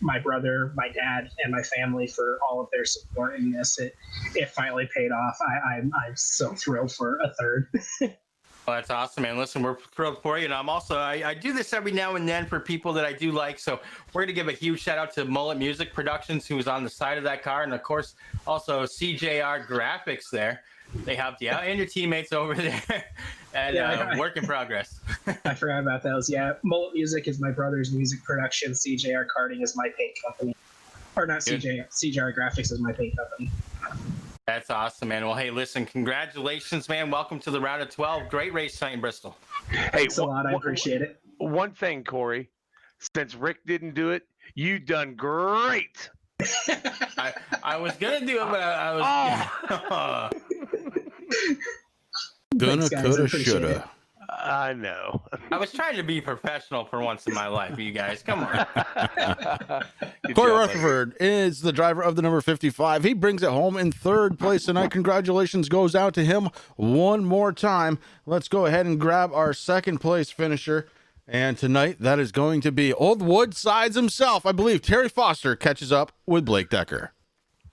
my brother, my dad, and my family for all of their support in this. It finally paid off. I'm so thrilled for a third. Well, that's awesome, man. Listen, we're thrilled for you. And I'm also, I do this every now and then for people that I do like. So we're going to give a huge shout out to Mullet Music Productions, who was on the side of that car. And of course, also CJR Graphics there. They helped you out and your teammates over there. And work in progress. I forgot about those. Yeah, Mullet Music is my brother's music production. CJR Karting is my paint company. Or not CJR Graphics is my paint company. That's awesome, man. Well, hey, listen, congratulations, man. Welcome to the round of 12. Great race tonight in Bristol. Hey, thanks a lot. I appreciate it. One thing, Corey, since Rick didn't do it, you done great. I was going to do it, but I was... Gonna, coulda, shoulda. I know. I was trying to be professional for once in my life, you guys. Come on. Corey Rutherford is the driver of the number 55. He brings it home in third place tonight. Congratulations goes out to him one more time. Let's go ahead and grab our second place finisher. And tonight, that is going to be Old Woodsides himself. I believe Terry Foster catches up with Blake Decker.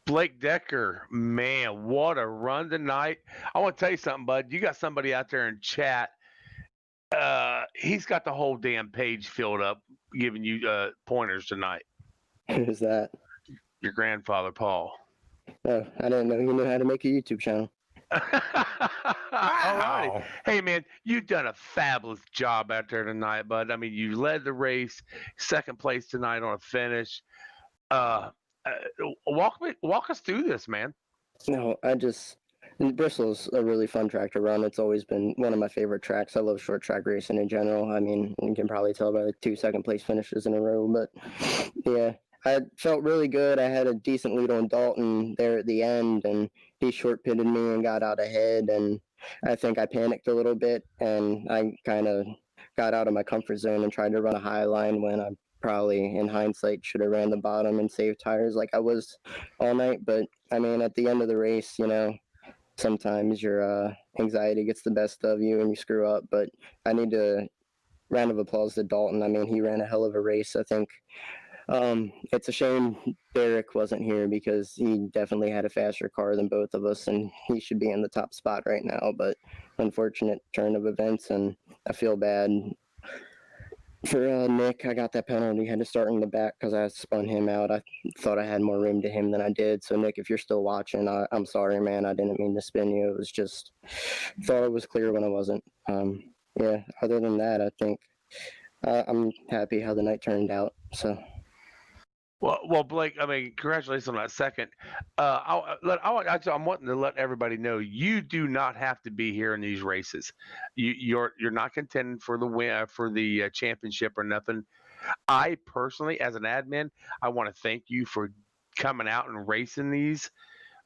Blake Decker, man, what a run tonight. I want to tell you something, bud. You got somebody out there in chat. He's got the whole damn page filled up giving you pointers tonight. Who's that? Your grandfather, Paul. Oh, I didn't know you knew how to make a YouTube channel. All right. Hey, man, you've done a fabulous job out there tonight, bud. I mean, you led the race, second place tonight on a finish. Walk us through this, man. No, Bristol's a really fun track to run. It's always been one of my favorite tracks. I love short track racing in general. I mean, you can probably tell by the 2 second place finishes in a row, but yeah, I felt really good. I had a decent lead on Dalton there at the end, and he short pitted me and got out ahead, and I think I panicked a little bit, and I kind of got out of my comfort zone and tried to run a high line when I probably, in hindsight, should have ran the bottom and saved tires like I was all night. But I mean, at the end of the race, sometimes your anxiety gets the best of you and you screw up. But I need a round of applause to Dalton. I mean, he ran a hell of a race. I think it's a shame Derek wasn't here because he definitely had a faster car than both of us, and he should be in the top spot right now. But unfortunate turn of events, and I feel bad for Nick. I got that penalty, had to start in the back because I spun him out. I thought I had more room to him than I did. So Nick, if you're still watching, I'm sorry, man. I didn't mean to spin you. It was just, thought it was clear when I wasn't. Yeah, other than that, I think I'm happy how the night turned out. So. Well, Blake, I mean, congratulations on that second. I'm wanting to let everybody know you do not have to be here in these races. You're not contending for the win for the championship or nothing. I personally, as an admin, I want to thank you for coming out and racing these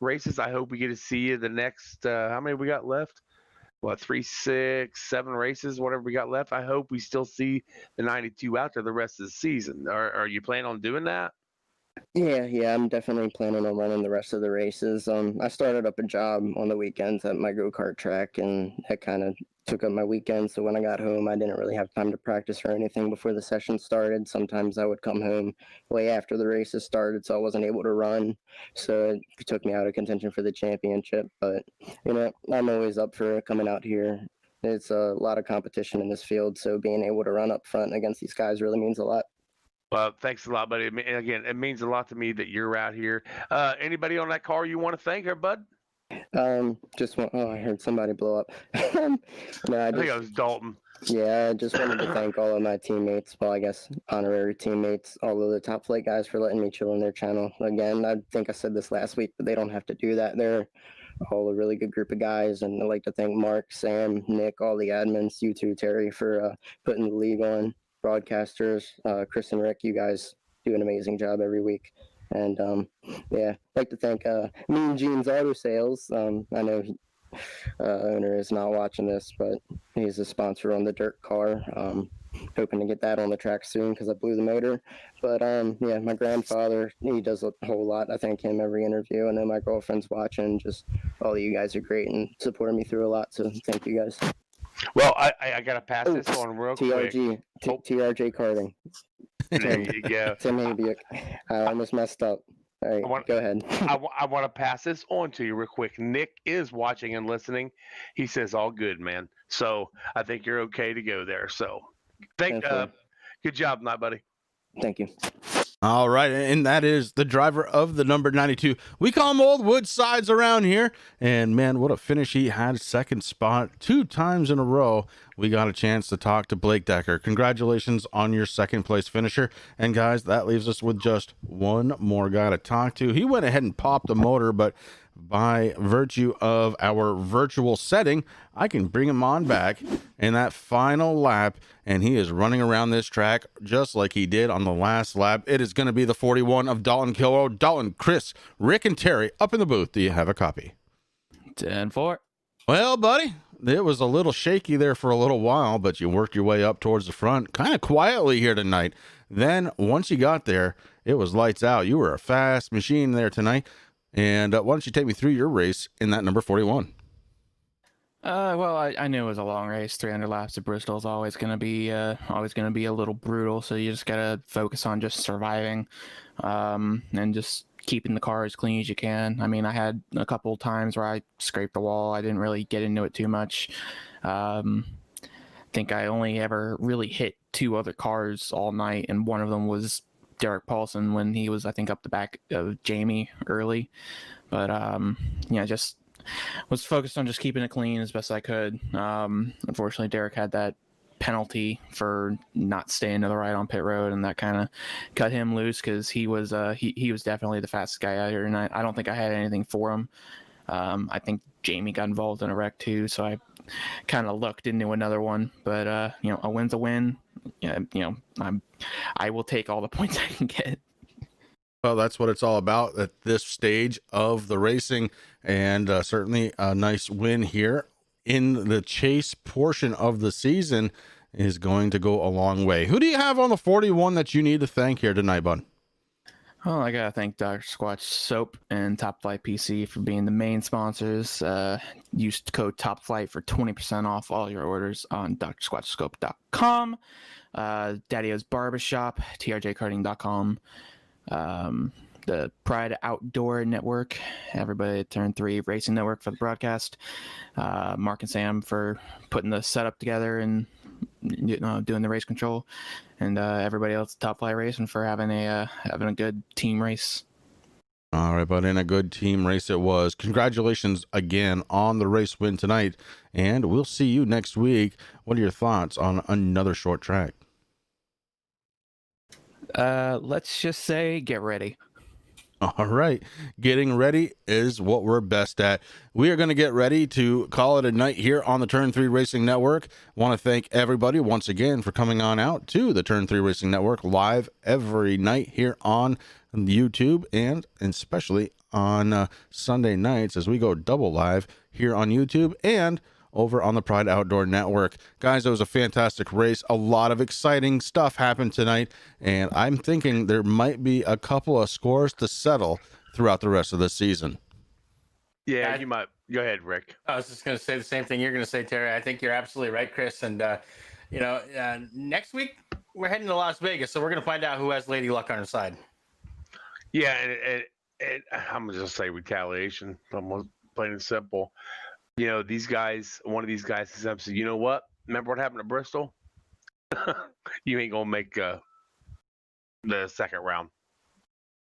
races. I hope we get to see you the next. How many we got left? What, 3, 6, 7 races, whatever we got left. I hope we still see the 92 out there the rest of the season. Are you planning on doing that? Yeah, I'm definitely planning on running the rest of the races. I started up a job on the weekends at my go-kart track, and that kind of took up my weekend. So when I got home, I didn't really have time to practice or anything before the session started. Sometimes I would come home way after the races started, so I wasn't able to run. So it took me out of contention for the championship. But, I'm always up for coming out here. It's a lot of competition in this field, so being able to run up front against these guys really means a lot. Well, thanks a lot, buddy. Again, it means a lot to me that you're out here. Anybody on that car you want to thank here, bud? I heard somebody blow up. No, I think it was Dalton. Yeah, I just wanted to thank all of my teammates, well, I guess honorary teammates, all of the Top Flight guys for letting me chill in their channel. Again, I think I said this last week, but they don't have to do that. They're all a really good group of guys, and I'd like to thank Mark, Sam, Nick, all the admins, you too, Terry, for putting the league on. Broadcasters, Chris and Rick, you guys do an amazing job every week. And I'd like to thank Mean Gene's Auto Sales. I know owner is not watching this, but he's a sponsor on the dirt car. Hoping to get that on the track soon because I blew the motor. But yeah, my grandfather, he does a whole lot. I thank him every interview. I know my girlfriend's watching. Just all of you guys are great and supporting me through a lot. So thank you guys. Well, I gotta pass this on real quick. TRJ Karting. There you go. Tim Habiak. I almost messed up. All right, go ahead. I want to pass this on to you real quick. Nick is watching and listening. He says all good, man. So I think you're okay to go there. So good job, night, buddy. Thank you. All right, and that is the driver of the number 92. We call him Old Woodsides around here. And man, what a finish he had. Second spot 2 times in a row. We got a chance to talk to Blake Decker. Congratulations on your second place finisher. And guys, that leaves us with just one more guy to talk to. He went ahead and popped the motor, but by virtue of our virtual setting, I can bring him on back in that final lap, and he is running around this track just like he did on the last lap. It is going to be the 41 of Dalton Kilroe. Dalton, Chris, Rick, and Terry up in the booth. Do you have a copy? 10-4. Well, buddy, it was a little shaky there for a little while, but you worked your way up towards the front kind of quietly here tonight. Then once you got there, it was lights out. You were a fast machine there tonight. And why don't you take me through your race in that number 41? Well, I knew it was a long race. 300 laps at Bristol is always going to be a little brutal. So you just got to focus on just surviving, and just keeping the car as clean as you can. I mean, I had a couple of times where I scraped the wall. I didn't really get into it too much. I think I only ever really hit 2 other cars all night, and one of them was Derek Paulson when he was, I think, up the back of Jamie early. But just was focused on just keeping it clean as best I could. Unfortunately, Derek had that penalty for not staying to the right on pit road, and that kind of cut him loose because he was definitely the fastest guy out here, and I don't think I had anything for him. I think Jamie got involved in a wreck too, so I kind of lucked into another one. But a win's a win. I will take all the points I can get. Well, that's what it's all about at this stage of the racing, and certainly a nice win here in the chase portion of the season is going to go a long way. Who do you have on the 41 that you need to thank here tonight, bud? Well, I gotta thank Dr. Squatch Soap and Top Flight PC for being the main sponsors. Use code TOPFLIGHT for 20% off all your orders on drsquatchscope.com. Daddy-O's Barbershop, trjkarting.com. The Pride Outdoor Network, everybody at Turn 3 Racing Network for the broadcast. Mark and Sam for putting the setup together and doing the race control, and everybody else at Top Flight Racing for having a good team race. All right, but in a good team race it was. Congratulations again on the race win tonight, and we'll see you next week. What are your thoughts on another short track? Let's just say get ready. All right, getting ready is what we're best at. We are going to get ready to call it a night here on the Turn 3 Racing Network. Want to thank everybody once again for coming on out to the Turn 3 Racing Network live every night here on YouTube, and especially on Sunday nights as we go double live here on YouTube and over on the Pride Outdoor Network. Guys, it was a fantastic race. A lot of exciting stuff happened tonight, and I'm thinking there might be a couple of scores to settle throughout the rest of the season. Yeah, you might. Go ahead, Rick. I was just going to say the same thing you're going to say, Terry. I think you're absolutely right, Chris. And, next week we're heading to Las Vegas, so we're going to find out who has Lady Luck on her side. Yeah, and I'm going to just say retaliation. Almost plain and simple. These guys, one of these guys said, you know what? Remember what happened to Bristol? You ain't going to make the second round.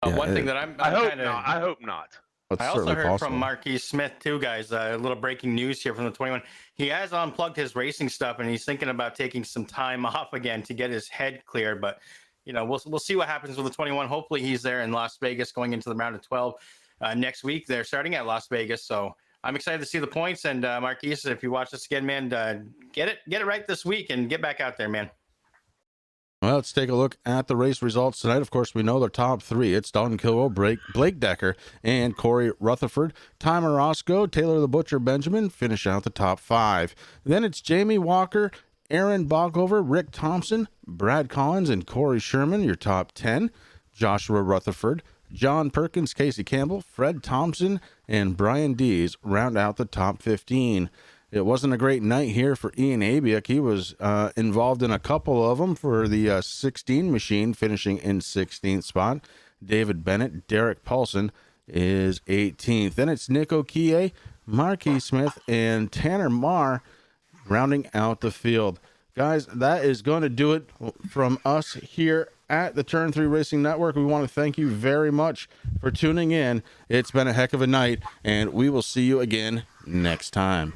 One thing that I hope not. That's I also heard possible from Marquis Smith too, guys. A little breaking news here from the 21. He has unplugged his racing stuff, and he's thinking about taking some time off again to get his head cleared. But we'll see what happens with the 21. Hopefully, he's there in Las Vegas going into the round of 12 next week. They're starting at Las Vegas, so I'm excited to see the points. And Marquis, if you watch this again, man, get it right this week and get back out there, man. Well, let's take a look at the race results tonight. Of course, we know the top three. It's Dalton Kilwell, Blake Decker, and Corey Rutherford. Tyler Roscoe, Taylor the Butcher Benjamin finish out the top five. Then it's Jamie Walker, Aaron Bockover, Rick Thompson, Brad Collins, and Corey Sherman, your top 10. Joshua Rutherford, John Perkins, Casey Campbell, Fred Thompson, and Brian Dees round out the top 15. It wasn't a great night here for Ian Abiak. He was involved in a couple of them for the 16 machine, finishing in 16th spot. David Bennett, Derek Paulson is 18th. Then it's Nick Okie, Marquis Smith, and Tanner Marr rounding out the field. Guys, that is going to do it from us here at the Turn 3 Racing Network. We want to thank you very much for tuning in. It's been a heck of a night, and we will see you again next time.